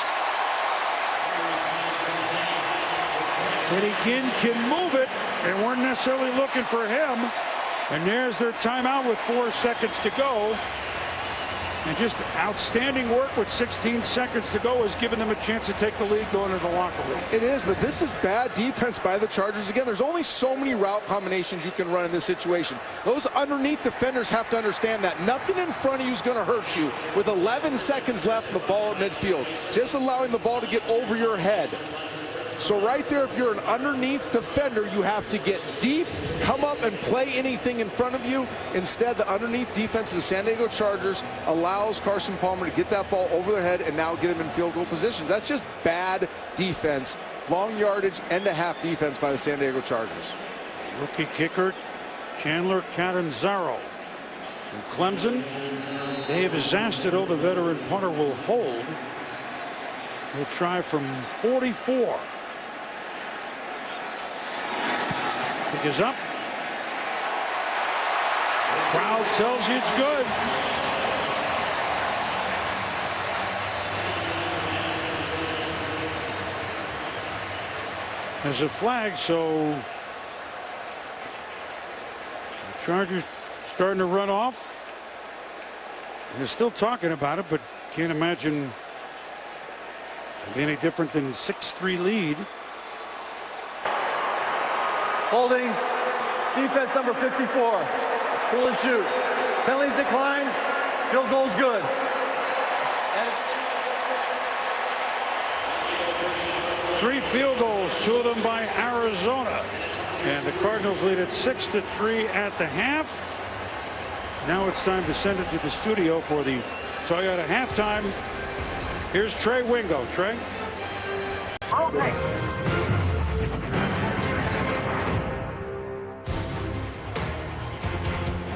Teddy Ginn can move it. They weren't necessarily looking for him. And there's their timeout with 4 seconds to go. And just outstanding work with 16 seconds to go has given them a chance to take the lead going to the locker room. It is, but this is bad defense by the Chargers. Again, there's only so many route combinations you can run in this situation. Those underneath defenders have to understand that nothing in front of you is going to hurt you with 11 seconds left, the ball at midfield. Just allowing the ball to get over your head. So right there, if you're an underneath defender, you have to get deep, come up and play anything in front of you. Instead, the underneath defense of the San Diego Chargers allows Carson Palmer to get that ball over their head and now get him in field goal position. That's just bad defense. Long yardage, end-to-half defense by the San Diego Chargers. Rookie kicker Chandler Catanzaro. From Clemson, Dave Zastido, the veteran punter, will hold. He'll try from 44. Kick is up. Crowd tells you it's good. There's a flag, so the Chargers starting to run off. They're still talking about it, but can't imagine it'll be any different than a 6-3 lead. Holding defense number 54. Pull and shoot. Penalties decline. Field goal's good. 3 field goals, 2 of them by Arizona. And the Cardinals lead it 6-3 at the half. Now it's time to send it to the studio for the Toyota halftime. Here's Trey Wingo. Trey? Okay.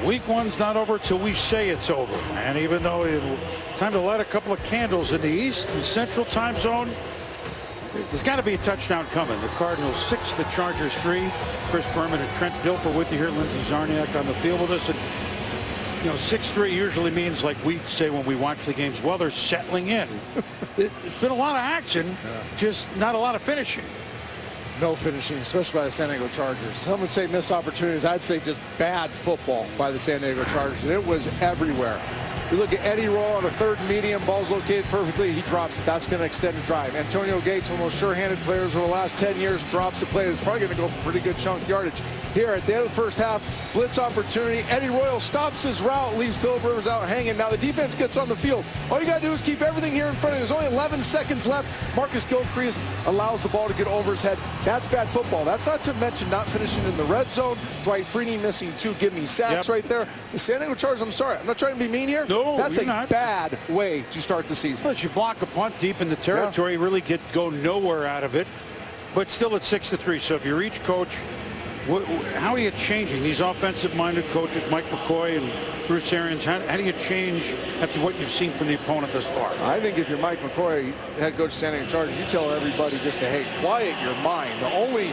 Week 1's not over till we say it's over. And even though it's time to light a couple of candles in the East, the Central Time Zone, there's got to be a touchdown coming. The Cardinals 6, the Chargers 3. Chris Berman and Trent Dilfer with you here. Lindsey Czarniak on the field with us. And, you know, 6-3 usually means, like we say when we watch the games, well, they're settling in. It's been a lot of action, just not a lot of finishing. No finishing, especially by the San Diego Chargers. Some would say missed opportunities. I'd say just bad football by the San Diego Chargers. And it was everywhere. You look at Eddie Roll on a 3rd and medium, ball's located perfectly, he drops it. That's going to extend the drive. Antonio Gates, one of the most sure-handed players over the last 10 years, drops a play that's probably going to go for pretty good chunk yardage. Here at the end of the first half, blitz opportunity. Eddie Royal stops his route, leaves Phillip Rivers out hanging. Now the defense gets on the field. All you got to do is keep everything here in front of you. There's only 11 seconds left. Marcus Gilchrist allows the ball to get over his head. That's bad football. That's not to mention not finishing in the red zone. Dwight Freeney missing 2 give-me sacks right there. The San Diego Chargers, I'm sorry, I'm not trying to be mean here. No, that's a not. Bad way to start the season. But you block a punt deep in the territory, really go nowhere out of it. But still it's 6-3. So if you're each coach, how are you changing these offensive-minded coaches, Mike McCoy and Bruce Arians? How do you change after what you've seen from the opponent thus far? I think if you're Mike McCoy, head coach of San Diego Chargers, you tell everybody just to, hey, quiet your mind. The only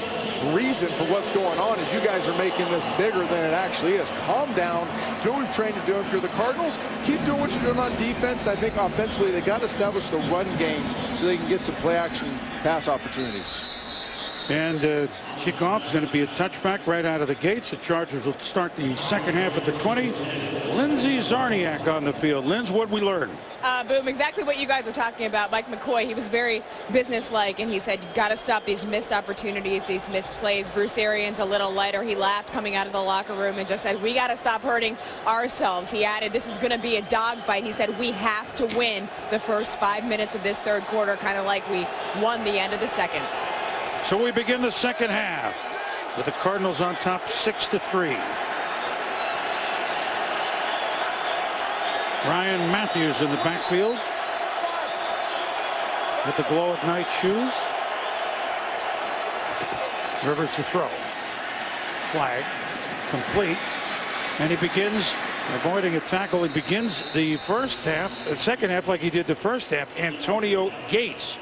reason for what's going on is you guys are making this bigger than it actually is. Calm down. Do what we've trained to do. If you're the Cardinals, keep doing what you're doing on defense. I think offensively, they got to establish the run game so they can get some play-action pass opportunities. And kickoff is going to be a touchback right out of the gates. The Chargers will start the second half at the 20. Lindsey Czarniak on the field. Linz, what did we learn? Boom, exactly what you guys were talking about. Mike McCoy, he was very businesslike, and he said, you got to stop these missed opportunities, these missed plays. Bruce Arians a little lighter. He laughed coming out of the locker room and just said, we got to stop hurting ourselves. He added, this is going to be a dogfight. He said, we have to win the first 5 minutes of this third quarter, kind of like we won the end of the second. So we begin the second half with the Cardinals on top 6-3. Ryan Matthews in the backfield with the glow-at-night shoes. Rivers to throw. Flag complete. And he begins avoiding a tackle. He begins the second half like he did the first half. Antonio Gates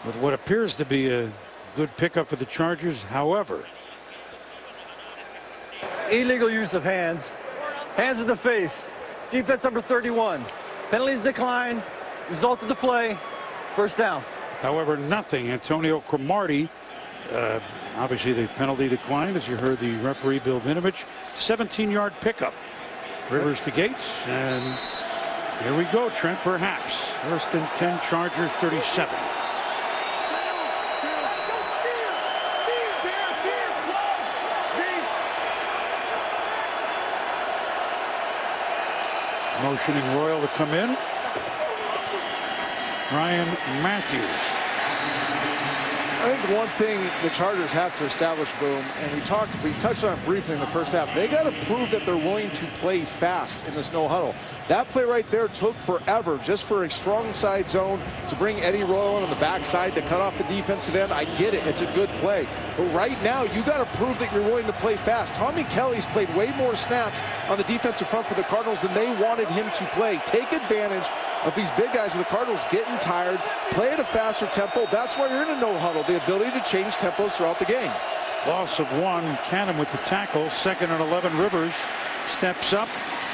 with what appears to be a good pickup for the Chargers. However, Illegal use of hands. Hands in the face. Defense number 31. Penalties decline. Result of the play. First down. However, nothing. Antonio Cromartie, obviously the penalty declined, as you heard the referee Bill Vinovich. 17-yard pickup. Rivers to Gates, and here we go, Trent, perhaps. First and 10, Chargers 37. Motioning Royal to come in. Ryan Matthews. I think one thing the Chargers have to establish, Boom, and we touched on it briefly in the first half, they got to prove that they're willing to play fast in this no huddle. That play right there took forever just for a strong side zone to bring Eddie Royal on the backside to cut off the defensive end. I get it. It's a good play. But right now, you got to prove that you're willing to play fast. Tommy Kelly's played way more snaps on the defensive front for the Cardinals than they wanted him to play. Take advantage of these big guys of the Cardinals getting tired. Play at a faster tempo. That's why you're in a no huddle, the ability to change tempos throughout the game. Loss of one. Cannon with the tackle. Second and 11. Rivers steps up.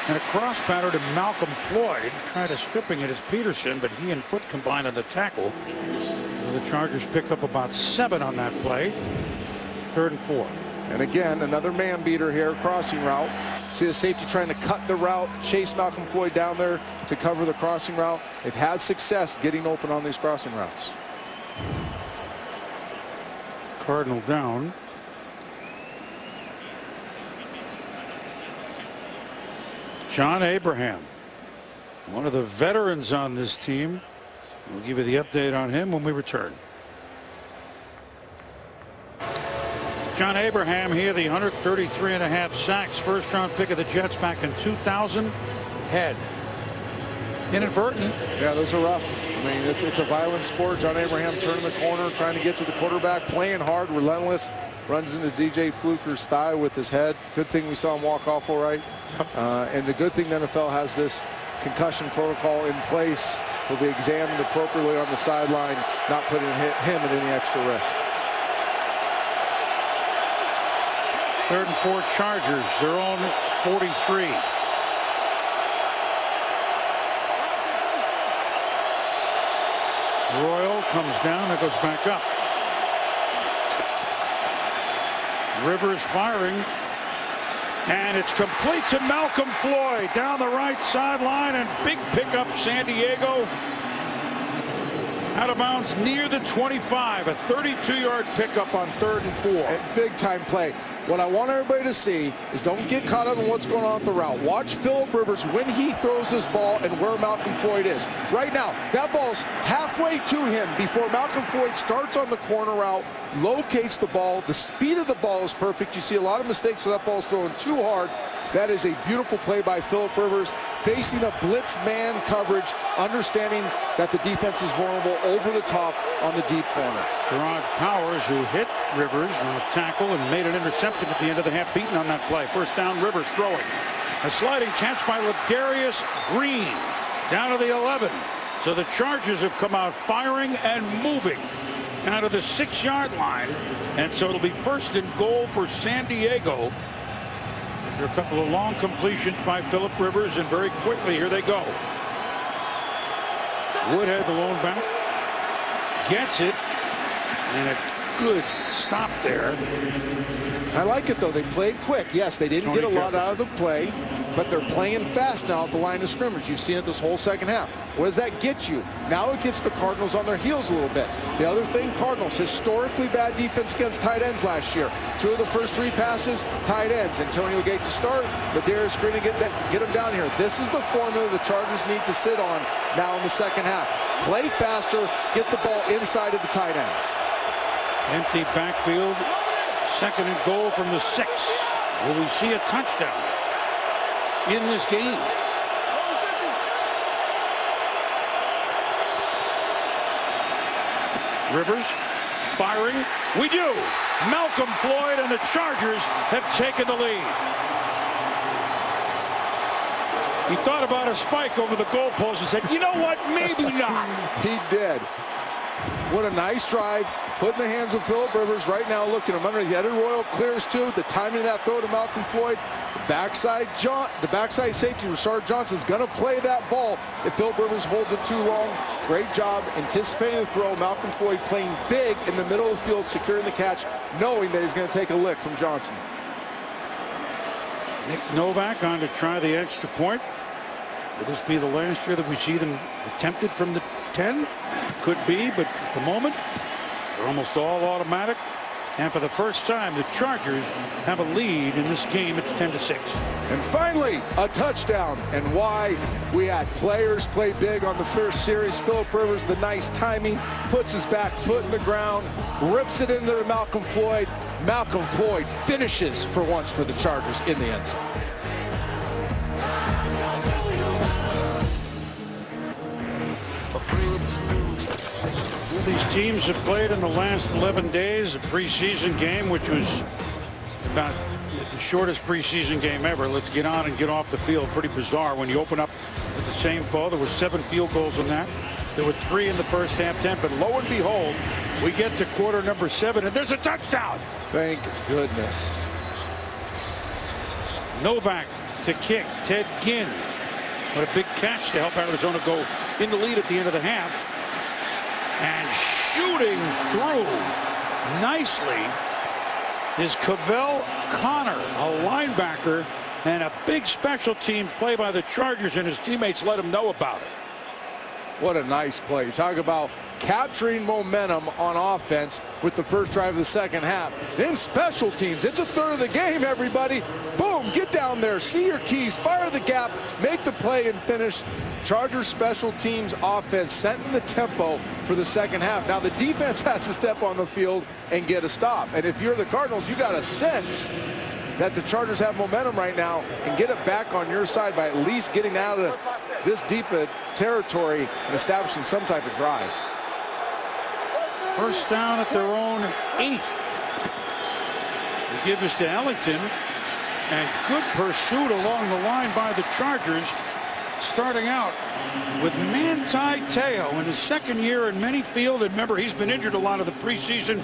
And a cross pattern to Malcolm Floyd. Tried to stripping it as Peterson, but he and Foot combined on the tackle. So the Chargers pick up about 7 on that play. 3rd and 4. And again, another man beater here, crossing route. See the safety trying to cut the route, chase Malcolm Floyd down there to cover the crossing route. They've had success getting open on these crossing routes. Cardinal down. John Abraham, one of the veterans on this team. We'll give you the update on him when we return. John Abraham here, the 133.5 sacks, first round pick of the Jets back in 2000. Head. Inadvertent. Yeah, those are rough. I mean, it's a violent sport. John Abraham turning the corner, trying to get to the quarterback, playing hard, relentless. Runs into DJ Fluker's thigh with his head. Good thing we saw him walk off all right. And the good thing the NFL has this concussion protocol in place. He'll be examined appropriately on the sideline, not putting him at any extra risk. 3rd and 4 Chargers, their own 43. Royal comes down and goes back up. Rivers firing, and it's complete to Malcolm Floyd down the right sideline, and big pickup San Diego out of bounds near the 25. A 32-yard pickup on 3rd and 4. A big time play. What I want everybody to see is don't get caught up in what's going on with the route. Watch Phillip Rivers when he throws this ball and where Malcolm Floyd is. Right now, that ball's halfway to him before Malcolm Floyd starts on the corner route, locates the ball. The speed of the ball is perfect. You see a lot of mistakes where that ball's thrown too hard. That is a beautiful play by Phillip Rivers, facing a blitz man coverage, understanding that the defense is vulnerable over the top on the deep corner. Gerard Powers, who hit Rivers on a tackle and made an interception at the end of the half, beaten on that play. First down, Rivers throwing. A sliding catch by Ladarius Green down to the 11. So the Chargers have come out firing and moving out of the 6-yard line. And so it'll be 1st and goal for San Diego. There are a couple of long completions by Phillip Rivers, and very quickly here they go. Woodhead, the lone back, gets it, and a good stop there. I like it, though. They played quick. Yes, they didn't get a lot out of the play, but they're playing fast now at the line of scrimmage. You've seen it this whole second half. What does that get you? Now it gets the Cardinals on their heels a little bit. The other thing, Cardinals, historically bad defense against tight ends last year. 2 of the first 3 passes, tight ends. Antonio Gate to start, Ladarius Green to get him down here. This is the formula the Chargers need to sit on now in the second half. Play faster, get the ball inside of the tight ends. Empty backfield, 2nd and goal from the 6. Will we see a touchdown in this game? Rivers firing. We do. Malcolm Floyd and the Chargers have taken the lead. He thought about a spike over the goalpost and said, you know what, maybe not. He did. What a nice drive. Put in the hands of Phillip Rivers. Right now, looking him under the Eddie Royal clears too. The timing of that throw to Malcolm Floyd. The backside safety, Rashard Johnson's going to play that ball if Phillip Rivers holds it too long. Great job anticipating the throw. Malcolm Floyd playing big in the middle of the field, securing the catch, knowing that he's going to take a lick from Johnson. Nick Novak on to try the extra point. Will this be the last year that we see them attempted from the 10? Could be, but at the moment, they're almost all automatic. And for the first time, the Chargers have a lead in this game. It's 10-6. And finally, a touchdown. And why? We had players play big on the first series. Phillip Rivers, the nice timing, puts his back foot in the ground, rips it in there to Malcolm Floyd. Malcolm Floyd finishes for once for the Chargers in the end zone. These teams have played in the last 11 days, a preseason game, which was about the shortest preseason game ever. Let's get on and get off the field. Pretty bizarre when you open up with the same foe. There were 7 field goals in that. There were 3 in the first half, 10. But lo and behold, we get to quarter number 7, and there's a touchdown. Thank goodness. Novak to kick. Ted Ginn. What a big catch to help Arizona go in the lead at the end of the half. And shooting through nicely is Cavell Connor, a linebacker, and a big special teams play by the Chargers, and his teammates let him know about it. What a nice play. You talk about capturing momentum on offense with the first drive of the second half. Then special teams. It's a third of the game, everybody. Boom, get down there, see your keys, fire the gap, make the play and finish. Chargers special teams offense setting the tempo for the second half. Now the defense has to step on the field and get a stop. And if you're the Cardinals, you got a sense that the Chargers have momentum right now and get it back on your side by at least getting out of this deep territory and establishing some type of drive. First down at their own 8. They give this to Ellington, and good pursuit along the line by the Chargers, starting out with Manti Te'o in his second year in Minnie Field. And remember, he's been injured a lot of the preseason.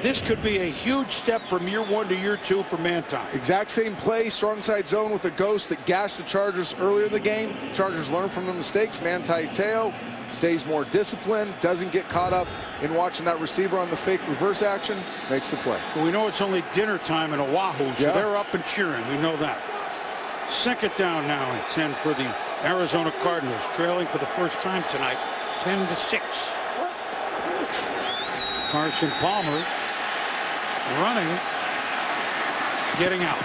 This could be a huge step from year 1 to year 2 for Manti. Exact same play, strong side zone with a ghost that gashed the Chargers earlier in the game. Chargers learn from the mistakes. Manti Te'o stays more disciplined, doesn't get caught up in watching that receiver on the fake reverse action, makes the play. Well, we know it's only dinner time in Oahu, so they're up and cheering. We know that. Second down now and 10 for the Arizona Cardinals, trailing for the first time tonight, 10-6. Carson Palmer running, getting out.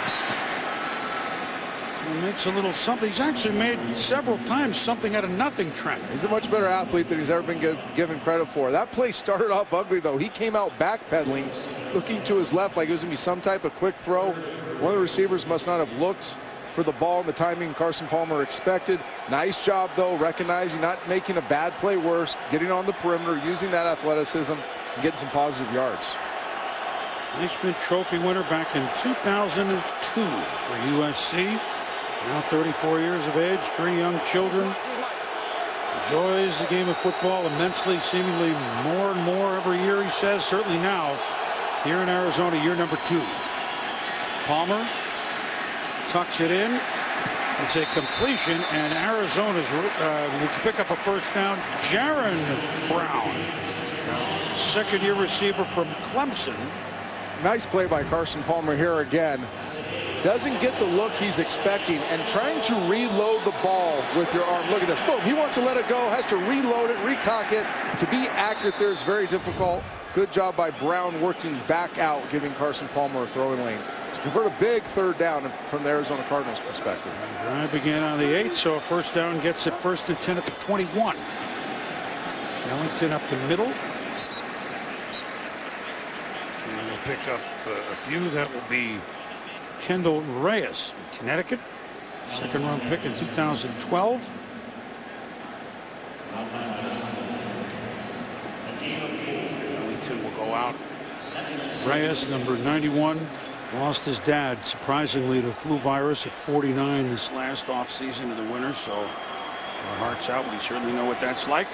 He makes a little something. He's actually made several times something out of nothing, Trent. He's a much better athlete than he's ever been given credit for. That play started off ugly, though. He came out backpedaling, looking to his left like it was going to be some type of quick throw. One of the receivers must not have looked for the ball in the timing Carson Palmer expected. Nice job, though, recognizing, not making a bad play worse, getting on the perimeter, using that athleticism, and getting some positive yards. Naismith Trophy winner back in 2002 for USC. Now 34 years of age, 3 young children. Enjoys the game of football immensely, seemingly more and more every year, he says. Certainly now, here in Arizona, year number 2. Palmer tucks it in. It's a completion, and Arizona's will pick up a first down. Jaron Brown, second-year receiver from Clemson. Nice play by Carson Palmer here again. Doesn't get the look he's expecting and trying to reload the ball with your arm. Look at this. Boom. He wants to let it go, has to reload it, recock it. To be accurate there is very difficult. Good job by Brown working back out, giving Carson Palmer a throwing lane to convert a big third down from the Arizona Cardinals perspective. Drive began on the 8, so a first down gets it first and 10 at the 21. Ellington up the middle. And we'll pick up a few. That will be Kendall Reyes, Connecticut. Second round pick in 2012. Ellington will go out. Reyes, number 91, lost his dad, surprisingly, to flu virus at 49 this last offseason in the winter, so our heart's out. We certainly know what that's like.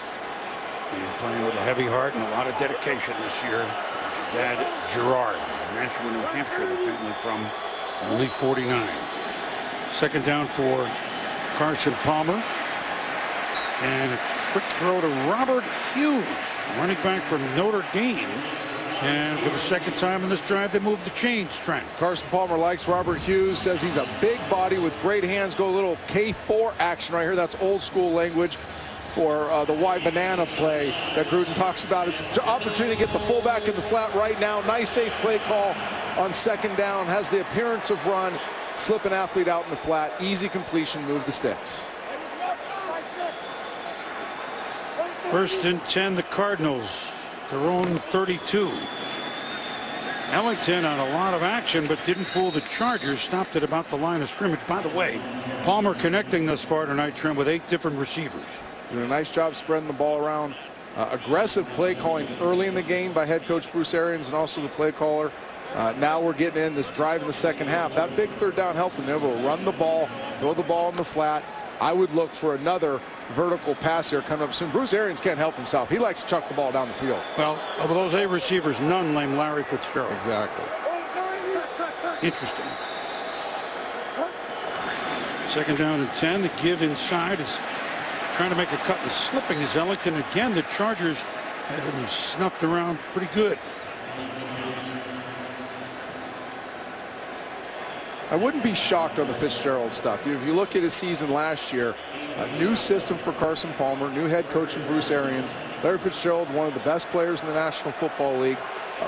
He's playing with a heavy heart and a lot of dedication this year. His dad, Gerard, Nashua, New Hampshire, the family from, only 49. Second down for Carson Palmer. And a quick throw to Robert Hughes, running back from Notre Dame. And for the second time in this drive, they move the chains, Trent. Carson Palmer likes Robert Hughes, says he's a big body with great hands. Go a little K4 action right here. That's old school language for the Y banana play that Gruden talks about. It's an opportunity to get the fullback in the flat right now. Nice safe play call on second down. Has the appearance of run. Slip an athlete out in the flat. Easy completion. Move the sticks. First and 10, the Cardinals. Their own 32. Ellington on a lot of action, but didn't fool the Chargers. Stopped at about the line of scrimmage. By the way, Palmer connecting thus far tonight, Trent, with 8 different receivers. Doing a nice job spreading the ball around. Aggressive play calling early in the game by head coach Bruce Arians and also the play caller. Now we're getting in this drive in the second half. That big third down helped them. They were able to run the ball, throw the ball in the flat. I would look for another vertical pass here coming up soon. Bruce Arians can't help himself. He likes to chuck the ball down the field. Well, of those 8 receivers, none named Larry Fitzgerald. Exactly. Interesting. Second down and 10. The give inside is trying to make a cut and slipping is Ellington. Again, the Chargers had him snuffed around pretty good. I wouldn't be shocked on the Fitzgerald stuff. If you look at his season last year, a new system for Carson Palmer, new head coach in Bruce Arians. Larry Fitzgerald, one of the best players in the National Football League.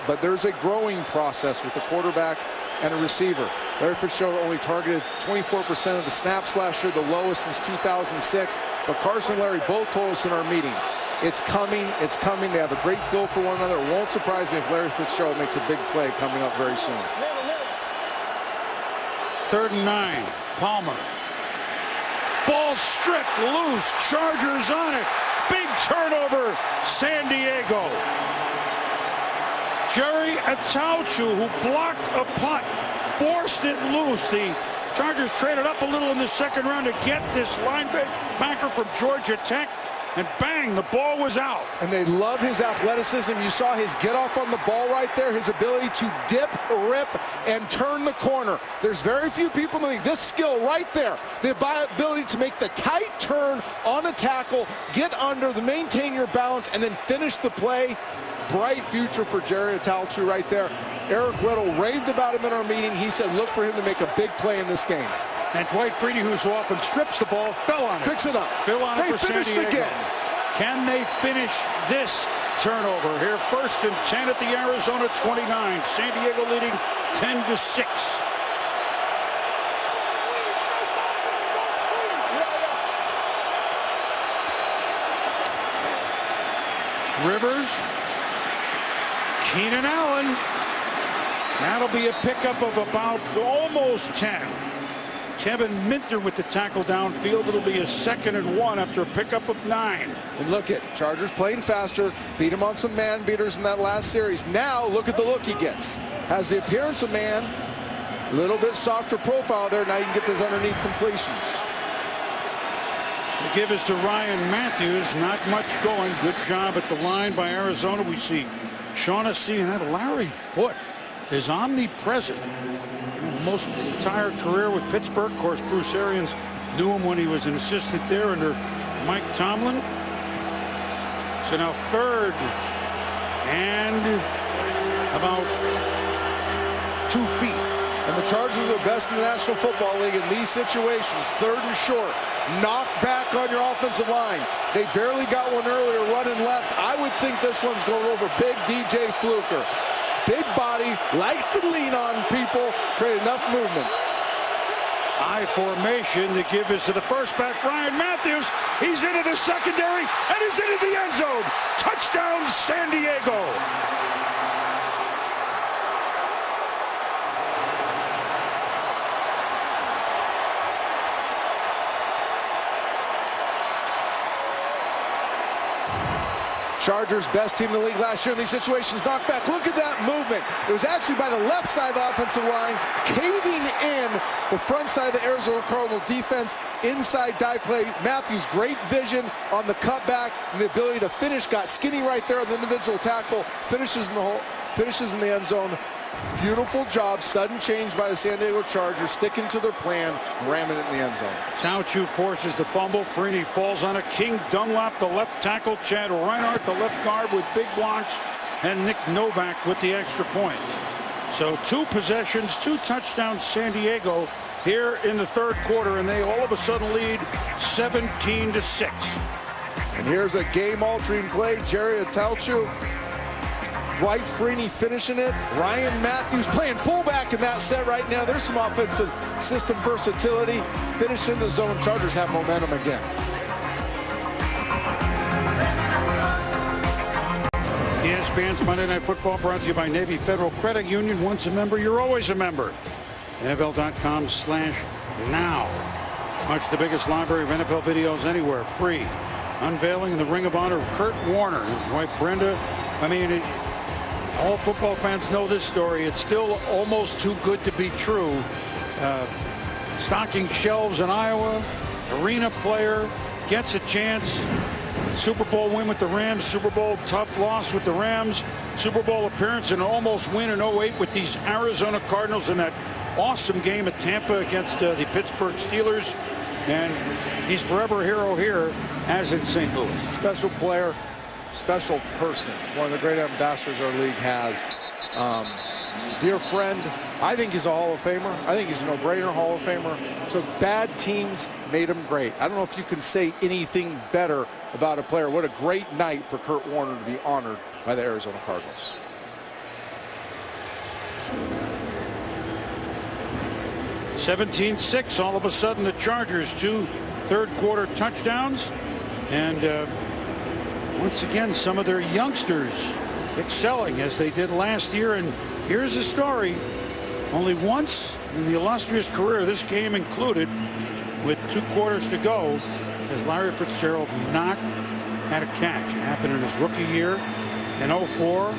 But there's a growing process with the quarterback and a receiver. Larry Fitzgerald only targeted 24% of the snaps last year, the lowest since 2006. But Carson and Larry both told us in our meetings, it's coming, it's coming. They have a great feel for one another. It won't surprise me if Larry Fitzgerald makes a big play coming up very soon. 3rd and 9. Palmer. Ball stripped loose. Chargers on it. Big turnover. San Diego. Jerry Atauchu, who blocked a punt, forced it loose. The Chargers traded up a little in the second round to get this linebacker from Georgia Tech. And bang, the ball was out. And they love his athleticism. You saw his get off on the ball right there, his ability to dip, rip, and turn the corner. There's very few people in the league. This skill right there, the ability to make the tight turn on a tackle, get under, maintain your balance, and then finish the play. Bright future for Jerry Atauchu right there. Eric Weddle raved about him in our meeting. He said look for him to make a big play in this game. And Dwight Freeney, who so often strips the ball, fell on it. Fix it up. Fell on it for San finished Diego. again. Can they finish this turnover? Here 1st and 10 at the Arizona 29. San Diego leading 10-6. Rivers. Keenan Allen. That'll be a pickup of about almost 10. Kevin Minter with the tackle downfield. It'll be a 2nd and 1 after a pickup of 9. And look at Chargers playing faster, beat him on some man beaters in that last series. Now look at the look he gets. Has the appearance of man, a little bit softer profile there. Now you can get those underneath completions. The give is to Ryan Matthews. Not much going. Good job at the line by Arizona. We see Shaughnessy, and that Larry Foote is omnipresent. Most entire career with Pittsburgh. Of course, Bruce Arians knew him when he was an assistant there under Mike Tomlin. So now 3rd and about 2 feet. And the Chargers are the best in the National Football League in these situations. 3rd and short. Knock back on your offensive line. They barely got one earlier running left. I would think this one's going over big DJ Fluker. Big body, likes to lean on people, create enough movement. I formation. The give is to the first back, Ryan Matthews. He's into the secondary, and he's into the end zone. Touchdown, San Diego. Chargers best team in the league last year in these situations. Knocked back. Look at that movement. It was actually by the left side of the offensive line, caving in the front side of the Arizona Cardinals defense. Inside dive play. Matthews, great vision on the cutback and the ability to finish. Got skinny right there on the individual tackle. Finishes in the hole. Finishes in the end zone. Beautiful job. Sudden change by the San Diego Chargers, sticking to their plan, ramming it in the end zone. Tauchu forces the fumble. Freeney falls on it. King Dunlap, the left tackle. Chad Reinhardt, the left guard with big blocks. And Nick Novak with the extra points. So 2 possessions, 2 touchdowns, San Diego here in the 3rd quarter. And they all of a sudden lead 17-6. And here's a game-altering play. Jerry Atauchu. Dwight Freeney finishing it. Ryan Matthews playing fullback in that set right now. There's some offensive system versatility. Finish in the zone. Chargers have momentum again. ESPN's Monday Night Football brought to you by Navy Federal Credit Union. Once a member, you're always a member. NFL.com/now. Much the biggest library of NFL videos anywhere. Free. Unveiling the Ring of Honor of Kurt Warner. His wife Brenda. I mean, all football fans know this story. It's still almost too good to be true. Stocking shelves in Iowa. Arena player. Gets a chance. Super Bowl win with the Rams. Super Bowl tough loss with the Rams. Super Bowl appearance and almost win in 08 with these Arizona Cardinals in that awesome game at Tampa against the Pittsburgh Steelers. And he's forever a hero here, as in St. Louis. Special player, special person. One of the great ambassadors our league has. dear friend. I think he's a Hall of Famer. I think he's a no-brainer Hall of Famer. So bad teams made him great. I don't know if you can say anything better about a player. What a great night for Kurt Warner to be honored by the Arizona Cardinals. (17-6). All of a sudden, the Chargers 2 third-quarter touchdowns, and once again, some of their youngsters excelling as they did last year. And here's a story. Only once in the illustrious career, this game included, with 2 quarters to go, has Larry Fitzgerald not had a catch. It happened in his rookie year in 04,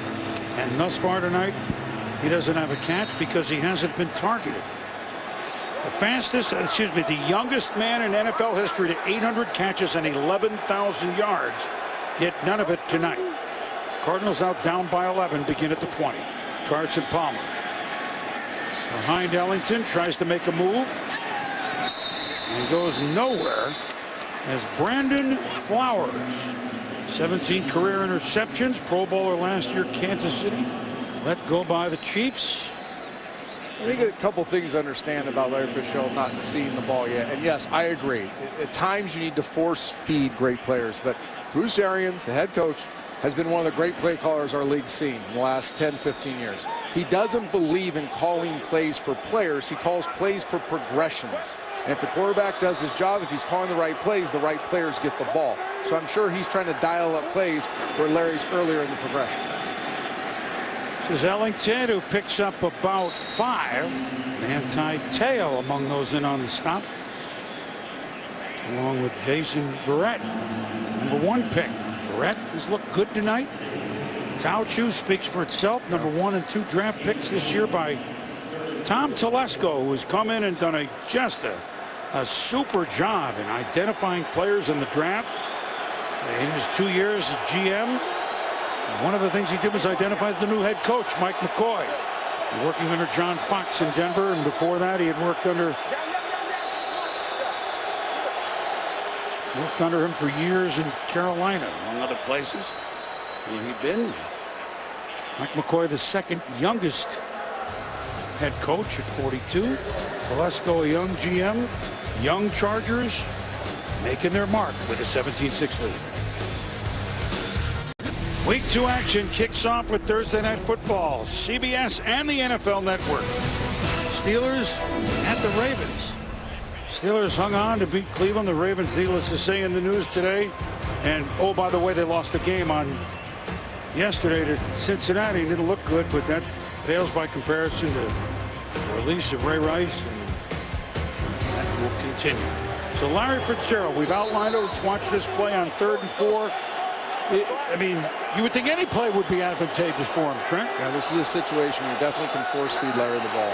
and thus far tonight, he doesn't have a catch because he hasn't been targeted. The youngest man in NFL history to 800 catches and 11,000 yards, yet none of it tonight. Cardinals out down by 11, begin at the 20. Carson Palmer behind Ellington, tries to make a move and goes nowhere as Brandon Flowers, 17 career interceptions, Pro Bowler last year, Kansas City, let go by the Chiefs. I think a couple things to understand about Larry Fitzgerald not seeing the ball yet. And yes, I agree. At times you need to force feed great players. But Bruce Arians, the head coach, has been one of the great play callers our league's seen in the last 10, 15 years. He doesn't believe in calling plays for players. He calls plays for progressions. And if the quarterback does his job, if he's calling the right plays, the right players get the ball. So I'm sure he's trying to dial up plays where Larry's earlier in the progression. This is Ellington, who picks up about 5. Manti Te'o among those in on the stop, along with Jason Verrett, #1 pick. Verrett has looked good tonight. Tauchu speaks for itself. #1 and 2 draft picks this year by Tom Telesco, who has come in and done just a super job in identifying players in the draft. In his 2 years as GM, one of the things he did was identify the new head coach, Mike McCoy, working under John Fox in Denver, and before that he had worked under him for years in Carolina, among other places. Where he'd been. Mike McCoy, the second youngest head coach at 42. Telesco, a young GM. Young Chargers making their mark with a 17-6 lead. Week 2 action kicks off with Thursday Night Football. CBS and the NFL Network. Steelers at the Ravens. Steelers hung on to beat Cleveland. The Ravens, needless to say, in the news today. And, oh, by the way, they lost a game on yesterday to Cincinnati. Didn't look good, but that pales by comparison to the release of Ray Rice. And that will continue. So Larry Fitzgerald, we've outlined it. Let's watch this play on 3rd and 4. I mean, you would think any play would be advantageous for him, Trent. Yeah, this is a situation where you definitely can force feed Larry the ball.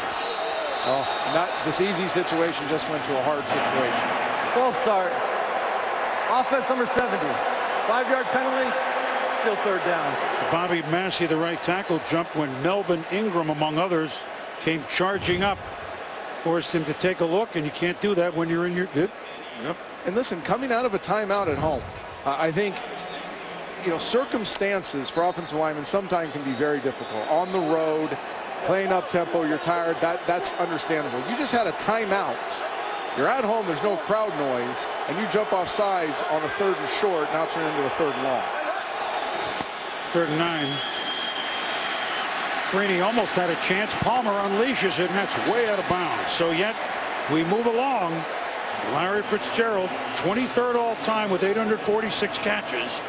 Oh, not this easy situation, just went to a hard situation. 12 start. Offense number 70. 5-yard penalty. Still 3rd down. So Bobby Massey, the right tackle, jumped when Melvin Ingram, among others, came charging up. Forced him to take a look, and you can't do that when you're in your... Yep. And listen, coming out of a timeout at home, I think, you know, circumstances for offensive linemen sometimes can be very difficult. On the road, playing up tempo, you're tired, that's understandable. You just had a timeout. You're at home, there's no crowd noise, and you jump off sides on a 3rd and short, now turn into a 3rd and long. 3rd and 9. Freeney almost had a chance. Palmer unleashes it, and that's way out of bounds. So yet we move along. Larry Fitzgerald, 23rd all-time with 846 catches.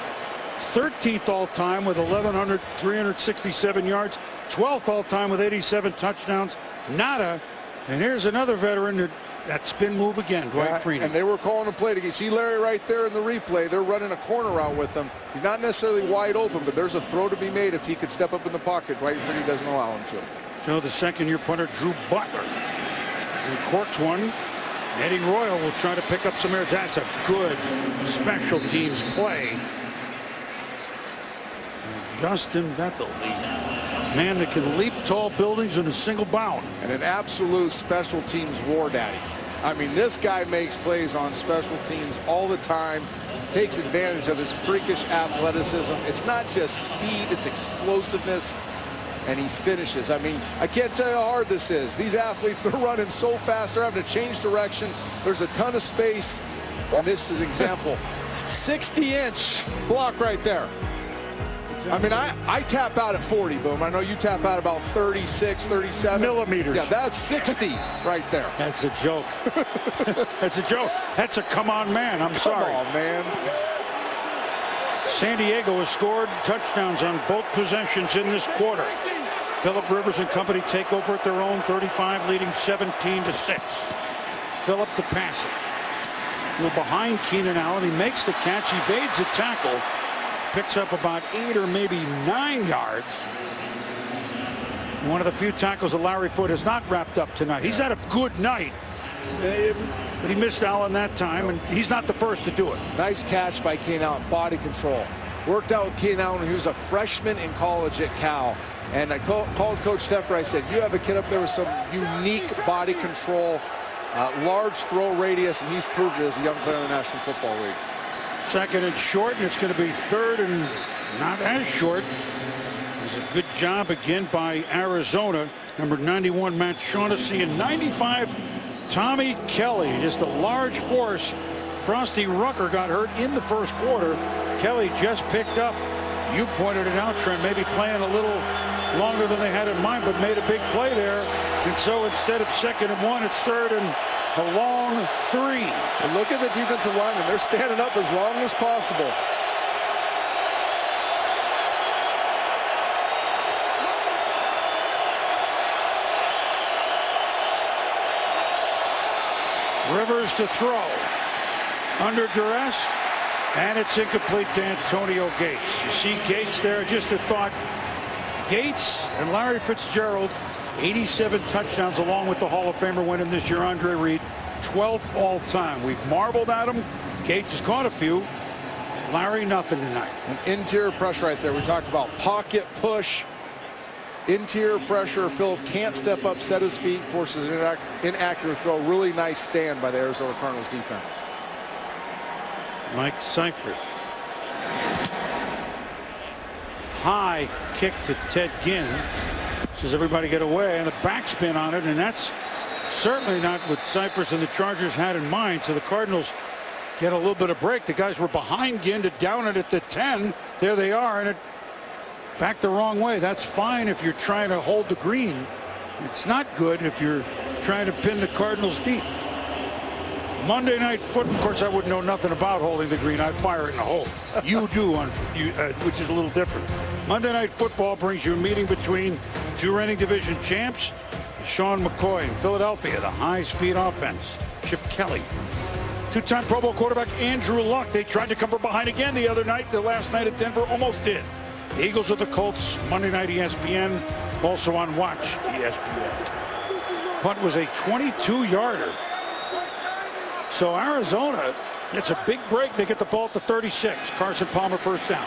13th all-time with 367 yards. 12th all-time with 87 touchdowns. Nada. And here's another veteran that spin move again, Dwight Freeney. And they were calling a play to see Larry right there in the replay. They're running a corner route with him. He's not necessarily wide open, but there's a throw to be made if he could step up in the pocket. Dwight Freeney doesn't allow him to. So the second-year punter, Drew Butler, and corks one. Eddie Royal will try to pick up some yards. That's a good special teams play. Justin Bethel, the man that can leap tall buildings in a single bound. And an absolute special teams war daddy. I mean, this guy makes plays on special teams all the time, takes advantage of his freakish athleticism. It's not just speed, it's explosiveness. and he finishes. I mean, I can't tell you how hard this is. These athletes, they're running so fast, they're having to change direction. There's a ton of space, and this is an example. 60-inch block right there. I mean, I tap out at 40, Boom. I know you tap out about 36, 37. Millimeters. Yeah, that's 60 right there. That's a joke. That's a joke. That's a come-on man. I'm sorry. Come on, man. San Diego has scored touchdowns on both possessions in this quarter. Phillip Rivers and company take over at their own 35, leading 17-6. Phillip to pass it. We're behind Keenan Allen. He makes the catch, evades the tackle, picks up about 8 or maybe 9 yards. One of the few tackles that Larry Foote has not wrapped up tonight. He's had a good night, but he missed Allen that time, and he's not the first to do it. Nice catch by Keenan Allen, body control. Worked out with Keenan Allen when he was a freshman in college at Cal. And I called Coach Steffer. I said, you have a kid up there with some unique body control, large throw radius, and he's proved it as a young player in the National Football League. Second and short, and it's going to be third and not as short. It's a good job again by Arizona. Number 91, Matt Shaughnessy, and 95, Tommy Kelly. Just a large force. Frosty Rucker got hurt in the first quarter. Kelly just picked up. You pointed it out, Trent, maybe playing a little longer than they had in mind, but made a big play there. And so instead of 2nd and 1, it's 3rd and a long 3. And look at the defensive linemen. They're standing up as long as possible. Rivers to throw. Under duress. And it's incomplete to Antonio Gates. You see Gates there. Just a thought. Gates and Larry Fitzgerald, 87 touchdowns, along with the Hall of Famer winning this year, Andre Reed, 12th all time. We've marveled at him. Gates has caught a few. Larry, nothing tonight. An interior pressure right there. We talked about pocket push, interior pressure. Phillip can't step up, set his feet, forces an inaccurate throw. Really nice stand by the Arizona Cardinals defense. Mike Seifert. High kick to Ted Ginn. Says everybody get away, and the backspin on it, and that's certainly not what Cypress and the Chargers had in mind. So the Cardinals get a little bit of break. The guys were behind Ginn to down it at the 10. There they are, and it back the wrong way. That's fine if you're trying to hold the green. It's not good if you're trying to pin the Cardinals deep. Monday Night Football. Of course, I wouldn't know nothing about holding the green. I'd fire it in the hole. You do, which is a little different. Monday Night Football brings you a meeting between two reigning division champs, Sean McCoy in Philadelphia, the high-speed offense, Chip Kelly. Two-time Pro Bowl quarterback Andrew Luck. They tried to come from behind again the other night. The last night at Denver almost did. The Eagles of the Colts, Monday Night ESPN, also on Watch ESPN. Punt was a 22-yarder. So Arizona, it's a big break. They get the ball at the 36. Carson Palmer first down.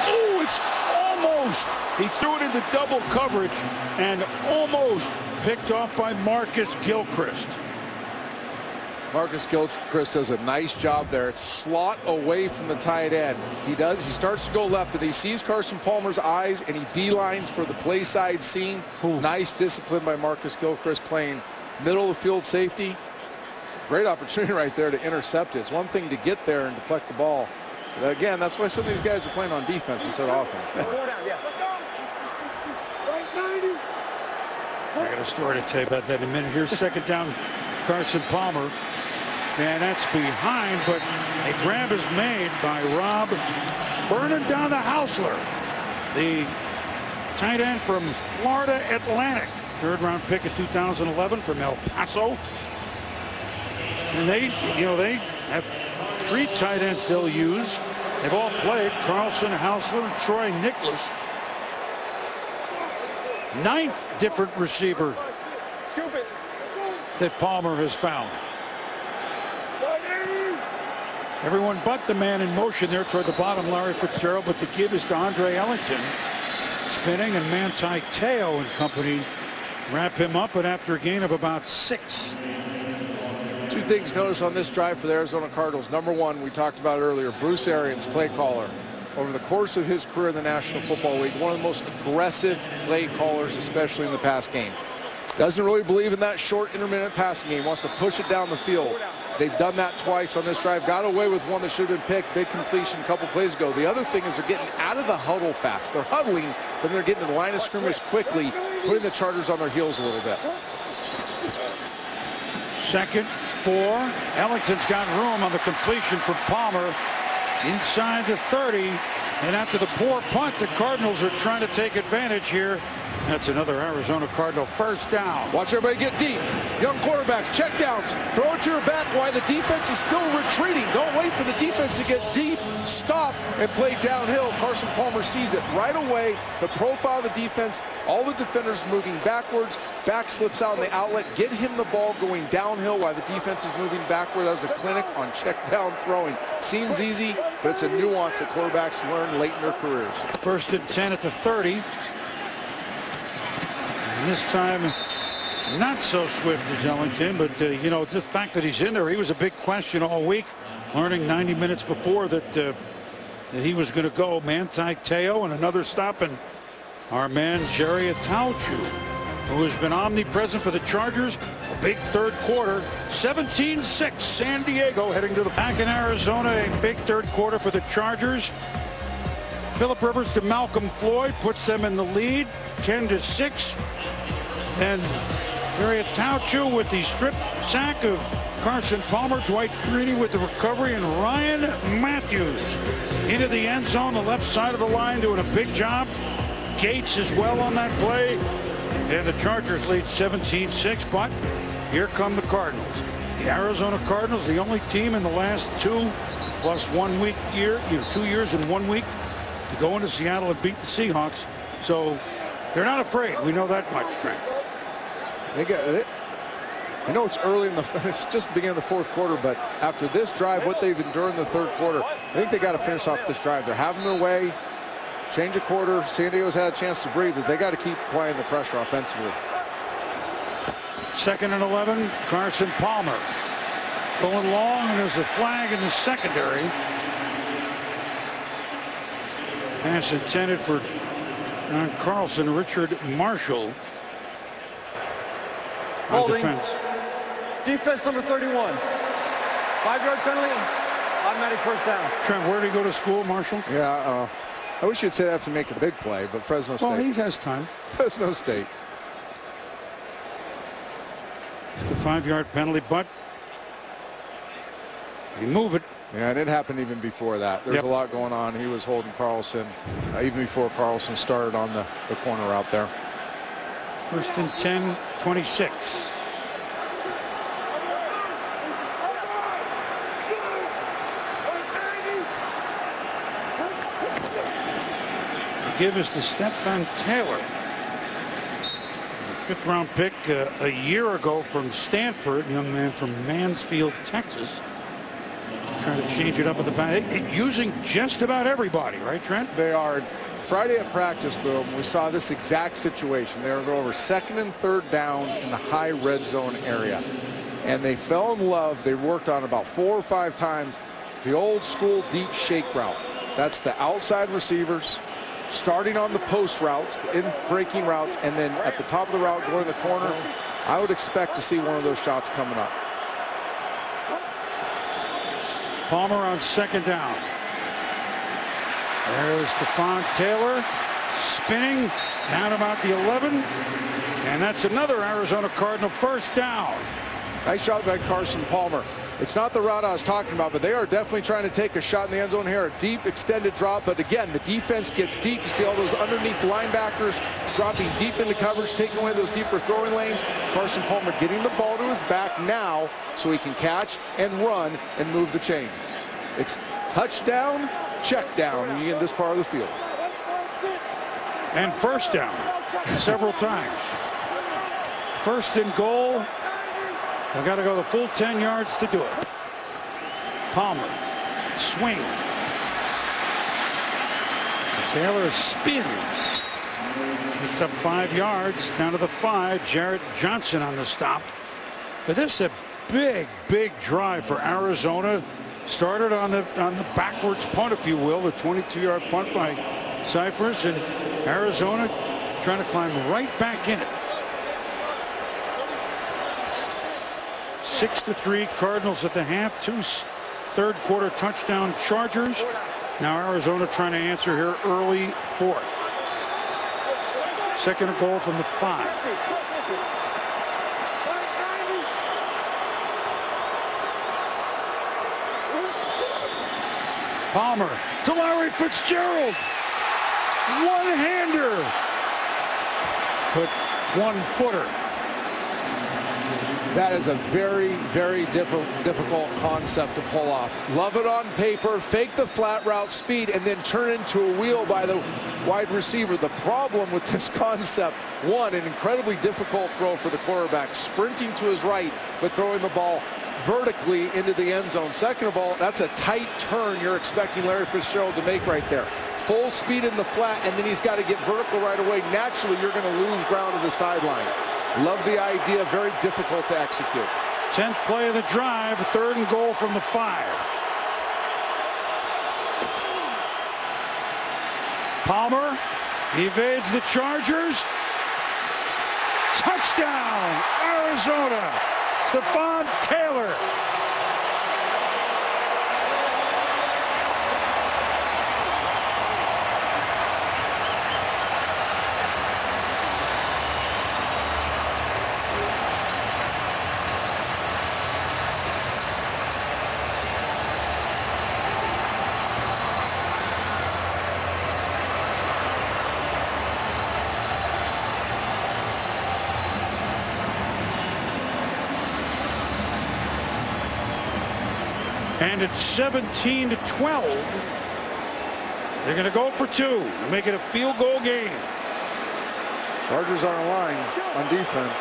Oh, it's almost. He threw it into double coverage and almost picked off by Marcus Gilchrist. Marcus Gilchrist does a nice job there. It's slot away from the tight end. He starts to go left, but he sees Carson Palmer's eyes and he beelines for the play side seam. Ooh. Nice discipline by Marcus Gilchrist playing middle of the field safety. Great opportunity right there to intercept it. It's one thing to get there and deflect the ball. But again, that's why some of these guys are playing on defense instead of offense. I got a story to tell you about that in a minute. Here's second down, Carson Palmer. And that's behind, but a grab is made by Rob burning down the Hausler, the tight end from Florida Atlantic. Third-round pick in 2011 from El Paso. And they have three tight ends they'll use. They've all played: Carlson, Hausler, and Troy Nicholas. Ninth different receiver that Palmer has found. Everyone but the man in motion there toward the bottom, Larry Fitzgerald, but the give is to Andre Ellington. Spinning, and Manti Te'o and company wrap him up, but after a gain of about 6. Two things notice on this drive for the Arizona Cardinals. Number one, we talked about earlier, Bruce Arians, play caller. over the course of his career in the National Football League, one of the most aggressive play callers, especially in the pass game. Doesn't really believe in that short intermittent passing game, wants to push it down the field. They've done that twice on this drive, got away with one that should have been picked, big completion a couple plays ago. The other thing is they're getting out of the huddle fast. They're huddling, then they're getting to the line of scrimmage quickly, putting the Chargers on their heels a little bit. 2nd, 4. Ellington's got room on the completion from Palmer inside the 30. And after the poor punt, the Cardinals are trying to take advantage here. That's another Arizona Cardinal first down. Watch everybody get deep. Young quarterbacks, check downs, throw it to your back while the defense is still retreating. Don't wait for the defense to get deep. Stop and play downhill. Carson Palmer sees it right away. The profile of the defense, all the defenders moving backwards. Back slips out in the outlet. Get him the ball going downhill while the defense is moving backward. That was a clinic on check down throwing. Seems easy, but it's a nuance that quarterbacks learn late in their careers. 1st and 10 at the 30. And this time, not so swift as Ellington, but you know, the fact that he's in there, he was a big question all week, learning 90 minutes before that he was going to go. Manti Te'o and another stop, and our man Jerry Atauchu, who has been omnipresent for the Chargers. A big 3rd quarter, 17-6 San Diego heading to the back in Arizona. A big 3rd quarter for the Chargers. Phillip Rivers to Malcolm Floyd puts them in the lead, 10-6. And Jerry Atauchu with the strip sack of Carson Palmer, Dwight Freeney with the recovery, and Ryan Matthews into the end zone, the left side of the line, doing a big job. Gates as well on that play. And the Chargers lead 17-6, but here come the Cardinals. The Arizona Cardinals, the only team in the last 2 plus 1 week year, 2 years and 1 week to go into Seattle and beat the Seahawks. So they're not afraid. We know that much, Trent. They got it. I know it's early in the, it's just the beginning of the 4th quarter, but after this drive, what they've endured in the 3rd quarter, I think they got to finish off this drive. They're having their way. Change a quarter. San Diego's had a chance to breathe, but they got to keep applying the pressure offensively. 2nd and 11, Carson Palmer going long, and there's a flag in the secondary. Pass intended for Carlson. Richard Marshall on holding. defense. Defense number 31. 5-yard penalty. Automatic first down. Trent, where did he go to school, Marshall? Yeah, I wish you'd say that to make a big play, but Fresno State. Well, he has time. Fresno State. It's the 5-yard penalty, but he move it. Yeah, and it happened even before that. There's a lot going on. He was holding Carlson even before Carlson started on the corner out there. 1st and 10, 26. Give us to Stephen Taylor, 5th round pick a year ago from Stanford, young man from Mansfield, Texas. Trying to change it up at the back, using just about everybody, right, Trent? They are. Friday at practice, Boom, we saw this exact situation. They were going over 2nd and 3rd down in the high red zone area, and they fell in love. They worked on about 4 or 5 times the old school deep shake route. That's the outside receivers starting on the post routes, the in-breaking routes, and then at the top of the route going to the corner. I would expect to see one of those shots coming up. Palmer on 2nd down. There's Stephen Taylor spinning down about the 11, and that's another Arizona Cardinal first down. Nice job by Carson Palmer. It's not the route I was talking about, but they are definitely trying to take a shot in the end zone here. A deep extended drop, but again, the defense gets deep. You see all those underneath linebackers dropping deep into coverage, taking away those deeper throwing lanes. Carson Palmer getting the ball to his back now so he can catch and run and move the chains. It's touchdown, check down when you get in this part of the field. And first down several times. 1st and goal. They've got to go the full 10 yards to do it. Palmer, swing. Taylor spins. It's up 5 yards, down to the 5. Jarrett Johnson on the stop. But this is a big, big drive for Arizona. started on the backwards punt, if you will, the 22-yard punt by Cyphers, and Arizona trying to climb right back in it. 6-3 Cardinals at the half. 2 third quarter touchdown Chargers. Now Arizona trying to answer here early, 4th. Second and goal from the 5. Palmer to Larry Fitzgerald. One-hander. But one-footer. That is a very, very difficult concept to pull off. Love it on paper, fake the flat route speed, and then turn into a wheel by the wide receiver. The problem with this concept, one, an incredibly difficult throw for the quarterback, sprinting to his right, but throwing the ball vertically into the end zone. Second of all, that's a tight turn you're expecting Larry Fitzgerald to make right there. Full speed in the flat, and then he's got to get vertical right away. Naturally, you're going to lose ground to the sideline. Love the idea, very difficult to execute. 10th play of the drive, 3rd and goal from the 5. Palmer evades the Chargers. Touchdown, Arizona. Stephon Taylor. And it's 17-12. They're going to go for 2, make it a field goal game. Chargers are on line on defense.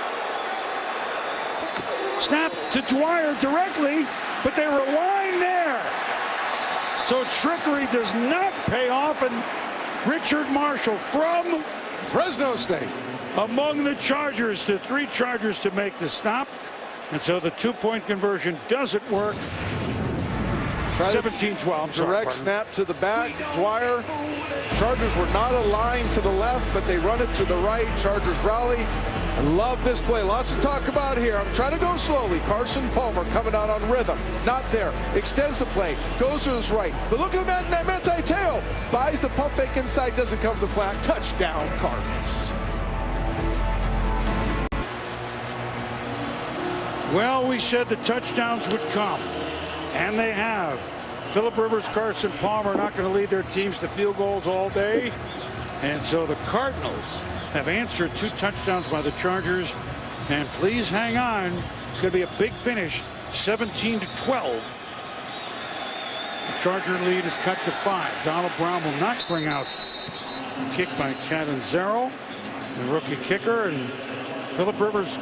Snap to Dwyer directly, but they were lined there. So trickery does not pay off, and Richard Marshall from Fresno State among the Chargers, to 3 Chargers to make the stop. And so the 2-point conversion doesn't work. 17-12. Direct snap to the back. Dwyer. Chargers were not aligned to the left, but they run it to the right. Chargers rally. I love this play. Lots to talk about here. I'm trying to go slowly. Carson Palmer coming out on rhythm. Not there. Extends the play. Goes to his right. But look at that Manti Te'o. Buys the pump fake inside. Doesn't cover the flat. Touchdown, Cardinals. Well, we said the touchdowns would come, and they have. Phillip Rivers, Carson Palmer not going to lead their teams to field goals all day. And so the Cardinals have answered 2 touchdowns by the Chargers. And please hang on. It's going to be a big finish, 17-12. The Charger lead is cut to 5. Donald Brown will not bring out a kick by Catanzaro, the rookie kicker. And Phillip Rivers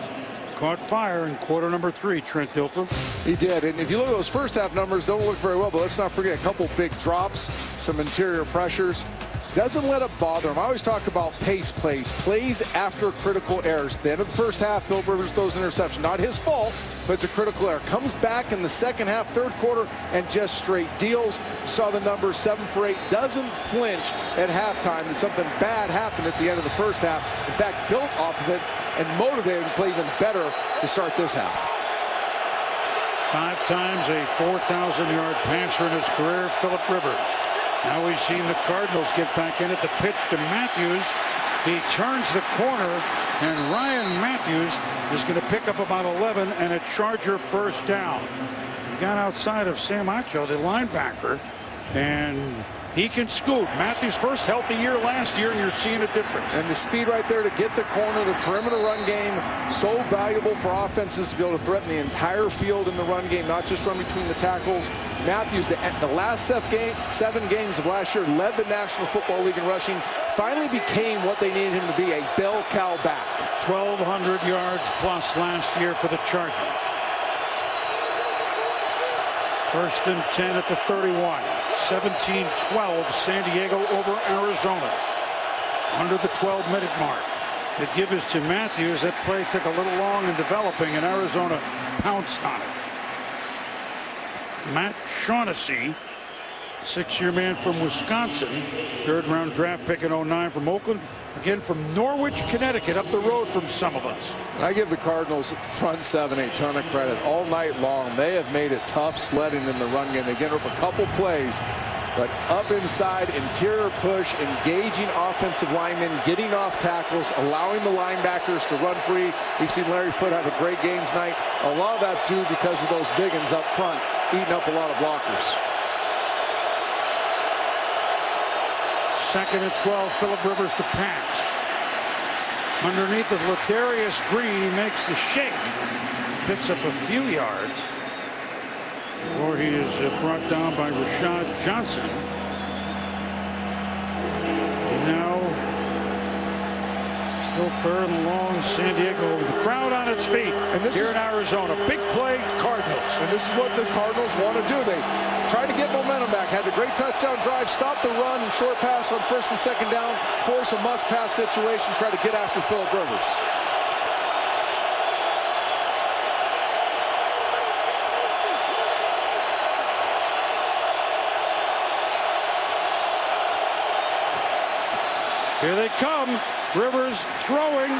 caught fire in quarter number 3, Trent Dilfer. He did, and if you look at those first half numbers, don't look very well, but let's not forget a couple big drops, some interior pressures. Doesn't let it bother him. I always talk about pace plays after critical errors. At the end of the first half, Phillip Rivers throws an interception. Not his fault, but it's a critical error. Comes back in the second half, third quarter, and just straight deals. You saw the numbers, 7 for 8. Doesn't flinch at halftime. And something bad happened at the end of the first half. In fact, built off of it and motivated to play even better to start this half. 5 times a 4,000-yard passer in his career, Phillip Rivers. Now we've seen the Cardinals get back in it. The pitch to Matthews. He turns the corner, and Ryan Matthews is going to pick up about 11 and a Charger first down. He got outside of Sam Acho, the linebacker, and he can scoot. Matthews' first healthy year last year, and you're seeing a difference. And the speed right there to get the corner, the perimeter run game, so valuable for offenses to be able to threaten the entire field in the run game, not just run between the tackles. Matthews, the last 7 games of last year, led the National Football League in rushing, finally became what they needed him to be, a bell cow back. 1,200 yards plus last year for the Chargers. First and 10 at the 31. 17-12, San Diego over Arizona. Under the 12-minute mark. The give is to Matthews. That play took a little long in developing, and Arizona pounced on it. Matt Shaughnessy, 6-year man from Wisconsin, 3rd-round draft pick in '09 from Oakland, again from Norwich, Connecticut, up the road from some of us. I give the Cardinals front 7 a ton of credit all night long. They have made it tough sledding in the run game. They get up a couple plays, but up inside, interior push, engaging offensive linemen, getting off tackles, allowing the linebackers to run free. We've seen Larry Foote have a great game tonight. A lot of that's due because of those big uns up front eating up a lot of blockers. 2nd and 12, Phillip Rivers to pass. Underneath of Ladarius Green, makes the shake. Picks up a few yards. Or he is brought down by Rashad Johnson. And now, still 3rd and long, San Diego. The crowd on its feet and this here in Arizona. Big play, Cardinals. And this is what the Cardinals want to do. They tried to get momentum back. Had a great touchdown drive, stopped the run and short pass on 1st and 2nd down, force a must-pass situation, try to get after Phillip Rivers. Here they come. Rivers throwing.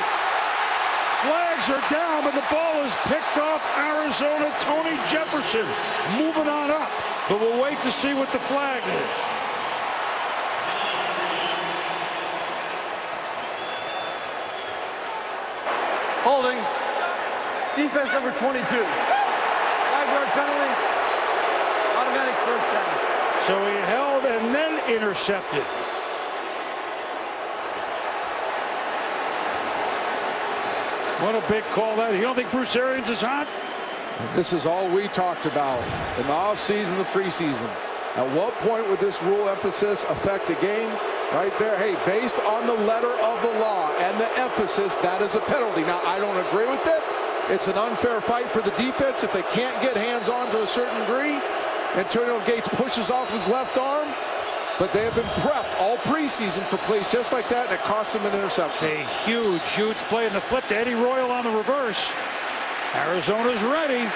Flags are down, but the ball is picked off Arizona. Tony Jefferson moving on up. But we'll wait to see what the flag is. Holding. Defense number 22. 5-yard penalty. Automatic 1st down. So he held and then intercepted. What a big call that. You don't think Bruce Arians is hot? This is all we talked about in the offseason, the preseason. At what point would this rule emphasis affect a game? Right there. Hey, based on the letter of the law and the emphasis, that is a penalty. Now, I don't agree with it. It's an unfair fight for the defense if they can't get hands on to a certain degree. Antonio Gates pushes off his left arm, but they have been prepped all preseason for plays just like that, and it costs them an interception. A huge play in the flip to Eddie Royal on the reverse. Arizona's ready.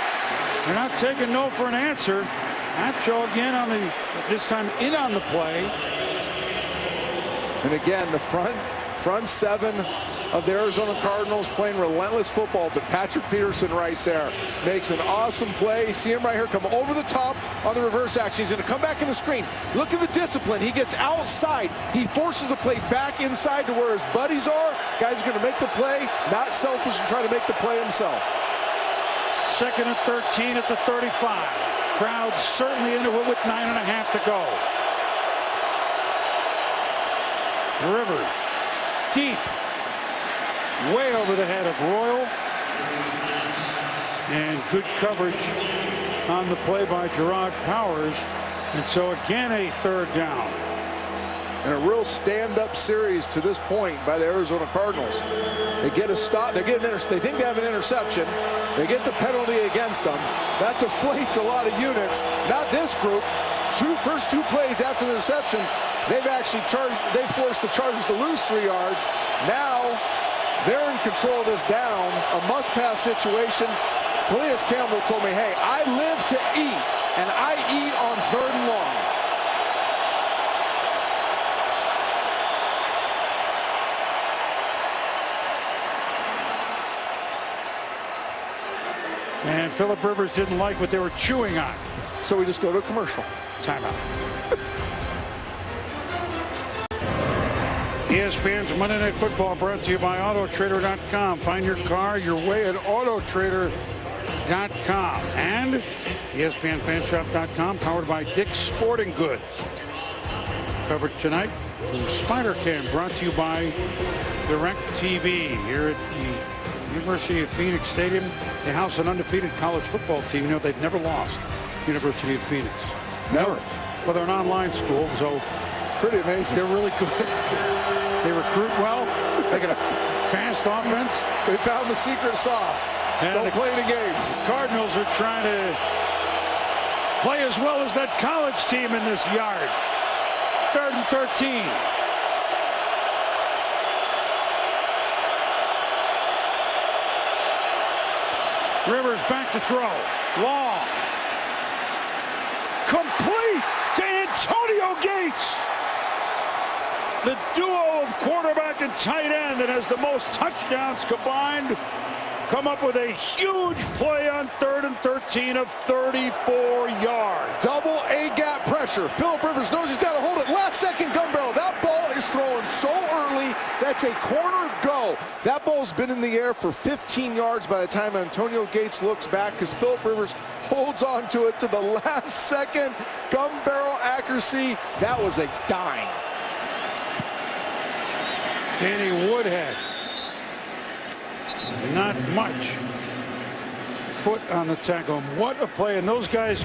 They're not taking no for an answer. Atcho again on the, this time in on the play. And again, the front 7 of the Arizona Cardinals playing relentless football, but Patrick Peterson right there makes an awesome play. See him right here come over the top on the reverse action. He's going to come back in the screen. Look at the discipline. He gets outside. He forces the play back inside to where his buddies are. Guy's going to make the play, not selfish and try to make the play himself. 2nd and 13 at the 35. Crowd certainly into it with 9.5 to go. Rivers, deep, way over the head of Royal. And good coverage on the play by Gerard Powers. And so again, a 3rd down. And a real stand-up series to this point by the Arizona Cardinals. They get a stop. They think they have an interception. They get the penalty against them. That deflates a lot of units. Not this group. First two plays after the interception, they've forced the Chargers to lose 3 yards. Now they're in control of this down. A must-pass situation. Calais Campbell told me, hey, I live to eat, and I eat on 3rd and long. And Phillip Rivers didn't like what they were chewing on. So we just go to a commercial. Timeout. ESPN's Monday Night Football brought to you by Autotrader.com. Find your car your way at Autotrader.com. And ESPNFanshop.com, powered by Dick's Sporting Goods. Covered tonight from Spider Cam, brought to you by DirecTV here at the University of Phoenix Stadium. They house an undefeated college football team. You know, they've never lost. University of Phoenix. Never. Well, they're an online school, so it's pretty amazing. They're really good. They recruit well. They got a fast offense. They found the secret sauce. And don't play any games. The Cardinals are trying to play as well as that college team in this yard. 3rd and 13. Rivers back to throw. Long. complete to Antonio Gates. The duo of quarterback and tight end that has the most touchdowns combined come up with a huge play on 3rd and 13 of 34 yards. Double A-gap pressure. Philip Rivers knows he's got to hold it. Last second gun barrel. That ball is thrown so early. That's a corner go. That ball's been in the air for 15 yards by the time Antonio Gates looks back, because Philip Rivers holds on to it to the last second. Gun barrel accuracy. That was a dime. Danny Woodhead. Not much foot on the tackle. What a play. And those guys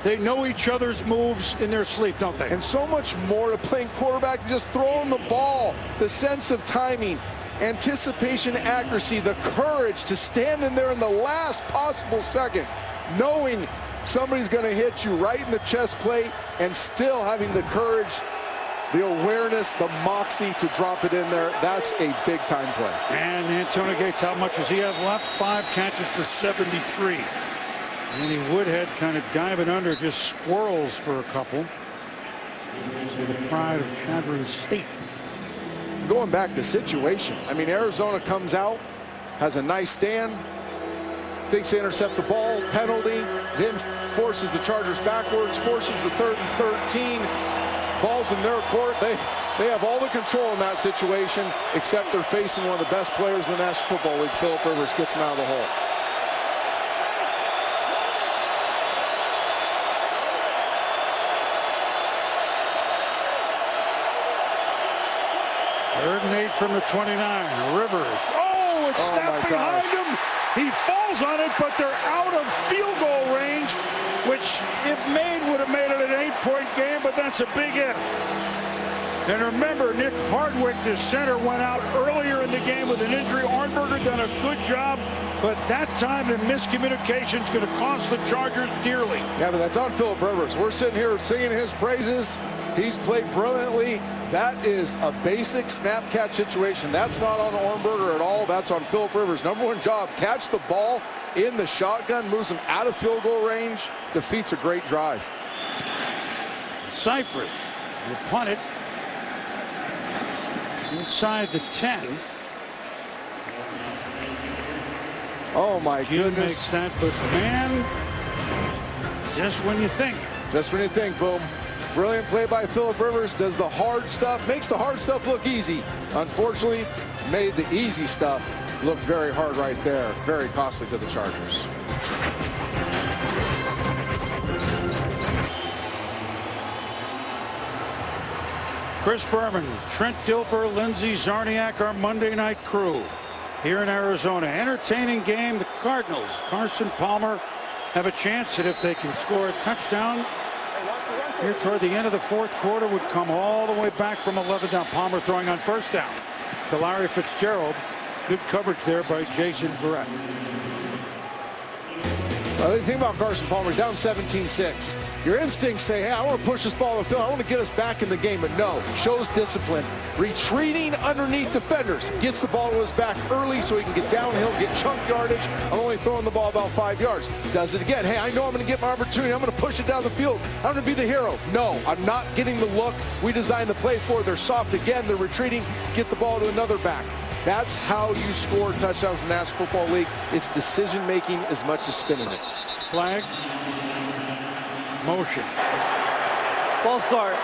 they know each other's moves in their sleep, don't they? And so much more to playing quarterback than just throwing the ball. The sense of timing, anticipation, accuracy, the courage to stand in there in the last possible second, knowing somebody's going to hit you right in the chest plate, and still having the courage, the awareness, the moxie to drop it in there. That's a big-time play. And Antonio Gates, how much does he have left? 5 catches for 73. Danny Woodhead kind of diving under, just squirrels for a couple. So the pride of Chadron State. Going back to situation, I mean, Arizona comes out, has a nice stand, thinks they intercept the ball, penalty, then forces the Chargers backwards, forces the 3rd and 13. Ball's in their court. They have all the control in that situation, except they're facing one of the best players in the National Football League. Philip Rivers gets them out of the hole. Third and 8 from the 29. Rivers. Oh, it's snapped behind him. He falls on it, but they're out of field goal range, which, if made, would have made it an 8-point game, but that's a big if. And remember, Nick Hardwick, the center, went out earlier in the game with an injury. Ornberger done a good job, but that time the miscommunication is going to cost the Chargers dearly. Yeah, but that's on Philip Rivers. We're sitting here singing his praises. He's played brilliantly. That is a basic snap catch situation. That's not on Ornberger at all. That's on Philip Rivers. #1 job, catch the ball in the shotgun, moves him out of field goal range, defeats a great drive. Cypress will punt it inside the 10. Oh my Hugh goodness. makes that, but man, just when you think. Just when you think, boom. Brilliant play by Philip Rivers. Does the hard stuff, makes the hard stuff look easy. Unfortunately, made the easy stuff look very hard right there. Very costly to the Chargers. Chris Berman, Trent Dilfer, Lindsey Czarniak, our Monday night crew here in Arizona. Entertaining game. The Cardinals, Carson Palmer, have a chance that if they can score a touchdown here toward the end of the 4th quarter, would come all the way back from 11 down. Palmer throwing on 1st down to Larry Fitzgerald. Good coverage there by Jason Verrett. The thing about Carson Palmer, he's down 17-6. Your instincts say, hey, I want to push this ball in the field. I want to get us back in the game. But no, shows discipline. Retreating underneath defenders. Gets the ball to his back early so he can get downhill, get chunk yardage. I'm only throwing the ball about 5 yards. Does it again. Hey, I know I'm going to get my opportunity. I'm going to push it down the field. I'm going to be the hero. No, I'm not getting the look we designed the play for. They're soft again. They're retreating. Get the ball to another back. That's how you score touchdowns in the National Football League. It's decision-making as much as spinning it. Flag. Motion. False start.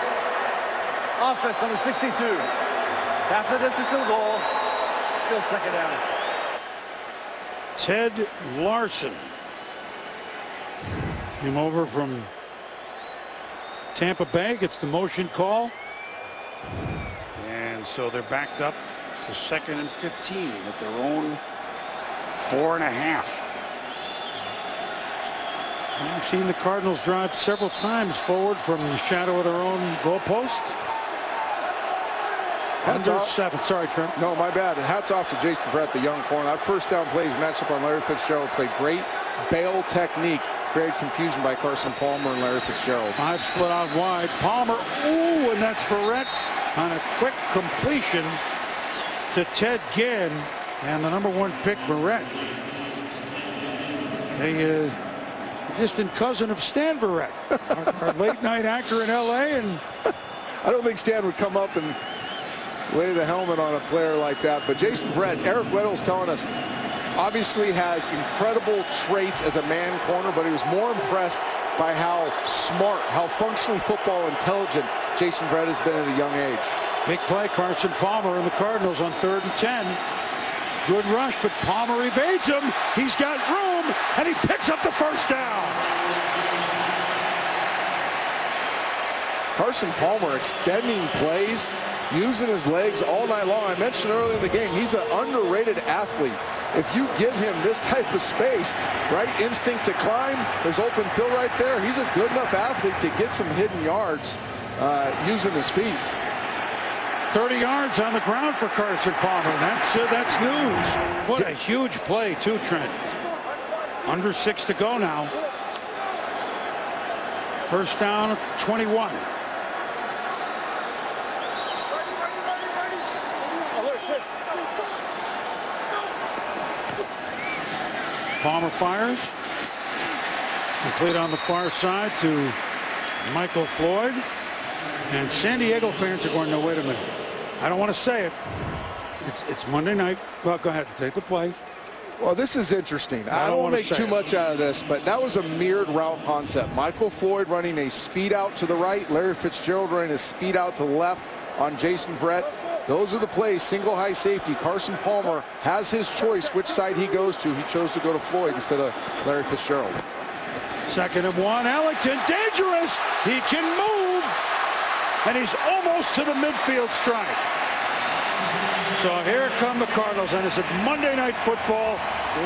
Offense, number 62. Pass the distance to the goal. Still 2nd down. Ted Larson came over from Tampa Bay. Gets the motion call. And so they're backed up to 2nd and 15 at their own 4.5. We've seen the Cardinals drive several times forward from the shadow of their own goalpost. Under 7. Sorry, Trent. No, my bad. And hats off to Jason Verrett, the young corner. That 1st down play is matched up on Larry Fitzgerald. Played great bail technique. Created confusion by Carson Palmer and Larry Fitzgerald. 5 split out wide. Palmer. Ooh, and that's Verrett on a quick completion to Ted Ginn. And the #1 pick, Verrett. They distant cousin of Stan Verrett, our late night anchor in LA. And I don't think Stan would come up and lay the helmet on a player like that. But Jason Verrett, Eric Weddle's telling us, obviously has incredible traits as a man corner, but he was more impressed by how smart, how functionally football intelligent Jason Verrett has been at a young age. big play, Carson Palmer and the Cardinals on 3rd and 10. Good rush, but Palmer evades him. He's got room, and he picks up the first down. Carson Palmer extending plays, using his legs all night long. I mentioned earlier in the game, he's an underrated athlete. If you give him this type of space, right, instinct to climb, there's open field right there. He's a good enough athlete to get some hidden yards using his feet. 30 yards on the ground for Carson Palmer. That's news. What a huge play, too, Trent. Under 6 to go now. First down at the 21. Palmer fires. Complete on the far side to Michael Floyd. And San Diego fans are going, no, wait a minute. I don't want to say it. It's Monday night. Well, go ahead and take the play. Well, this is interesting. I don't want to make too much out of this, but that was a mirrored route concept. Michael Floyd running a speed out to the right. Larry Fitzgerald running a speed out to the left on Jason Verrett. Those are the plays. Single high safety. Carson Palmer has his choice which side he goes to. He chose to go to Floyd instead of Larry Fitzgerald. 2nd and 1. Ellington dangerous. He can move. And he's almost to the midfield stripe. So here come the Cardinals, and it's Monday Night Football.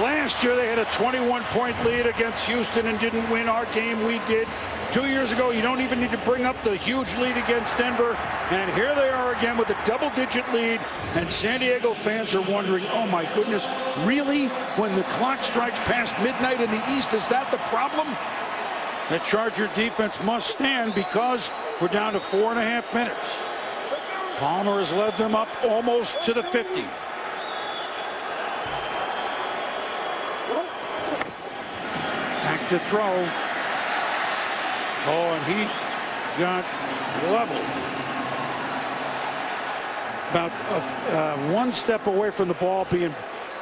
Last year they had a 21-point lead against Houston and didn't win. Our game we did. 2 years ago, you don't even need to bring up the huge lead against Denver. And here they are again with a double-digit lead. And San Diego fans are wondering, oh my goodness, really? When the clock strikes past midnight in the East, is that the problem? The Charger defense must stand because we're down to 4.5 minutes. Palmer has led them up almost to the 50. Back to throw. Oh, and he got leveled. About one step away from the ball being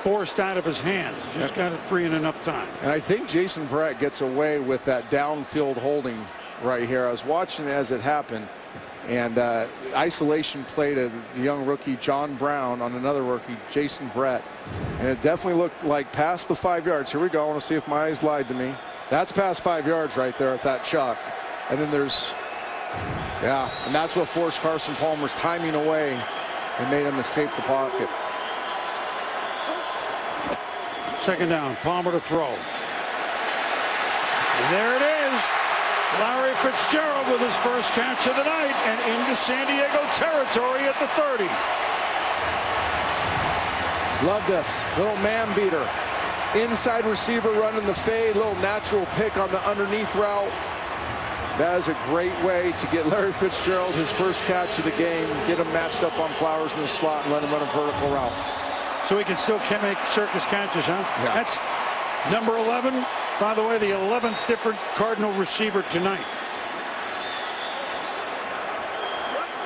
forced out of his hands. Just got it free in enough time. And I think Jason Verrett gets away with that downfield holding right here. I was watching as it happened, and isolation play to the young rookie John Brown on another rookie, Jason Verrett. And it definitely looked like past the 5 yards. Here we go. I want to see if my eyes lied to me. That's past 5 yards right there at that shot. And then there's, yeah, and that's what forced Carson Palmer's timing away and made him escape the pocket. 2nd down, Palmer to throw. And there it is. Larry Fitzgerald with his first catch of the night and into San Diego territory at the 30. Love this. Little man beater. Inside receiver running the fade. Little natural pick on the underneath route. That is a great way to get Larry Fitzgerald his first catch of the game. Get him matched up on Flowers in the slot and let him run a vertical route. So he can still make circus catches, huh? Yeah. That's number 11. By the way, the 11th different Cardinal receiver tonight.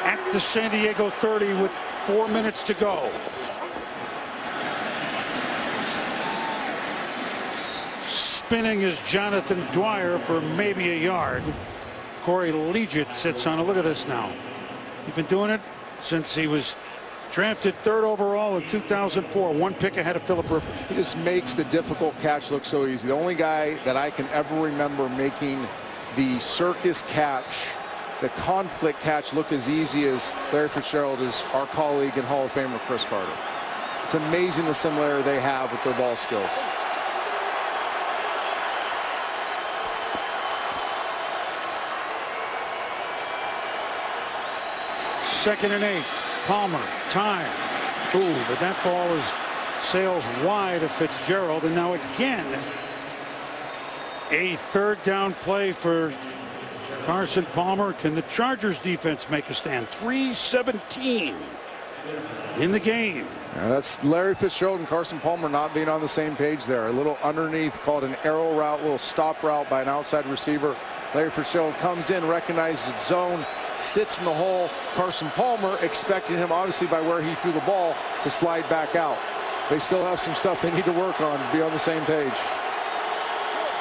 At the San Diego 30 with 4 minutes to go. Spinning is Jonathan Dwyer for maybe a yard. Corey Leggett sits on it. Look at this now. He's been doing it since he was drafted 3rd overall in 2004. 1 pick ahead of Phillip Rivers. He just makes the difficult catch look so easy. The only guy that I can ever remember making the circus catch, the conflict catch, look as easy as Larry Fitzgerald is our colleague and Hall of Famer Chris Carter. It's amazing the similarity they have with their ball skills. 2nd and 8. Palmer, time. Ooh, but that ball sails wide of Fitzgerald. And now again, a 3rd down play for Carson Palmer. Can the Chargers defense make a stand? 3:17 in the game. That's Larry Fitzgerald and Carson Palmer not being on the same page there. A little underneath called an arrow route, a little stop route by an outside receiver. Larry Fitzgerald comes in, recognizes the zone, sits in the hole. Carson Palmer expecting him, obviously by where he threw the ball, to slide back out. They still have some stuff they need to work on to be on the same page.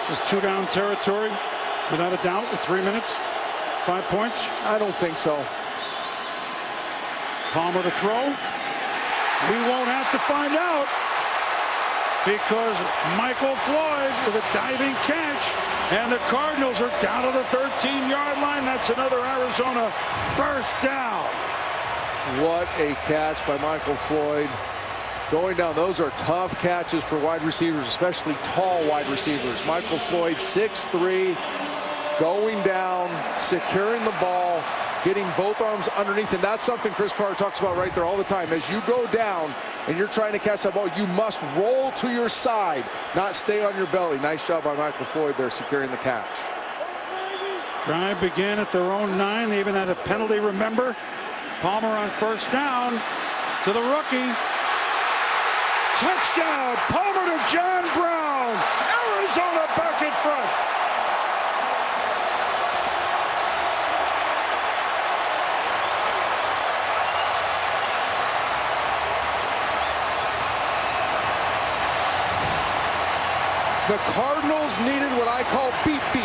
This is 2-down territory, without a doubt, with 3 minutes. 5 points? I don't think so. Palmer to throw. We won't have to find out, because Michael Floyd with a diving catch, and the Cardinals are down to the 13-yard line. That's another Arizona first down. What a catch by Michael Floyd. Going down, those are tough catches for wide receivers, especially tall wide receivers. Michael Floyd, 6'3", going down, securing the ball, getting both arms underneath, and that's something Chris Carter talks about right there all the time. As you go down and you're trying to catch that ball, you must roll to your side, not stay on your belly. Nice job by Michael Floyd there, securing the catch. Drive began at their own 9. They even had a penalty, remember? Palmer on first down to the rookie. Touchdown, Palmer to John Brown. Arizona back in front. The Cardinals needed what I call beep beep.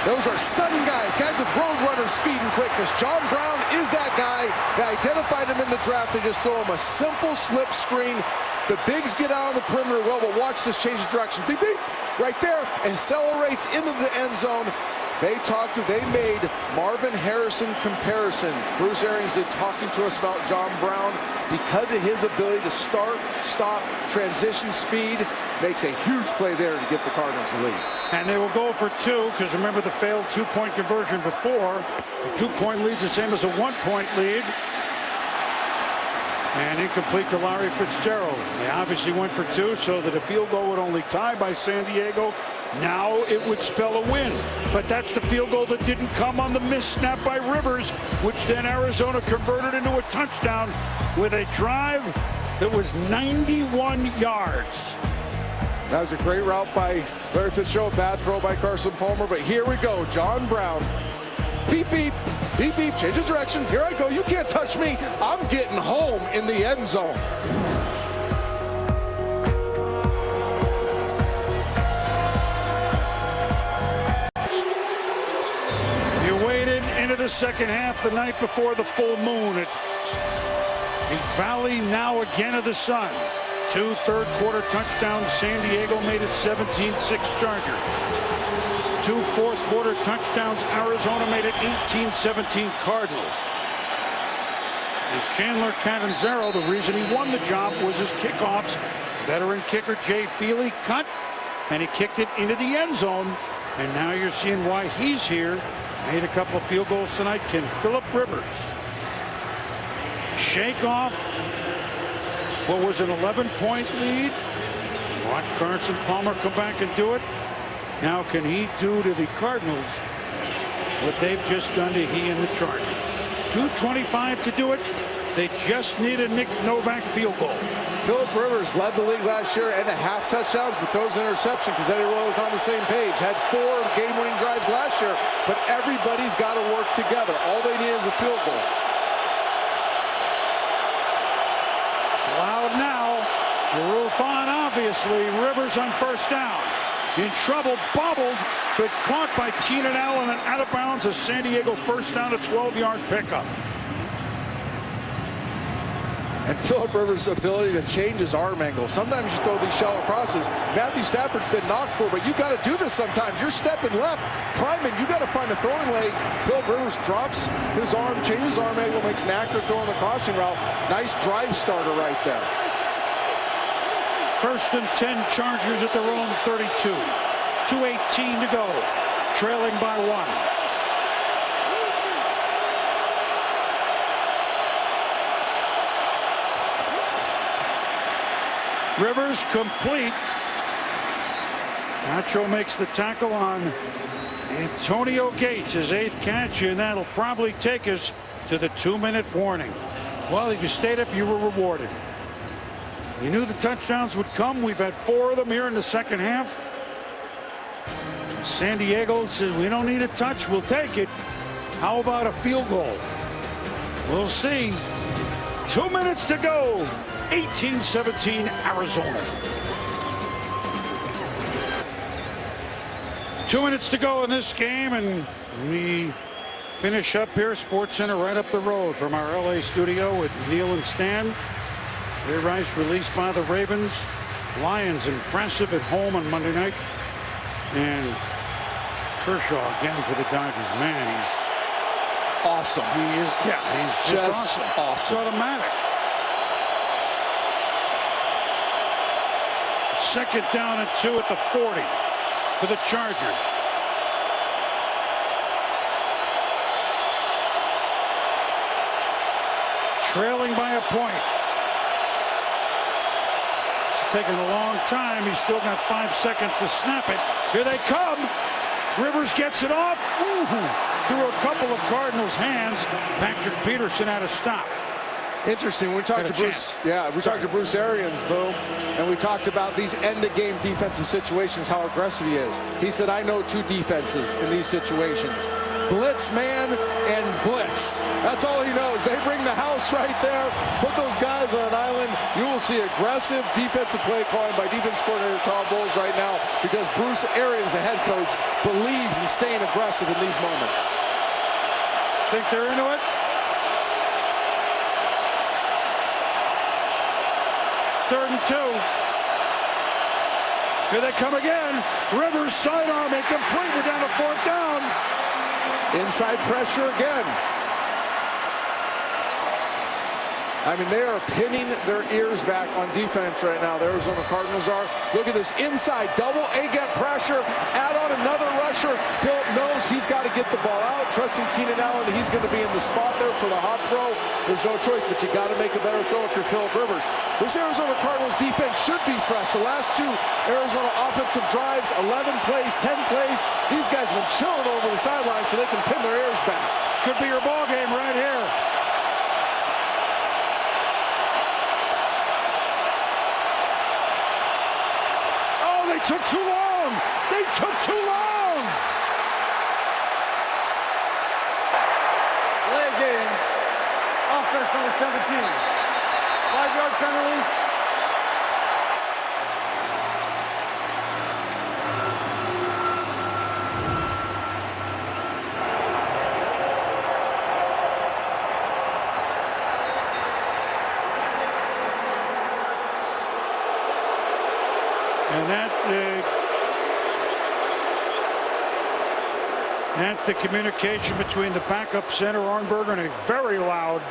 Those are sudden guys with road runner speed and quickness. John Brown is that guy. They identified him in the draft. They just throw him a simple slip screen. The bigs get out on the perimeter well, but watch this change of direction. Beep beep, right there, accelerates into the end zone. They made Marvin Harrison comparisons. Bruce Arians did talking to us about John Brown because of his ability to start, stop, transition speed. Makes a huge play there to get the Cardinals the lead. And they will go for 2, because remember the failed 2-point conversion before. A 2-point lead's the same as a 1-point lead. And incomplete to Larry Fitzgerald. They obviously went for 2 so that a field goal would only tie by San Diego. Now it would spell a win. But that's the field goal that didn't come on the missed snap by Rivers, which then Arizona converted into a touchdown with a drive that was 91 yards. That was a great route by Larry Fitzgerald. Bad throw by Carson Palmer. But here we go. John Brown. Beep, beep. Beep, beep. Change of direction. Here I go. You can't touch me. I'm getting home in the end zone. You waited into the second half the night before the full moon. It's a valley now again of the sun. 2 third-quarter touchdowns. San Diego made it 17-6 Chargers. 2 fourth-quarter touchdowns. Arizona made it 18-17 Cardinals. And Chandler Catanzaro, the reason he won the job was his kickoffs. Veteran kicker Jay Feely cut, and he kicked it into the end zone. And now you're seeing why he's here. Made a couple of field goals tonight. Can Phillip Rivers shake off what was an 11-point lead? Watch Carson Palmer come back and do it. Now can he do to the Cardinals what they've just done to he and the Chargers? 2:25 to do it. They just need a Nick Novak field goal. Phillip Rivers led the league last year and a half touchdowns, but throws an interception because Eddie Royal is not on the same page. Had 4 game-winning drives last year, but everybody's got to work together. All they need is a field goal. It's allowed now. Rufon, obviously. Rivers on first down. In trouble, bobbled, but caught by Keenan Allen and out of bounds. A San Diego first down, a 12-yard pickup. And Phillip Rivers' ability to change his arm angle. Sometimes you throw these shallow crosses. Matthew Stafford's been knocked for, but you got to do this sometimes. You're stepping left, climbing. You got to find a throwing lane. Phillip Rivers drops his arm, changes his arm angle, makes an accurate throw on the crossing route. Nice drive starter right there. First and 10 Chargers at their own 32. 2:18 to go. Trailing by 1. Rivers complete. Nacho makes the tackle on Antonio Gates, his 8th catch, and that'll probably take us to the 2-minute warning. Well, if you stayed up, you were rewarded. You knew the touchdowns would come. We've had 4 of them here in the second half. San Diego says we don't need a touch. We'll take it. How about a field goal? We'll see. 2 minutes to go. 18-17 Arizona. 2 minutes to go in this game, and we finish up here. Sports Center right up the road from our LA studio with Neil and Stan. Ray Rice released by the Ravens. Lions impressive at home on Monday night. And Kershaw again for the Dodgers. Man, he's awesome. He is, yeah, he's just awesome. It's automatic. Second down and 2 at the 40 for the Chargers. Trailing by a point. It's taking a long time. He's still got 5 seconds to snap it. Here they come. Rivers gets it off. Ooh, through a couple of Cardinals' hands. Patrick Peterson had a stop. Interesting. We talked to Bruce. Yeah, we talked to Bruce Arians, Boom, and we talked about these end-of-game defensive situations, how aggressive he is. He said, I know 2 defenses in these situations. Blitz man and blitz. That's all he knows. They bring the house right there, put those guys on an island. You will see aggressive defensive play calling by defense coordinator Todd Bowles right now, because Bruce Arians, the head coach, believes in staying aggressive in these moments. Think they're into it? Third and 2. Here they come again. Rivers sidearm incomplete. We're down to 4th down. Inside pressure again. I mean, they are pinning their ears back on defense right now. The Arizona Cardinals are. Look at this inside double A-gap pressure. Add on another rusher. Phillip knows he's got to get the ball out. Trusting Keenan Allen that he's going to be in the spot there for the hot throw. There's no choice, but you got to make a better throw if you're Phillip Rivers. This Arizona Cardinals defense should be fresh. The last 2 Arizona offensive drives, 11 plays, 10 plays. These guys have been chilling over the sideline so they can pin their ears back. Could be your ball game right here. They took too long. They took too long. Delay game. Offense number 17. 5-yard penalty. And the communication between the backup center, Arnberger, and a very loud,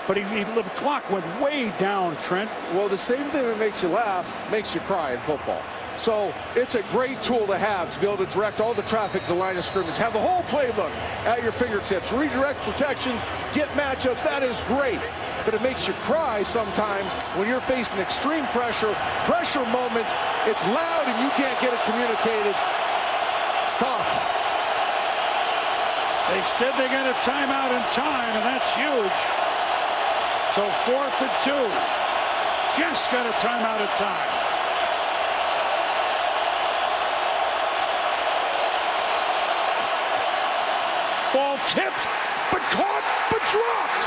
but the clock went way down, Trent. Well, the same thing that makes you laugh makes you cry in football. So it's a great tool to have to be able to direct all the traffic to the line of scrimmage. Have the whole playbook at your fingertips. Redirect protections, get matchups. That is great. But it makes you cry sometimes when you're facing extreme pressure moments. It's loud and you can't get it communicated. It's tough. They said they got a timeout in time, and that's huge. So 4th and 2. Just got a timeout in time. Ball tipped, but caught, but dropped.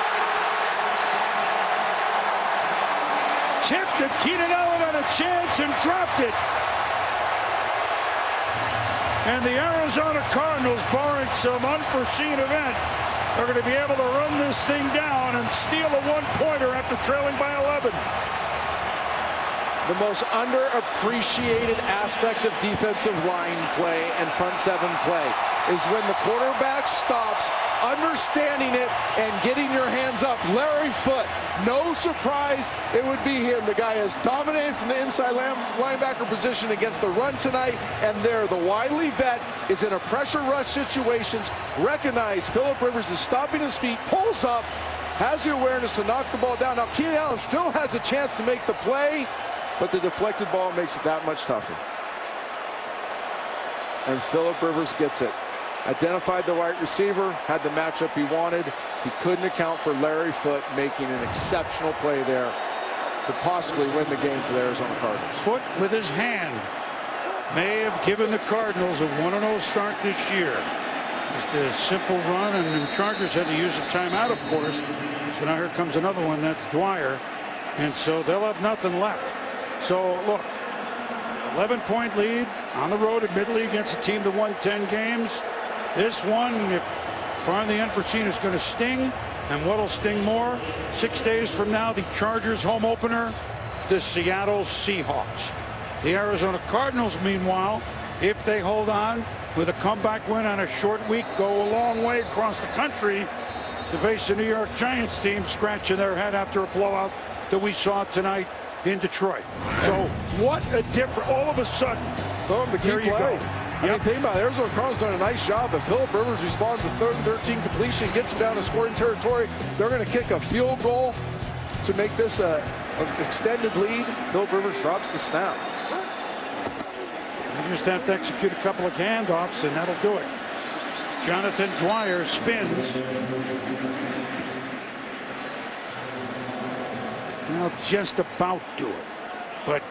Tipped, and Keenan Allen had a chance and dropped it. And the Arizona Cardinals, barring some unforeseen event, are going to be able to run this thing down and steal a 1-pointer after trailing by 11. The most underappreciated aspect of defensive line play and front 7 play is when the quarterback stops, understanding it and getting your hands up. Larry Foote, no surprise it would be him. The guy has dominated from the inside linebacker position against the run tonight, and there the wily vet is in a pressure rush situations. Recognize Phillip Rivers is stopping his feet, pulls up, has the awareness to knock the ball down. Now Keenan Allen still has a chance to make the play, but the deflected ball makes it that much tougher. And Phillip Rivers gets it. Identified the wide receiver, had the matchup he wanted. He couldn't account for Larry Foote making an exceptional play there. to possibly win the game for the Arizona Cardinals. Foot with his hand may have given the Cardinals a 1-0 start this year. Just a simple run, and the Chargers had to use a timeout, of course. So now here comes another one. That's Dwyer. And so they'll have nothing left. So, look, 11-point lead on the road, admittedly, against a team that won 10 games. This one, if barring the unforeseen, is going to sting. And what'll sting more? 6 days from now, the Chargers home opener, the Seattle Seahawks. The Arizona Cardinals, meanwhile, if they hold on with a comeback win on a short week, go a long way across the country to face the New York Giants team scratching their head after a blowout that we saw tonight in Detroit. So what a difference. All of a sudden, Boom, the key there you play. go. I mean, think about it. Arizona Cardinals done a nice job, but Phillip Rivers responds to 3rd and 13 completion, gets them down to scoring territory. They're going to kick a field goal to make this an extended lead. Phillip Rivers drops the snap. You just have to execute a couple of handoffs, and that'll do it. Jonathan Dwyer spins. Now just about do it.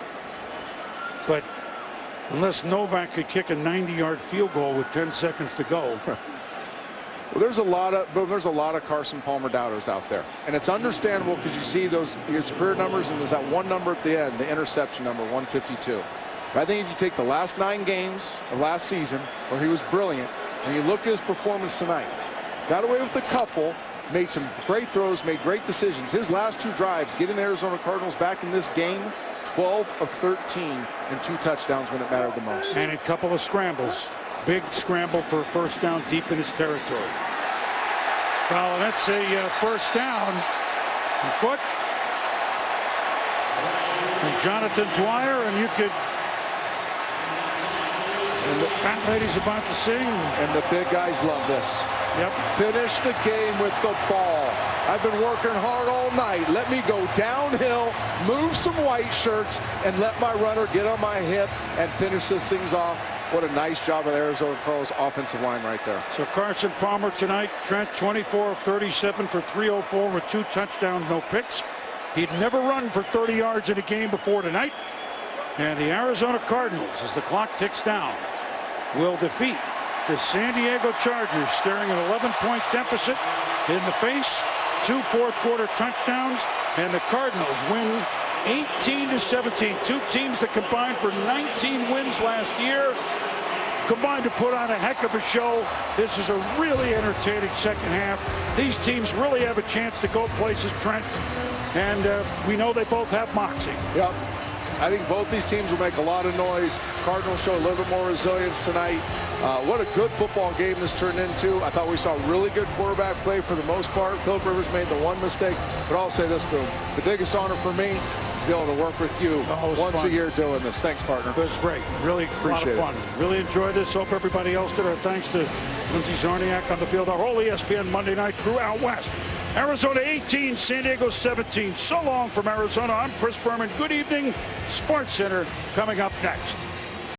But unless Novak could kick a 90-yard field goal with 10 seconds to go. Well, there's a lot of Carson Palmer doubters out there, and it's understandable because you see his career numbers, and there's that one number at the end, the interception number, 152. But I think if you take the last 9 games of last season, where he was brilliant, and you look at his performance tonight, got away with a couple, made some great throws, made great decisions. His last 2 drives, getting the Arizona Cardinals back in this game, 12 of 13 and 2 touchdowns when it mattered the most. And a couple of scrambles. Big scramble for a first down deep in his territory. Well, that's a first down. Foot. And Jonathan Dwyer, and you could. And the fat lady's about to sing. And the big guys love this. Yep. Finish the game with the ball. I've been working hard all night. Let me go downhill, move some white shirts, and let my runner get on my hip and finish these things off. What a nice job of the Arizona Cardinals offensive line right there. So Carson Palmer tonight, Trent, 24 of 37 for 304 with 2 touchdowns, no picks. He'd never run for 30 yards in a game before tonight. And the Arizona Cardinals, as the clock ticks down, will defeat the San Diego Chargers, staring an 11-point deficit in the face. 2 fourth-quarter touchdowns, and the Cardinals win 18-17. 2 teams that combined for 19 wins last year, combined to put on a heck of a show. This is a really entertaining second half. These teams really have a chance to go places, Trent, and we know they both have moxie. Yep. I think both these teams will make a lot of noise. Cardinals show a little bit more resilience tonight. What a good football game this turned into. I thought we saw really good quarterback play for the most part. Phillip Rivers made the one mistake, but I'll say this, Boom. The biggest honor for me is to be able to work with you once a year doing this. Thanks, partner. It was great. Really appreciate a lot of fun. Really enjoyed this. Hope everybody else did. Our thanks to Lindsey Zarniak on the field. Our whole ESPN Monday night crew out west. Arizona 18, San Diego 17. So long from Arizona. I'm Chris Berman. Good evening. Sports Center coming up next.